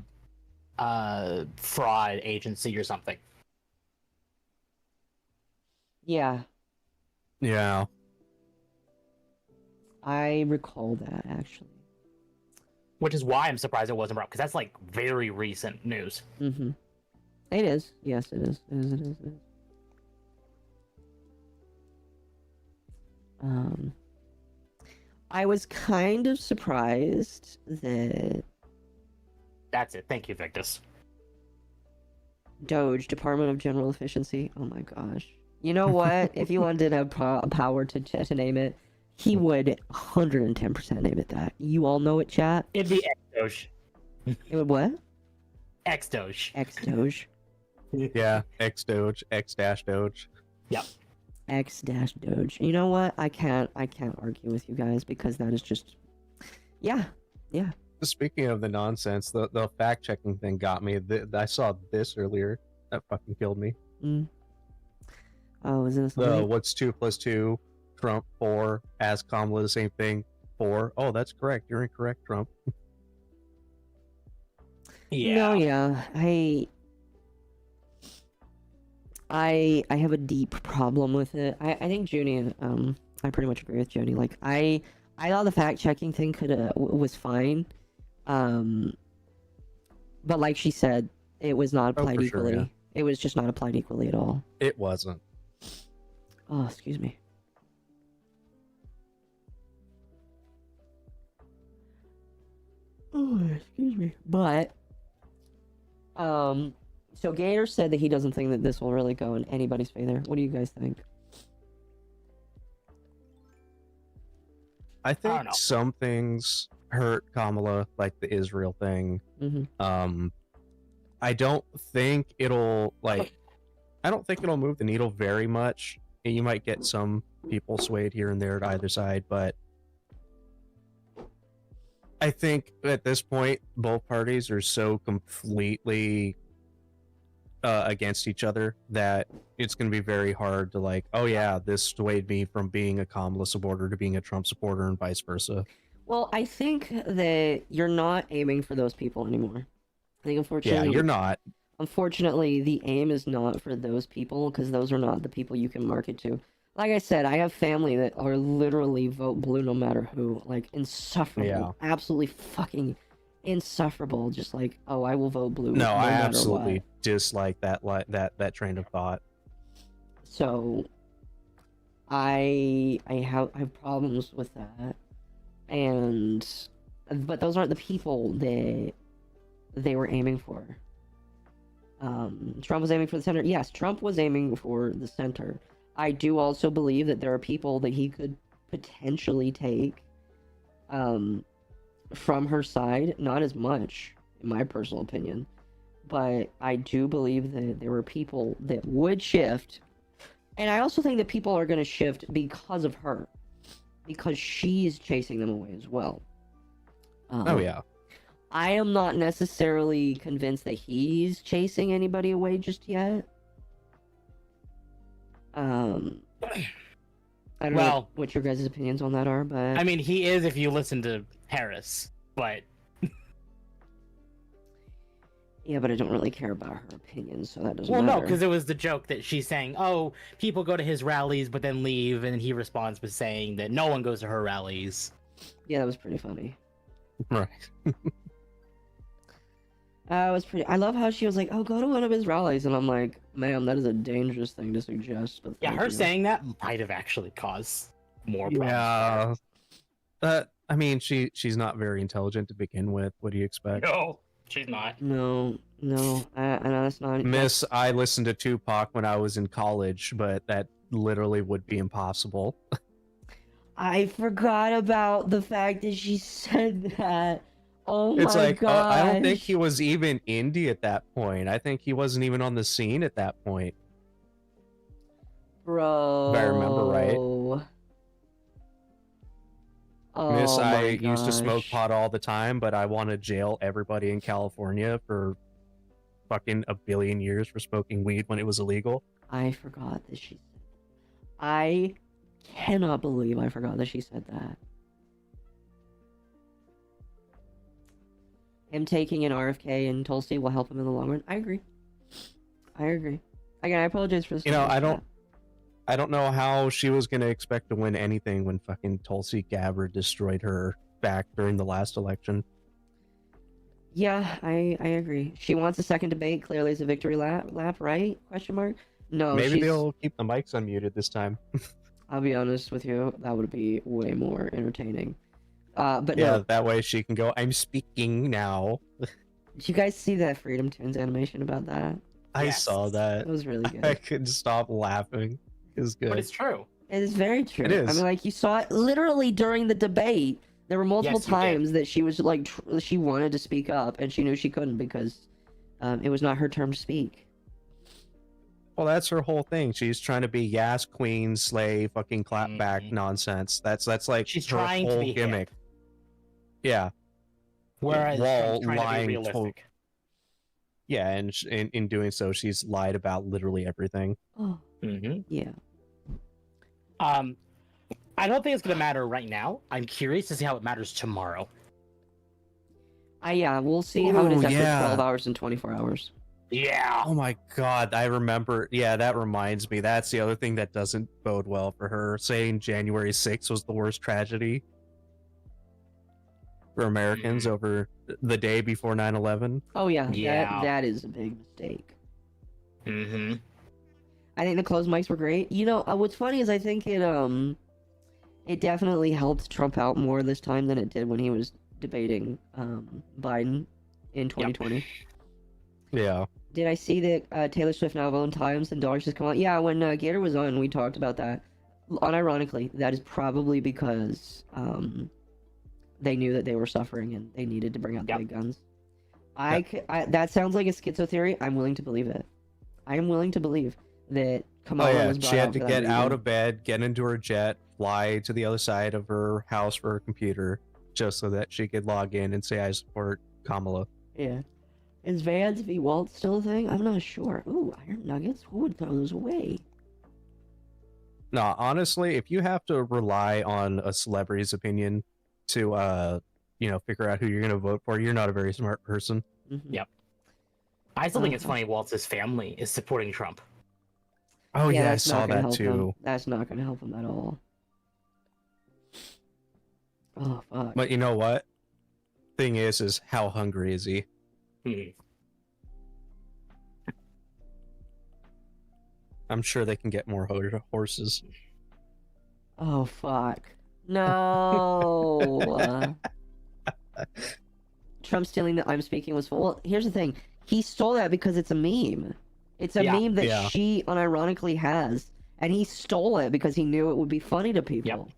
fraud agency or something. Yeah. Yeah. I recall that, actually. Which is why I'm surprised it wasn't brought up, because that's, like, very recent news. Mm-hmm. It is. Yes, it is. It is. I was kind of surprised that... That's it. Thank you, Victus. Doge, Department of General Efficiency. Oh my gosh. You know what? If you wanted to have power to name it, he would 110% name it that. You all know it, chat? It'd be X-Doge. It would what? X-Doge. X-Doge. Yeah, X-Doge, X-Doge. Yep. X-Doge. You know what? I can't argue with you guys because that is just... Yeah. Speaking of the nonsense, the fact-checking thing got me. I saw this earlier. That fucking killed me. Oh, is it what's 2 + 2? Trump 4. Ask Kamala the same thing. 4. Oh, that's correct. You're incorrect, Trump. Yeah. No, yeah. I have a deep problem with it. I think Junie, I pretty much agree with Junie. Like, I thought the fact-checking thing was fine. But like she said, it was not applied equally. Sure, yeah. It was just not applied equally at all. It wasn't. Oh, excuse me. Oh, excuse me. But, so Gator said that he doesn't think that this will really go in anybody's favor. What do you guys think? I think some things hurt Kamala, like the Israel thing. Mm-hmm. I don't think it'll move the needle very much. You might get some people swayed here and there at either side, but I think at this point both parties are so completely against each other that it's going to be very hard to like, oh yeah, this swayed me from being a Kamala supporter to being a Trump supporter and vice versa. Well, I think that you're not aiming for those people anymore. I think unfortunately... Yeah, you're not. Unfortunately, the aim is not for those people, because those are not the people you can market to. Like I said, I have family that are literally vote blue no matter who. Like, insufferable. Yeah. Absolutely fucking insufferable. Just like, oh, I will vote blue. No, I absolutely dislike that train of thought. So, I have problems with that. But those aren't the people that they were aiming for. Trump was aiming for the center. Yes, Trump was aiming for the center. I do also believe that there are people that he could potentially take from her side. Not as much, in my personal opinion. But I do believe that there were people that would shift. And I also think that people are going to shift because of her. Because she's chasing them away as well. Oh, yeah. I am not necessarily convinced that he's chasing anybody away just yet. I don't know what your guys' opinions on that are, but... I mean, he is if you listen to Harris, but... Yeah, but I don't really care about her opinions, so that doesn't matter. matter. No, because it was the joke that she's saying, oh, people go to his rallies but then leave, and he responds by saying that no one goes to her rallies. Yeah, that was pretty funny. Right. Was pretty. I love how she was like, "Oh, go to one of his rallies," and I'm like, "Ma'am, that is a dangerous thing to suggest." But Yeah, thank her you." saying that might have actually caused more problems. Yeah. I mean, she's not very intelligent to begin with. What do you expect? No, she's not. No, no, I know that's not. Miss, I listened to Tupac when I was in college, but that literally would be impossible. I forgot about the fact that she said that. Oh It's my like, god! I don't think he was even indie at that point. I think he wasn't even on the scene at that point. Bro. If I remember right. Oh, Miss, I my used to smoke gosh. pot all the time, but I want to jail everybody in California for fucking a billion years for smoking weed when it was illegal. I forgot that she said. I cannot believe I forgot that she said that. Him taking an RFK and Tulsi will help him in the long run. I agree. I agree. Again, I apologize for this. You know, I don't know how she was gonna expect to win anything when fucking Tulsi Gabbard destroyed her back during the last election. Yeah, I agree. She wants a second debate. Clearly, it's a victory lap, right? Question mark. No, Maybe they'll keep the mics unmuted this time. I'll be honest with you, that would be way more entertaining. But yeah, no. that way she can go, I'm speaking now. Did you guys see that Freedom Tunes animation about that? I saw that. It was really good. I couldn't stop laughing. It was good. But it's true. It is very true. It is. I mean, like, you saw it literally during the debate. There were multiple times that she was like, she wanted to speak up, and she knew she couldn't because it was not her turn to speak. Well, that's her whole thing. She's trying to be Yas Queen, slay, fucking clapback nonsense. That's like she's her trying whole to be gimmick. Yeah. Whereas While Trump's trying to be lying realistic. Yeah, and in doing so, she's lied about literally everything. Oh. Yeah. I don't think it's gonna matter right now. I'm curious to see how it matters tomorrow. Yeah, we'll see how it is Ooh, after yeah. 12 hours and 24 hours. Yeah. Oh my god, I remember. Yeah, that reminds me. That's the other thing that doesn't bode well for her. Saying January 6th was the worst tragedy for Americans over the day before 9/11. Oh yeah, Yeah. that is a big mistake. Mm-hmm. I think the closed mics were great. You know, what's funny is I think it definitely helped Trump out more this time than it did when he was debating Biden in 2020. Yeah. Did I see that Taylor Swift now of own times and dollars has come out? Yeah, when Gator was on, we talked about that. Unironically, that is probably because they knew that they were suffering and they needed to bring out the big guns. That sounds like a schizo theory. I'm willing to believe it. I am willing to believe that Kamala was brought She had out to for that get out reason. of bed, get into her jet, fly to the other side of her house for her computer, just so that she could log in and say, I support Kamala. Yeah. Is Vans v. Walt still a thing? I'm not sure. Ooh, iron nuggets? Who would throw those away? No, honestly, if you have to rely on a celebrity's opinion to, figure out who you're going to vote for, you're not a very smart person. Yep. I still think it's funny Walt's family is supporting Trump. Oh, yeah, I that's not saw gonna that help too. him. That's not going to help him at all. Oh, fuck. But you know what? Thing is how hungry is he? I'm sure they can get more horses. Oh, fuck. No. Trump stealing the I'm speaking was full. Well, here's the thing. He stole that because it's a meme. It's a meme that she unironically has. And he stole it because he knew it would be funny to people.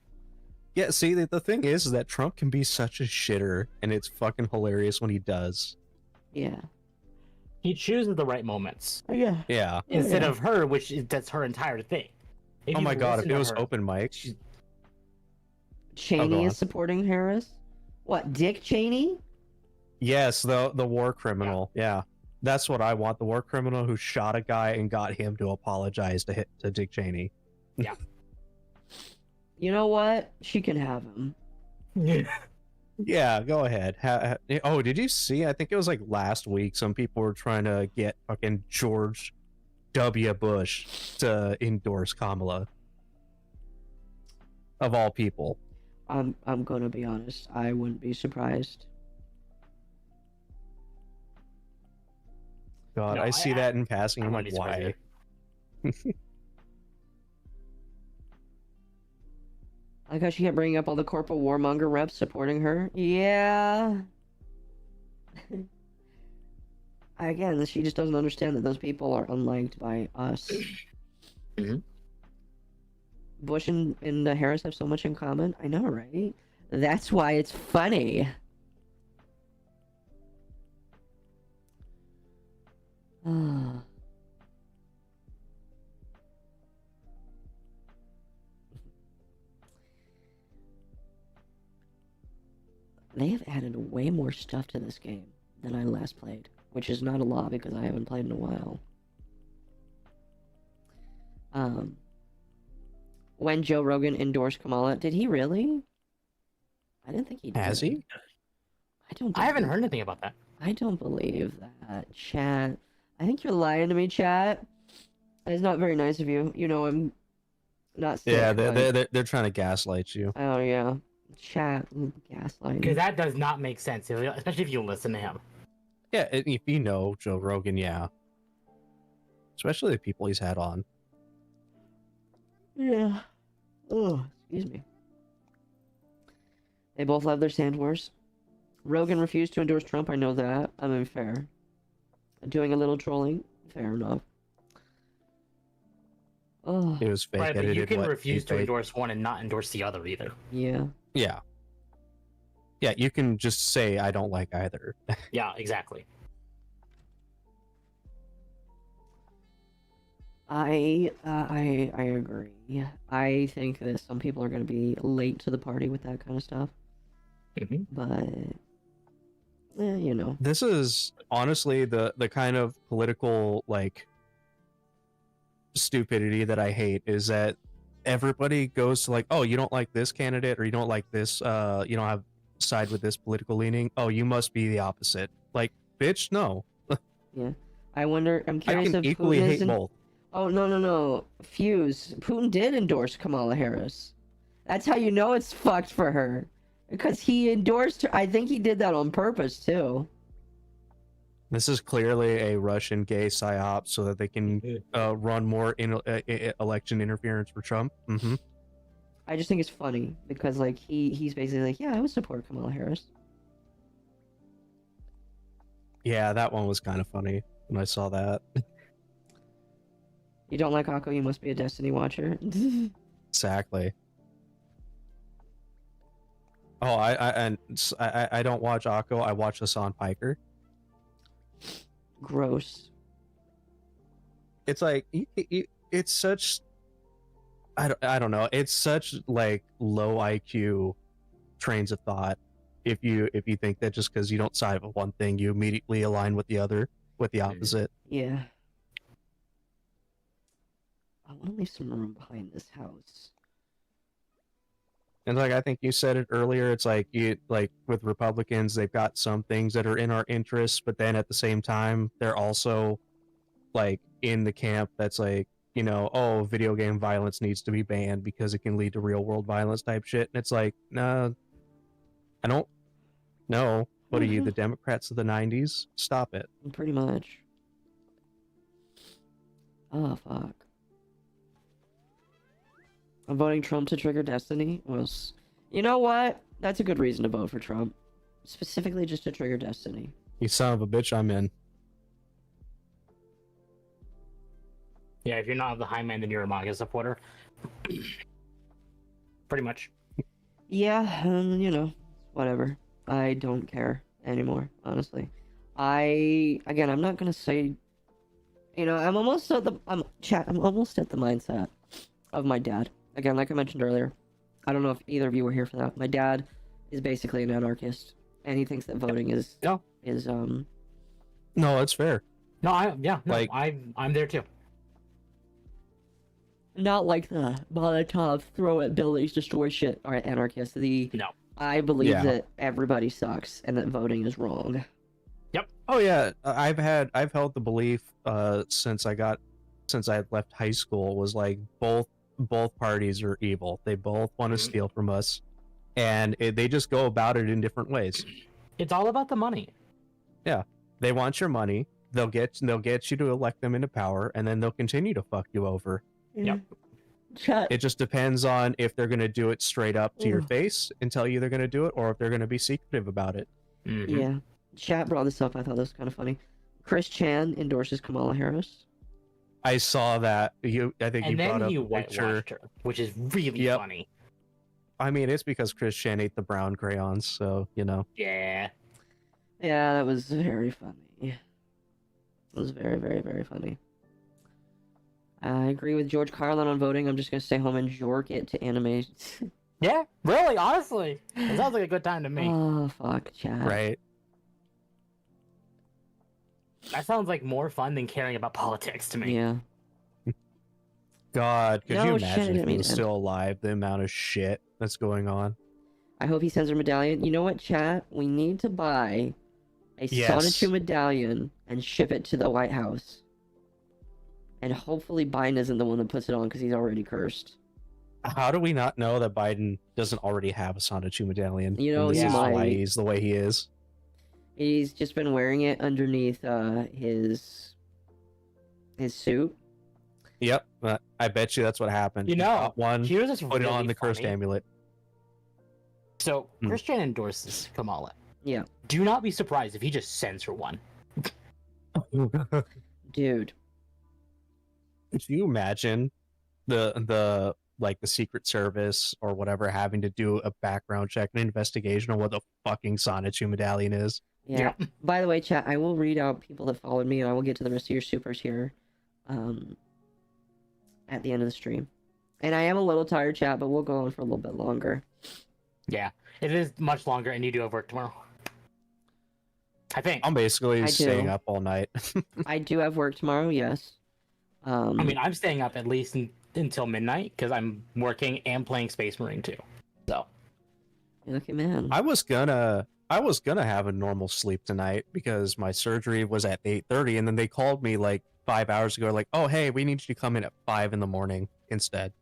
Yeah, see, the thing is that Trump can be such a shitter, and it's fucking hilarious when he does. Yeah. He chooses the right moments. Yeah. Yeah. Instead of her, that's her entire thing. Oh my god, if it was open mic. Cheney is supporting Harris? What, Dick Cheney? Yes, the war criminal. Yeah. That's what I want. The war criminal who shot a guy and got him to apologize to Dick Cheney. Yeah. You know what? She can have him. Yeah, go ahead. Oh, did you see? I think it was like last week. Some people were trying to get fucking George W. Bush to endorse Kamala. Of all people. I'm gonna be honest. I wouldn't be surprised. God, No, I see that in passing. I'm I like, wouldn't be surprised why? either. I like how she kept bringing up all the corporal warmonger reps supporting her. Yeah. Again, she just doesn't understand that those people are unliked by us. Mhm. Bush and Harris have so much in common. I know, right? That's why it's funny. Ah. They have added way more stuff to this game than I last played, which is not a lot because I haven't played in a while. When Joe Rogan endorsed Kamala, did he really? I didn't think he did. Has he? I haven't heard anything about that. I don't believe that, chat. I think you're lying to me, chat. It's not very nice of you. You know I'm not sick. Yeah, but- they're trying to gaslight you. Oh yeah, chat gaslighting. Because that does not make sense, especially if you listen to him. Yeah, if you know Joe Rogan, yeah. Especially the people he's had on. Yeah. Oh, excuse me. They both love their sand wars. Rogan refused to endorse Trump. I know that. I mean, fair. Doing a little trolling. Fair enough. Oh. It was fake. Right, but you edited can what refuse he to paid. endorse one and not endorse the other either. Yeah. Yeah. Yeah, you can just say I don't like either. Yeah, exactly. I agree. I think that some people are going to be late to the party with that kind of stuff. Mm-hmm. But, you know. This is honestly the kind of political like stupidity that I hate is that everybody goes to like, oh, you don't like this candidate or you don't like this, you don't have side with this political leaning. Oh, you must be the opposite. Like, bitch, no. Yeah. I wonder, I'm curious I if can equally Putin hate isn't... both. Oh, no. Fuse. Putin did endorse Kamala Harris. That's how you know it's fucked for her. Because he endorsed her. I think he did that on purpose, too. This is clearly a Russian gay psyop so that they can run more election interference for Trump. Mm-hmm. I just think it's funny because, like, he's basically like, yeah, I would support Kamala Harris. Yeah, that one was kind of funny when I saw that. You don't like Akko, you must be a Destiny watcher. Exactly. Oh, I don't watch Akko. I watch Hassan Piker. Gross. It's like it's such. I don't know. It's such like low IQ trains of thought. If you think that just because you don't side with one thing, you immediately align with the other, with the opposite. Yeah. I want to leave some room behind this house. And like I think you said it earlier, it's like with Republicans, they've got some things that are in our interests, but then at the same time, they're also like in the camp that's like, you know, oh, video game violence needs to be banned because it can lead to real world violence type shit. And it's like, nah, I don't know. What are you, the Democrats of the 90s? Stop it. Pretty much. Oh, fuck. I'm voting Trump to trigger Destiny. Was, you know what? That's a good reason to vote for Trump. Specifically just to trigger Destiny. You son of a bitch, I'm in. Yeah, if you're not of the high man, then you're a MAGA supporter. Pretty much. Yeah, you know, whatever. I don't care anymore, honestly. I'm not gonna say, you know, I'm almost at the mindset of my dad. Again, like I mentioned earlier, I don't know if either of you were here for that. My dad is basically an anarchist, and he thinks that voting is No, it's fair. No, I'm there too. not like the Molotov throw at buildings, destroy shit, or anarchist. No. I believe Yeah. that everybody sucks and that voting is wrong. Oh yeah, I've held the belief since I had left high school was like both parties are evil. They both want to steal from us, and they just go about it in different ways. It's all about the money. Yeah, they want your money, they'll get you to elect them into power, and then they'll continue to fuck you over. Yep. Chat. It just depends on if they're going to do it straight up to your face and tell you they're going to do it, or if they're going to be secretive about it. Mm-hmm. Yeah. Chat brought this up. I thought this was kind of funny. Chris Chan endorses Kamala Harris. I saw that. I think And you then brought up he a picture. whitewashed her, which is really Yep. funny. I mean, it's because Chris Chan ate the brown crayons, so, you know. Yeah. Yeah, that was very funny. It was very, very, very funny. I agree with George Carlin on voting. I'm just gonna stay home and jork it to anime. Yeah, really, honestly. It sounds like a good time to me. Oh, fuck, chat. Right. That sounds like more fun than caring about politics to me. Yeah. God, could No, you shit, I imagine didn't if he mean was to. still alive, the amount of shit that's going on? I hope he sends her medallion. You know what, chat? We need to buy a Yes. Sonichu medallion and ship it to the White House. And hopefully Biden isn't the one that puts it on because he's already cursed. How do we not know that Biden doesn't already have a Sonichu medallion? You know, And this he is why might. he's the way he is. He's just been wearing it underneath his suit. Yep, I bet you that's what happened. You He know, got one, here's what's put it on really the cursed funny. amulet. So, Christian endorses Kamala. Yeah. Do not be surprised if he just sends her one. Dude. Could you imagine the Secret Service or whatever having to do a background check, an investigation on what the fucking Sonichu medallion is? Yeah. By the way, chat, I will read out people that followed me, and I will get to the rest of your supers here at the end of the stream. And I am a little tired, chat, but we'll go on for a little bit longer. Yeah, it is much longer, and you do have work tomorrow. I think. I'm basically I staying do. up all night. I do have work tomorrow, yes. I mean, I'm staying up at least until midnight because I'm working and playing Space Marine too. So. Okay, man. I was gonna have a normal sleep tonight because my surgery was at 8:30, and then they called me like 5 hours ago, like, "Oh, hey, we need you to come in at 5 in the morning instead."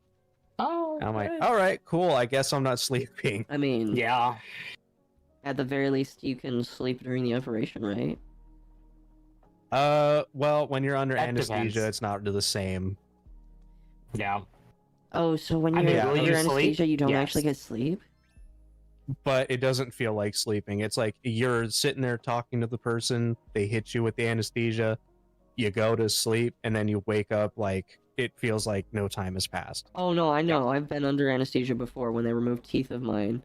Oh. And I'm like, "All right, cool. I guess I'm not sleeping." I mean, yeah. At the very least, you can sleep during the operation, right? Well, when you're under That anesthesia, depends. it's not the same. Yeah. Oh, so when I you're mean, will under you anesthesia, sleep? you don't Yes. actually get sleep? But it doesn't feel like sleeping. It's like you're sitting there talking to the person, they hit you with the anesthesia, you go to sleep, and then you wake up like it feels like no time has passed. Oh no, I know. I've been under anesthesia before when they removed teeth of mine.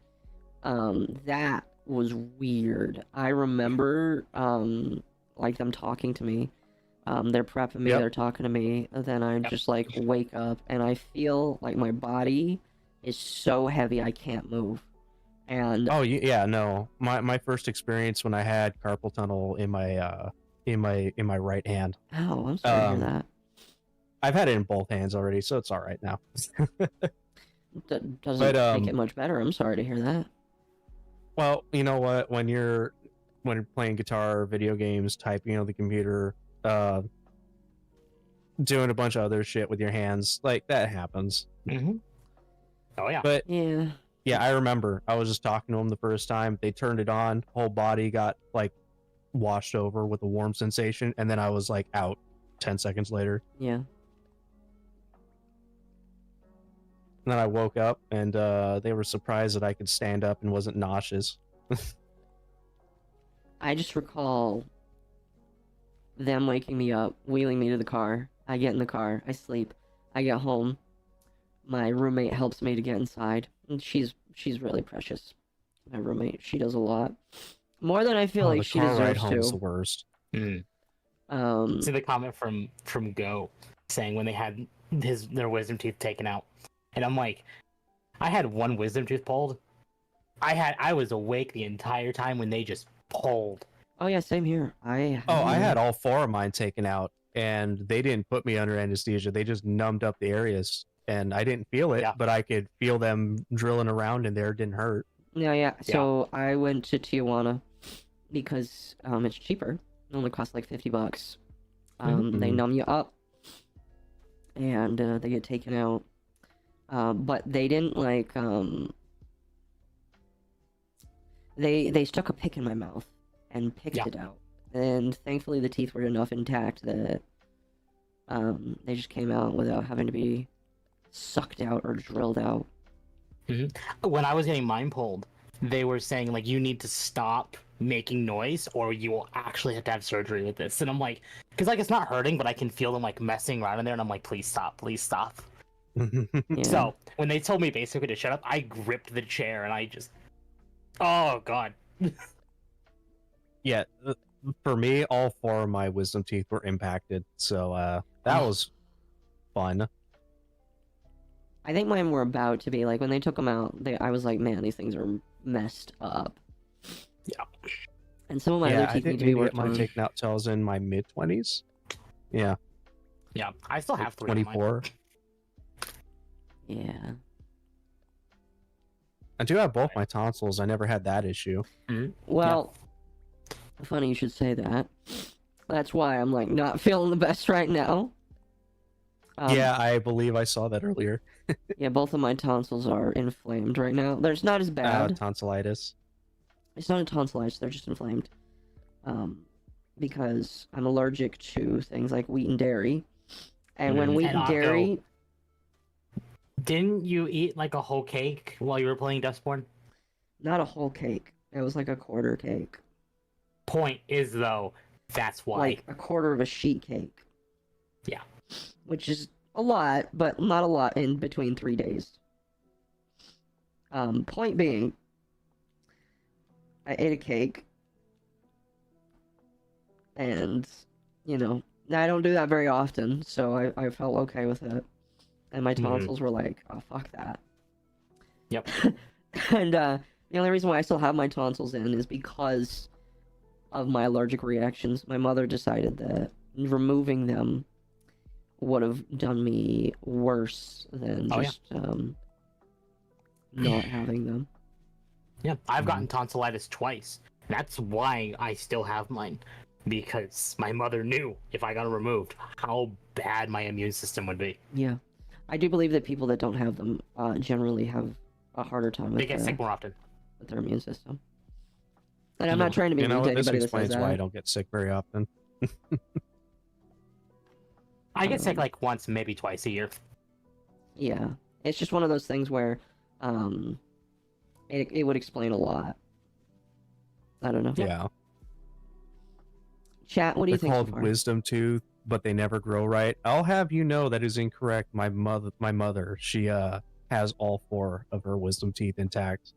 That was weird. I remember like them talking to me. They're prepping me, Yep. they're talking to me, and then I just like wake up and I feel like my body is so heavy I can't move. And Oh yeah, no. My first experience when I had carpal tunnel in my right hand. oh, I'm sorry to hear that. I've had it in both hands already, so it's all right now. That doesn't But, make it much better. I'm sorry to hear that. Well, you know what? When you're playing guitar, video games, typing on the computer, doing a bunch of other shit with your hands, like that happens. Mm-hmm. Oh yeah. But Yeah. yeah, I remember I was just talking to them the first time. They turned it on, whole body got like washed over with a warm sensation, and then I was like out 10 seconds later. Yeah. And then I woke up, and they were surprised that I could stand up and wasn't nauseous. I just recall them waking me up, wheeling me to the car. I get in the car, I sleep, I get home. My roommate helps me to get inside. And she's really precious. My roommate, she does a lot. More than I feel like the she car ride deserves home is to. the worst. See the comment from Go saying when they had their wisdom teeth taken out, and I'm like, I had one wisdom tooth pulled. I was awake the entire time when they just pulled. Oh yeah, same here. I had all 4 of mine taken out, and they didn't put me under anesthesia. They just numbed up the areas, and I didn't feel it, but I could feel them drilling around in there. It didn't hurt. Yeah. So I went to Tijuana because it's cheaper. It only costs like $50. They numb you up, and they get taken out. But they didn't like they stuck a pick in my mouth and picked it out, and thankfully the teeth were enough intact that they just came out without having to be sucked out or drilled out. When I was getting mine pulled, they were saying, like, you need to stop making noise or you will actually have to have surgery with this. And I'm like, because, like, it's not hurting, but I can feel them, like, messing around in there, and I'm like, please stop, please stop. Yeah. So, when they told me basically to shut up, I gripped the chair, and I just... Oh, God. Yeah, for me, all 4 of my wisdom teeth were impacted, so that was fun. I think mine were about to be, like, when they took them out, I was like, man, these things are messed up. Yeah. And some of my other teeth need to be worked I didn't on. get mine taken out till I was in my mid-20s. Yeah. Yeah, I still have 3 24. Yeah. I do have both my tonsils. I never had that issue. Well, funny you should say that. That's why I'm, like, not feeling the best right now. Yeah, I believe I saw that earlier. Yeah, both of my tonsils are inflamed right now. There's not as bad. Tonsillitis. It's not a tonsillitis, they're just inflamed. Because I'm allergic to things like wheat and dairy. And when wheat and dairy... Didn't you eat, like, a whole cake while you were playing Dustborn? Not a whole cake. It was like a quarter cake. Point is, though, that's why. Like a quarter of a sheet cake. Yeah. Which is a lot, but not a lot in between 3 days. Point being, I ate a cake, and, you know, I don't do that very often, so I felt okay with it. And my tonsils were like, oh, fuck that. Yep. And the only reason why I still have my tonsils in is because of my allergic reactions. My mother decided that removing them would have done me worse than just not having them. Yeah, I've gotten tonsillitis twice. That's why I still have mine. Because my mother knew if I got it removed how bad my immune system would be. Yeah. I do believe that people that don't have them generally have a harder time with They get sick more often. With their immune system. And I'm not trying to be mean to anybody that says that. Why I don't get sick very often. I get sick like once, maybe twice a year. Yeah. It's just one of those things where it would explain a lot. I don't know. Yeah. Chat, what do you think? They're called wisdom tooth, but they never grow right. I'll have you know that is incorrect. My mother, she has all 4 of her wisdom teeth intact.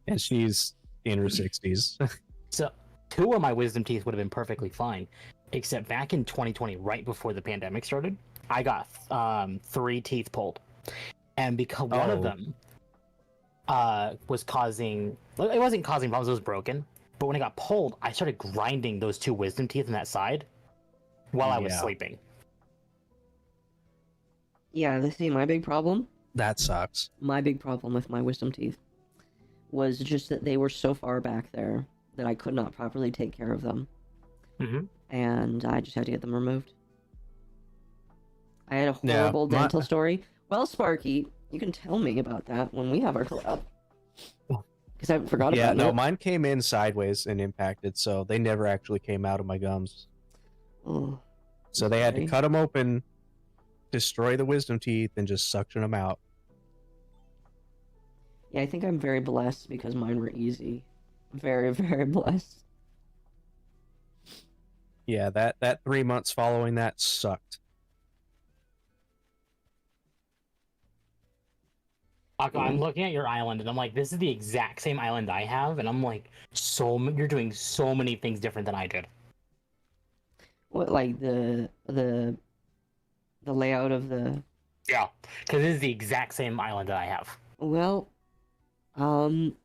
And she's in her 60s. So 2 of my wisdom teeth would have been perfectly fine, except back in 2020, right before the pandemic started, I got 3 teeth pulled, and because one of them was causing, it wasn't causing problems, it was broken. But when it got pulled, I started grinding those 2 wisdom teeth in that side while I was sleeping. Yeah, see, my big problem? That sucks. My big problem with my wisdom teeth was just that they were so far back there that I could not properly take care of them. And I just had to get them removed. I had a horrible dental story. Well, Sparky, you can tell me about that when we have our collab. Because I forgot about it. Yeah, no, mine came in sideways and impacted, so they never actually came out of my gums. Oh, so they had to cut them open, destroy the wisdom teeth, and just suction them out. Yeah, I think I'm very blessed because mine were easy. Very, very blessed. Yeah, that 3 months following that sucked. I'm looking at your island, and I'm like, this is the exact same island I have, and I'm like, you're doing so many things different than I did. What, like the layout of the... Yeah, because this is the exact same island that I have. Well, I'm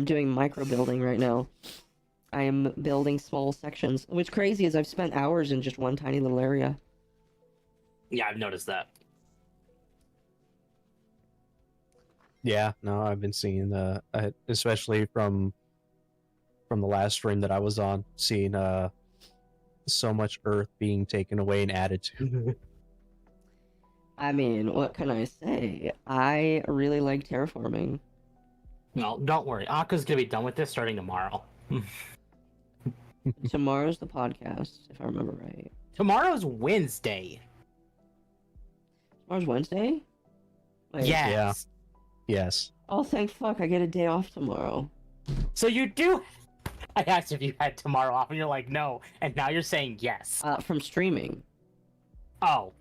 doing micro building right now. I am building small sections. What's crazy is I've spent hours in just one tiny little area. Yeah, I've noticed that. Yeah, no, I've been seeing especially from the last stream that I was on, seeing so much earth being taken away and added to. I mean, what can I say? I really like terraforming. No, don't worry. Akka's gonna be done with this starting tomorrow. Tomorrow's the podcast, if I remember right. Tomorrow's Wednesday. Tomorrow's Wednesday? Wait. Yes. Yeah. Yes. Oh, thank fuck, I get a day off tomorrow. So you do. I asked if you had tomorrow off, and you're like, no. And now you're saying yes. From streaming. Oh.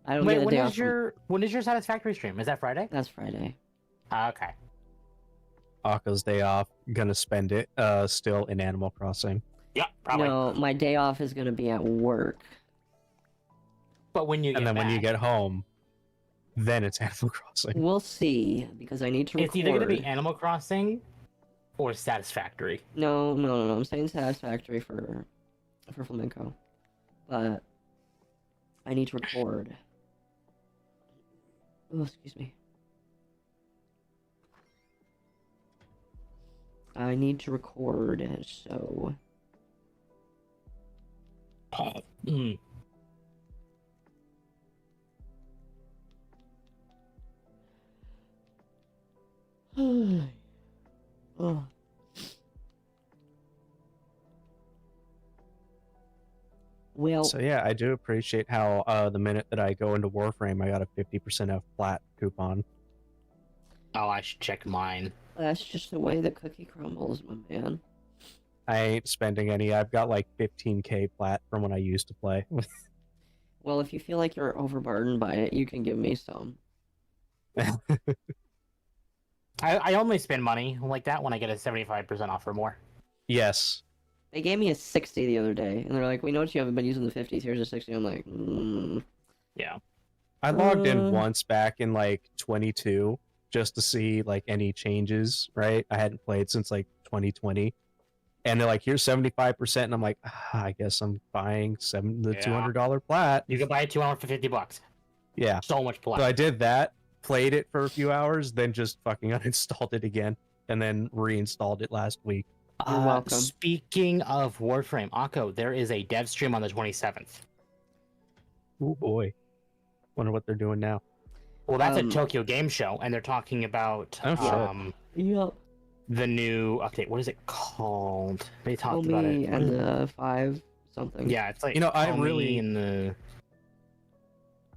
I don't Wait, get a when day is off. when is your Satisfactory stream? Is that Friday? That's Friday. Okay. Akko's day off. Gonna spend it still in Animal Crossing. Yeah, probably. No, my day off is gonna be at work. But when you get And then back, when you get home, then it's Animal Crossing. We'll see, because I need to record. it's either gonna be Animal Crossing or Satisfactory. No. I'm saying Satisfactory for Flamenco. But I need to record. Oh, excuse me. I need to record, so... Oh. Well, So yeah, I do appreciate how the minute that I go into Warframe, I got a 50% off plat coupon. Oh, I should check mine. that's just the way the cookie crumbles, my man. I ain't spending any. I've got like 15k plat from when I used to play. Well, if you feel like you're overburdened by it, you can give me some. I only spend money like that when I get a 75% off or more. Yes. They gave me a 60 the other day, and they're like, we noticed you haven't been using the 50s. Here's a 60. I'm like, Yeah. I logged in once back in like 22 just to see like any changes, right? I hadn't played since like 2020. And they're like, here's 75%. And I'm like, I guess I'm buying the $200 plat. You can buy a 2 hour for $50. Yeah. So much plat. So I did that, played it for a few hours, then just fucking uninstalled it again, and then reinstalled it last week. You're welcome. Speaking of Warframe, Akko, there is a dev stream on the 27th. Oh boy. Wonder what they're doing now. Well, that's a Tokyo Game Show, and they're talking about Yep. the new update. What is it called? They talked Call about me it. and the 5 something. Yeah, it's like I Call Me really in the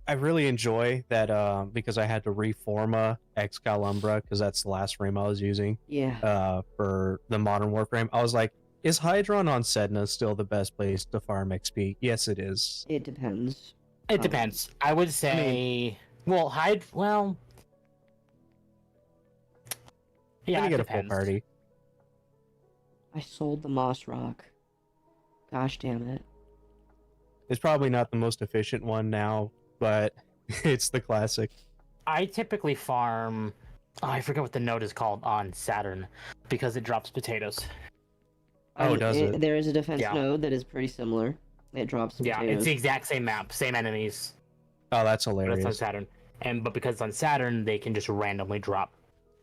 I really enjoy that because I had to reform a Excalibur because that's the last frame I was using. Yeah. For the modern Warframe, I was like, is Hydron on Sedna still the best place to farm XP? Yes, it is. It depends. It depends. I would say, well, yeah, you it get depends. a full party. I sold the Moss Rock. Gosh damn it. It's probably not the most efficient one now, but it's the classic. I typically farm. Oh, I forget what the node is called on Saturn because it drops potatoes. Oh, does it? There is a defense node that is pretty similar. It drops some Yeah, potatoes. it's the exact same map, same enemies. Oh, that's But hilarious. it's on Saturn, but because it's on Saturn, they can just randomly drop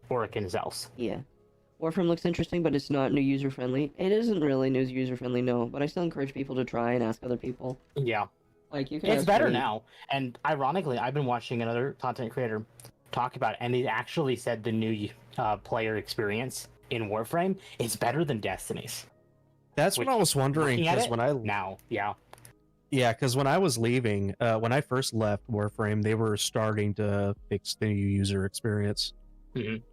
Orican Zells. Yeah. Warframe looks interesting, but it's not new user friendly. It isn't really new user friendly, no. But I still encourage people to try and ask other people. Yeah. Like you can. It's ask better me. now, and ironically, I've been watching another content creator talk about it, and he actually said the new player experience in Warframe is better than Destiny's. That's what I was wondering because when I because when I was leaving, when I first left Warframe, they were starting to fix the new user experience. Mm-hmm.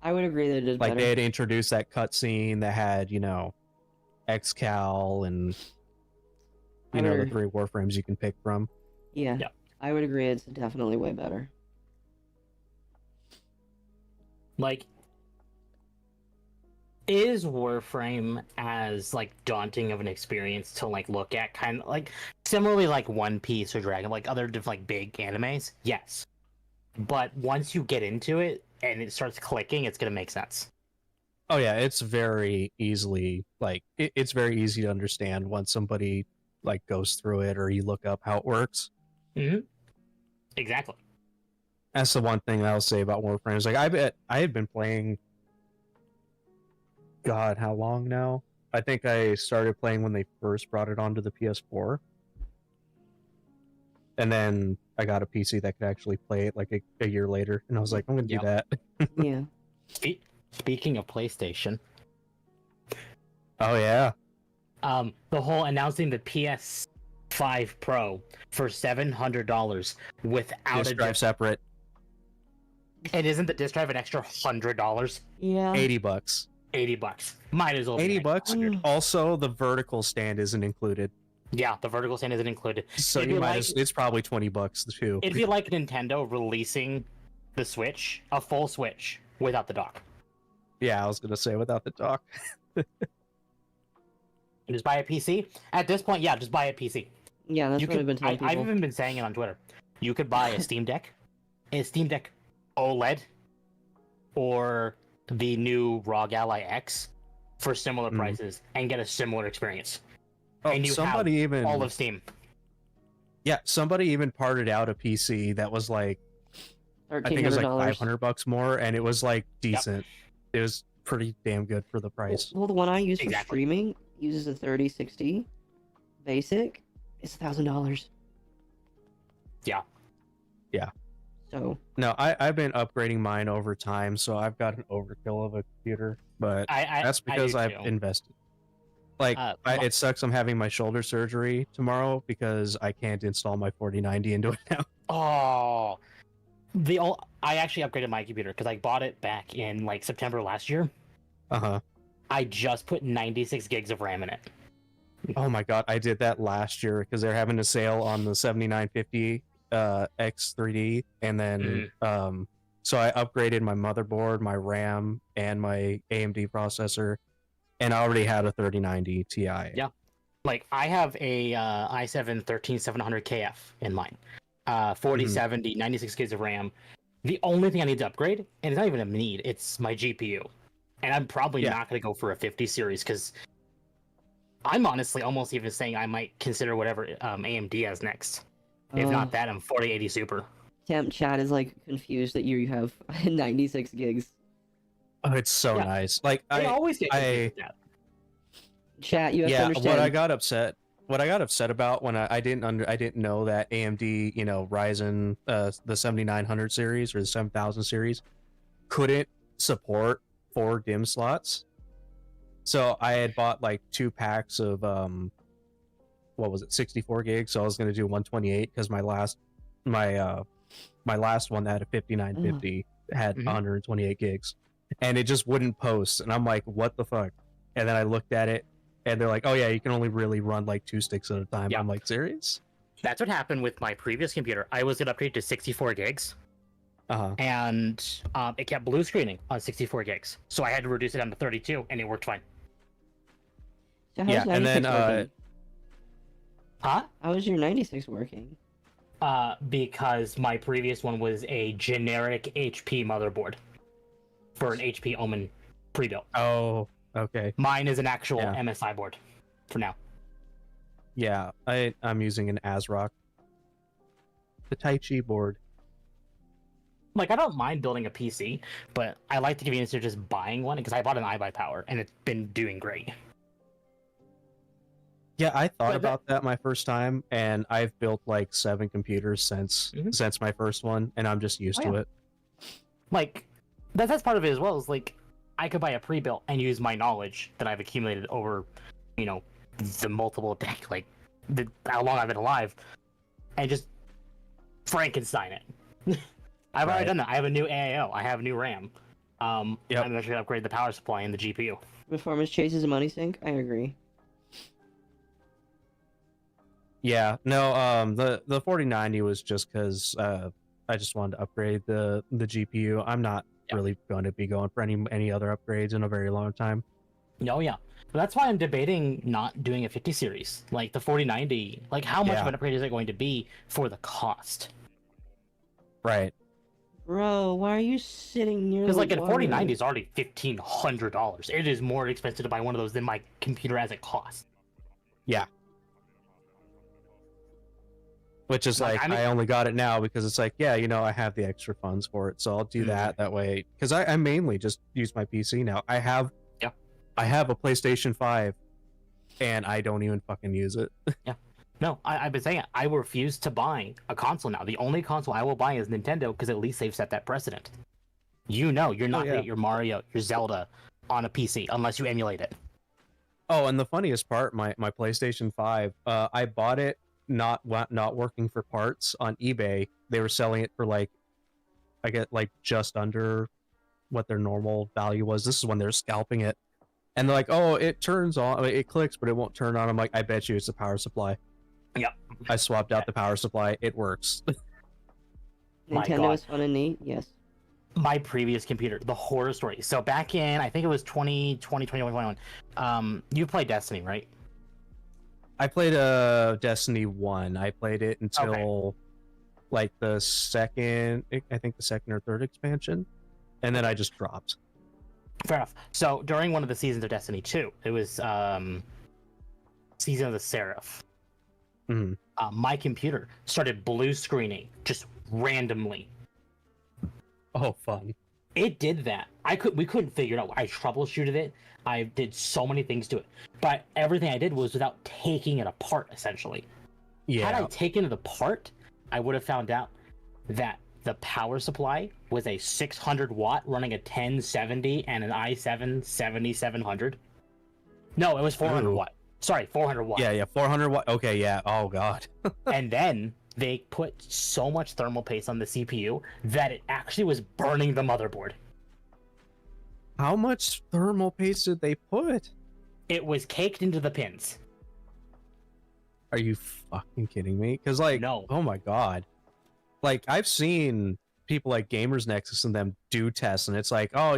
I would agree that it is like better. they had introduced that cutscene that had Excal and the 3 Warframes you can pick from. Yeah. I would agree it's definitely way better. Like, is Warframe as daunting of an experience to look at, kind of similarly like One Piece or Dragon, other big animes? Yes, but once you get into it and it starts clicking, it's gonna make sense. Oh yeah, it's very easily it's very easy to understand once somebody goes through it or you look up how it works. Mm-hmm. Exactly. That's the one thing I'll say about Warframe. Is I bet I had been playing. God, how long now? I think I started playing when they first brought it onto the PS4. And then I got a PC that could actually play it a year later. And I was like, I'm going to do that. Yeah. Speaking of PlayStation, Oh yeah. The whole announcing the PS5 Pro for $700 without Disk a drive separate. And isn't the disc drive an extra $100? Yeah. $80. $80. Might as well be $80. Also, the vertical stand isn't included. Yeah, the vertical stand isn't included. So you might it's probably $20 too. It'd be like Nintendo releasing the Switch, a full Switch, without the dock. Yeah, I was gonna say without the dock. Just buy a PC? At this point, yeah, just buy a PC. Yeah, that's what I've been telling people. I've even been saying it on Twitter. You could buy a Steam Deck OLED, or the new ROG Ally X for similar prices and get a similar experience. Oh, and you somebody have even all of Steam. Yeah, somebody even parted out a PC that was like I think it was like $500 more, and it was like decent. Yep. It was pretty damn good for the price. Well, the one I use for streaming uses a 3060 basic. It's $1,000. Yeah. Yeah. So no, I've been upgrading mine over time, so I've got an overkill of a computer, but that's because I've invested. Like, it sucks I'm having my shoulder surgery tomorrow because I can't install my 4090 into it now. Oh, I actually upgraded my computer because I bought it back in like September last year. I just put 96 gigs of RAM in it. Oh my god, I did that last year because they're having a sale on the 7950 X3D, and then so I upgraded my motherboard, my RAM, and my AMD processor, and I already had a 3090 Ti. Yeah, like I have a i7-13700KF in mine, 4070, 96 gigs of RAM. The only thing I need to upgrade, and it's not even a need, it's my GPU, and I'm probably not going to go for a 50 series because I'm honestly almost even saying I might consider whatever AMD has next. If not that, I'm 4080 Super. Temp chat is like confused that you have 96 gigs. Oh, it's so nice. Like I always get confused with that. Chat, you have to understand. What I got upset about when I didn't know that AMD, Ryzen the 7900 series or the 7000 series couldn't support 4 DIMM slots. So I had bought like 2 packs of 64 gigs. So I was going to do 128 because my last one that had a 5950 had 128 gigs, and it just wouldn't post. And I'm like, what the fuck? And then I looked at it, and they're like, oh yeah, you can only really run like 2 sticks at a time. I'm like, serious? That's what happened with my previous computer. I was going to upgrade to 64 gigs. And it kept blue screening on 64 gigs. So I had to reduce it down to 32, and it worked fine. So and then How was your 96 working? Because my previous one was a generic HP motherboard for an HP Omen pre-built. Oh, okay. Mine is an actual MSI board for now. Yeah, I'm using an ASRock. The Tai Chi board. Like, I don't mind building a PC, but I like the convenience of just buying one because I bought an iBuyPower and it's been doing great. Yeah, I thought about that my first time, and I've built like 7 computers since my first one, and I'm just used to it. Like, that's part of it as well. Is like, I could buy a pre-built and use my knowledge that I've accumulated over, the multiple how long I've been alive, and just Frankenstein it. I've already done that. I have a new AIO. I have new RAM. I'm actually gonna upgrade the power supply and the GPU. Performance chases a money sink. I agree. Yeah, no, the 4090 was just because I just wanted to upgrade the GPU. I'm not really going to be going for any other upgrades in a very long time. Oh yeah, but that's why I'm debating not doing a 50 series. Like the 4090, like how much of an upgrade is it going to be for the cost? Right. Bro, why are you sitting near? Because like a 4090 is already $1,500. It is more expensive to buy one of those than my computer as it costs. Yeah. Which is like, I only got it now because it's like, I have the extra funds for it, so I'll do that way. Because I mainly just use my PC now. I have a PlayStation 5, and I don't even fucking use it. Yeah. No, I've been saying it. I refuse to buy a console now. The only console I will buy is Nintendo because at least they've set that precedent. You're not going to get your Mario, your Zelda on a PC unless you emulate it. Oh, and the funniest part, my PlayStation 5, I bought it not working for parts on eBay. They were selling it for like, I get like just under what their normal value was. This is when they're scalping it, and they're like, "Oh, it turns on, it clicks, but it won't turn on." I'm like, "I bet you it's the power supply." Yep. I swapped out the power supply. It works. My Nintendo God. is fun and neat. Yes. My previous computer, the horror story. So back in, I think it was 2020, 2021. You played Destiny, right? I played Destiny 1. I played it until like the second, I think the second or third expansion, and then I just dropped. Fair enough. So during one of the seasons of Destiny 2, it was Season of the Seraph. Mhm. My computer started blue screening just randomly. Oh, fun. It did that. We couldn't figure it out. I troubleshooted it. I did so many things to it, but everything I did was without taking it apart. Essentially, had I taken it apart, I would have found out that the power supply was a 600 watt running a 1070 and an i7 7700. No, it was 400 watt. Sorry, 400 watt. Yeah, 400 watt. Okay, yeah. Oh god. And then they put so much thermal paste on the CPU that it actually was burning the motherboard. How much thermal paste did they put? It was caked into the pins. Are you fucking kidding me? Because like, no. Oh my god. Like I've seen people like Gamers Nexus and them do tests, and it's like, oh,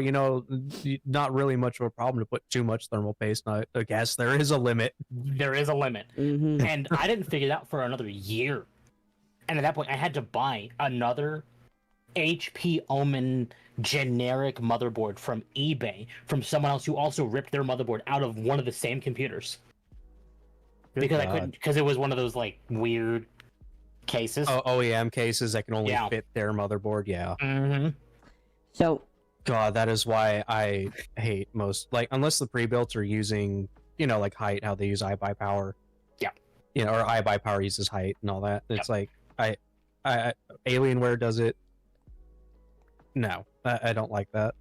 not really much of a problem to put too much thermal paste. I guess there is a limit. There is a limit. Mm-hmm. And I didn't figure it out for another year. And at that point, I had to buy another HP Omen generic motherboard from eBay from someone else who also ripped their motherboard out of one of the same computers. Because I couldn't, because it was one of those like weird cases. Oh, OEM cases that can only fit their motherboard. Yeah. Mm-hmm. So, God, that is why I hate most, like, unless the pre-builts are using, like height, how they use iBuyPower. Yeah. Or iBuyPower uses height and all that. It's like, I Alienware does it. No, I don't like that.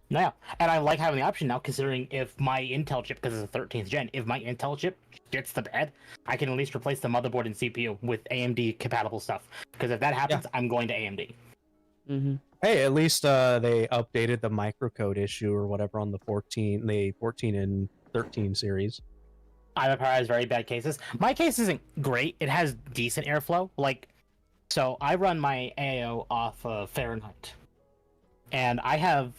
No, and I like having the option now, considering if my Intel chip, because it's a 13th gen, if my Intel chip gets the bed, I can at least replace the motherboard and CPU with AMD compatible stuff. Because if that happens, I'm going to AMD. Mm-hmm. Hey, at least they updated the microcode issue or whatever on the 14 and 13 series. iBuyPower has very bad cases. My case isn't great. It has decent airflow. So I run my AO off of Fahrenheit. And I have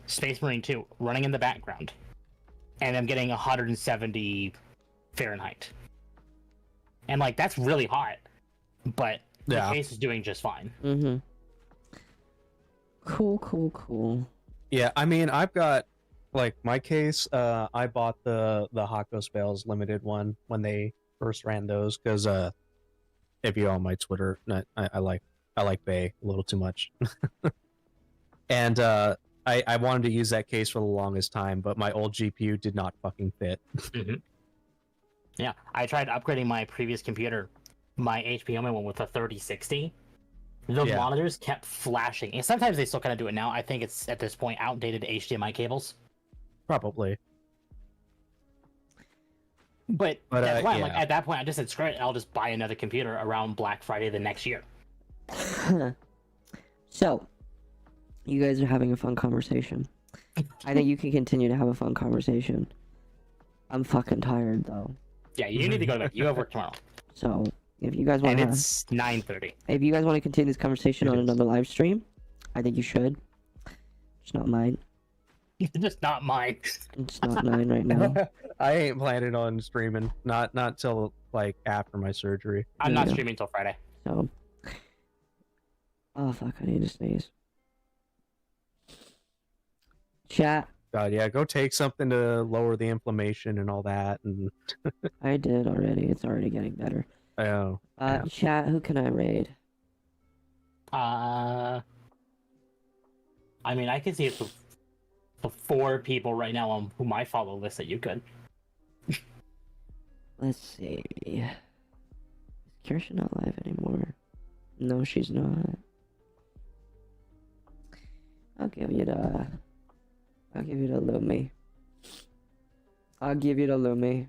Space Marine 2 running in the background. And I'm getting 170 Fahrenheit. And that's really hot. But the case is doing just fine. Mm-hmm. Cool. Yeah, I mean, I've got my case. I bought the Hako Spells limited one when they first ran those because if you on my Twitter, I like Bay a little too much. And I wanted to use that case for the longest time, but my old GPU did not fucking fit. Mm-hmm. Yeah, I tried upgrading my previous computer, my HP Omen one, with a 3060. The monitors kept flashing, and sometimes they still kind of do it now. I think it's at this point outdated HDMI cables. Probably. But that's why at that point I just said screw it. I'll just buy another computer around Black Friday the next year. So, you guys are having a fun conversation. I think you can continue to have a fun conversation. I'm fucking tired though. Yeah, you need to go to bed. You have work tomorrow. So, if you guys want to, it's 9:30. If you guys want to continue this conversation on another live stream, I think you should. It's not mine. Just not mine. It's not mine right now. I ain't planning on streaming. Not till after my surgery. I'm not streaming till Friday. So. Oh fuck! I need to sneeze. Chat. God, yeah, go take something to lower the inflammation and all that. And I did already. It's already getting better. Oh. Chat. Who can I raid? I mean, I can see the 4 people right now on who my follow list that you could. Let's see. Is Kirsha not live anymore? No, she's not. I'll give you the Lumi. I'll give you the Lumi.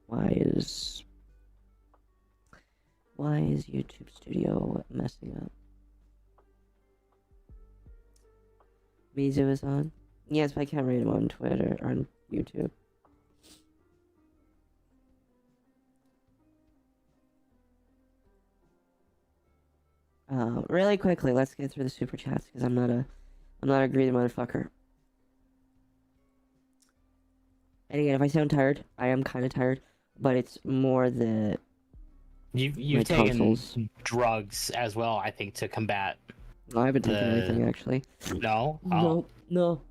Why is YouTube Studio messing up? Mizu is on. Yes, but I can't read him on Twitter or on YouTube. Really quickly, let's get through the super chats because I'm not a greedy motherfucker. And again, if I sound tired, I am kind of tired, but it's more the you've taken drugs as well, I think, to combat. No, I haven't taken anything actually. No. No.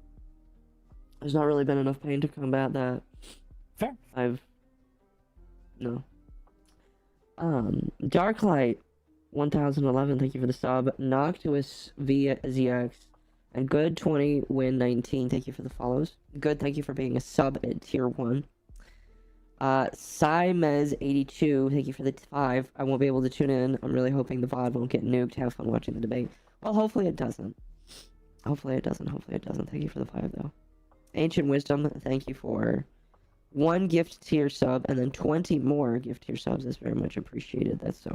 There's not really been enough pain to combat that. Fair. No. Darklight 1011, thank you for the sub. Noctuous via ZX and Good 20 Win 19, thank you for the follows. Good, thank you for being a sub at tier 1. Simez 82, thank you for the 5. I won't be able to tune in. I'm really hoping the VOD won't get nuked. Have fun watching the debate. Well, hopefully it doesn't. Hopefully it doesn't. Thank you for the 5 though. Ancient Wisdom, thank you for 1 gift tier sub and then 20 more gift tier subs. That's very much appreciated. That's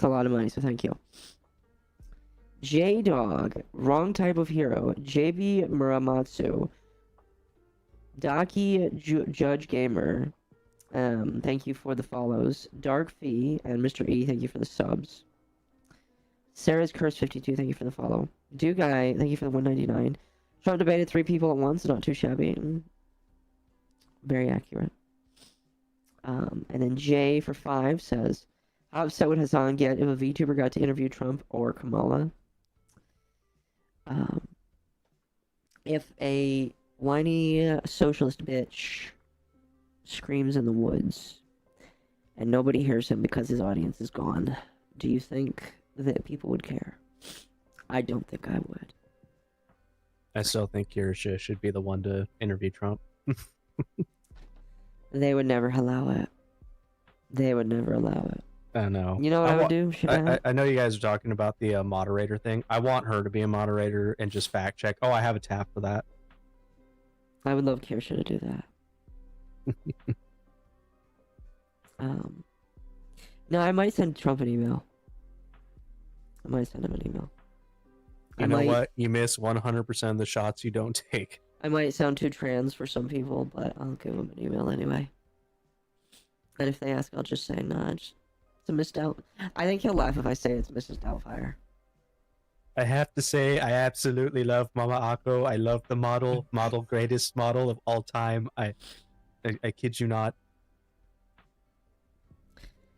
a lot of money, so thank you. J-Dog, wrong type of hero. JB Muramatsu, Daki Judge Gamer, thank you for the follows. Dark Fee and Mr. E, thank you for the subs. Sarah's Curse 52, thank you for the follow. Do Guy, thank you for the 199. Trump debated 3 people at once, not too shabby. Very accurate. And then Jay for 5 says, how upset would Hassan get if a VTuber got to interview Trump or Kamala? If a whiny socialist bitch screams in the woods and nobody hears him because his audience is gone, do you think that people would care? I don't think I would. I still think Kirsha should be the one to interview Trump. They would never allow it. They would never allow it. I know. You know what I would do? I know you guys are talking about the moderator thing. I want her to be a moderator and just fact check. Oh, I have a tab for that. I would love Kirsha to do that. No, I might send Trump an email. I might send him an email. You know what? You miss 100% of the shots you don't take. I might sound too trans for some people, but I'll give them an email anyway. And if they ask, I'll just say, nah, it's a misdoubt. I think he'll laugh if I say it's Mrs. Doubtfire. I have to say, I absolutely love MommaOcco. I love the model, greatest model of all time. I kid you not.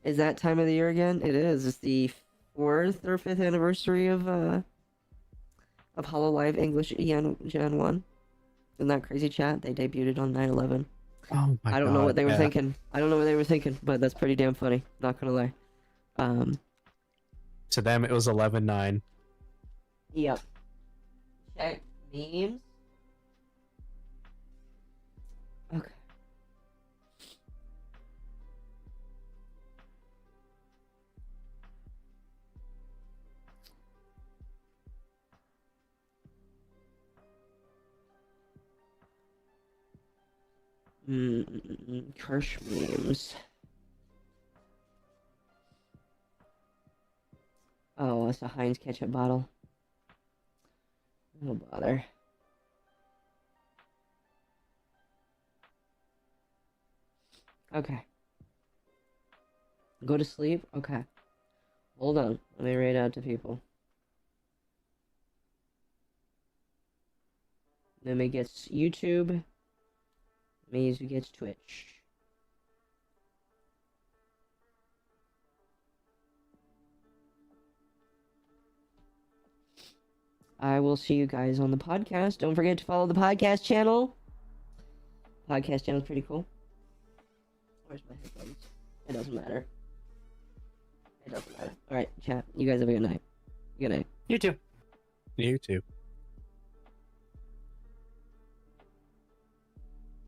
Is that time of the year again? It is. It's the 4th or 5th anniversary of HoloLive English Gen 1. Isn't that crazy, chat? They debuted on 9/11. Oh my god. I don't know what they were thinking. I don't know what they were thinking, but that's pretty damn funny. Not gonna lie. To them, it was 11/9. Yep. Check memes. Okay. Kirsch memes. Oh, it's a Heinz ketchup bottle. No bother. Okay. Go to sleep? Okay. Hold on. Let me read out to people. Then me gets YouTube. Mizu gets Twitch. I will see you guys on the podcast. Don't forget to follow the podcast channel. Podcast channel is pretty cool. Where's my headphones? It doesn't matter. It doesn't matter. Alright, chat. You guys have a good night. Good night. You too. You too.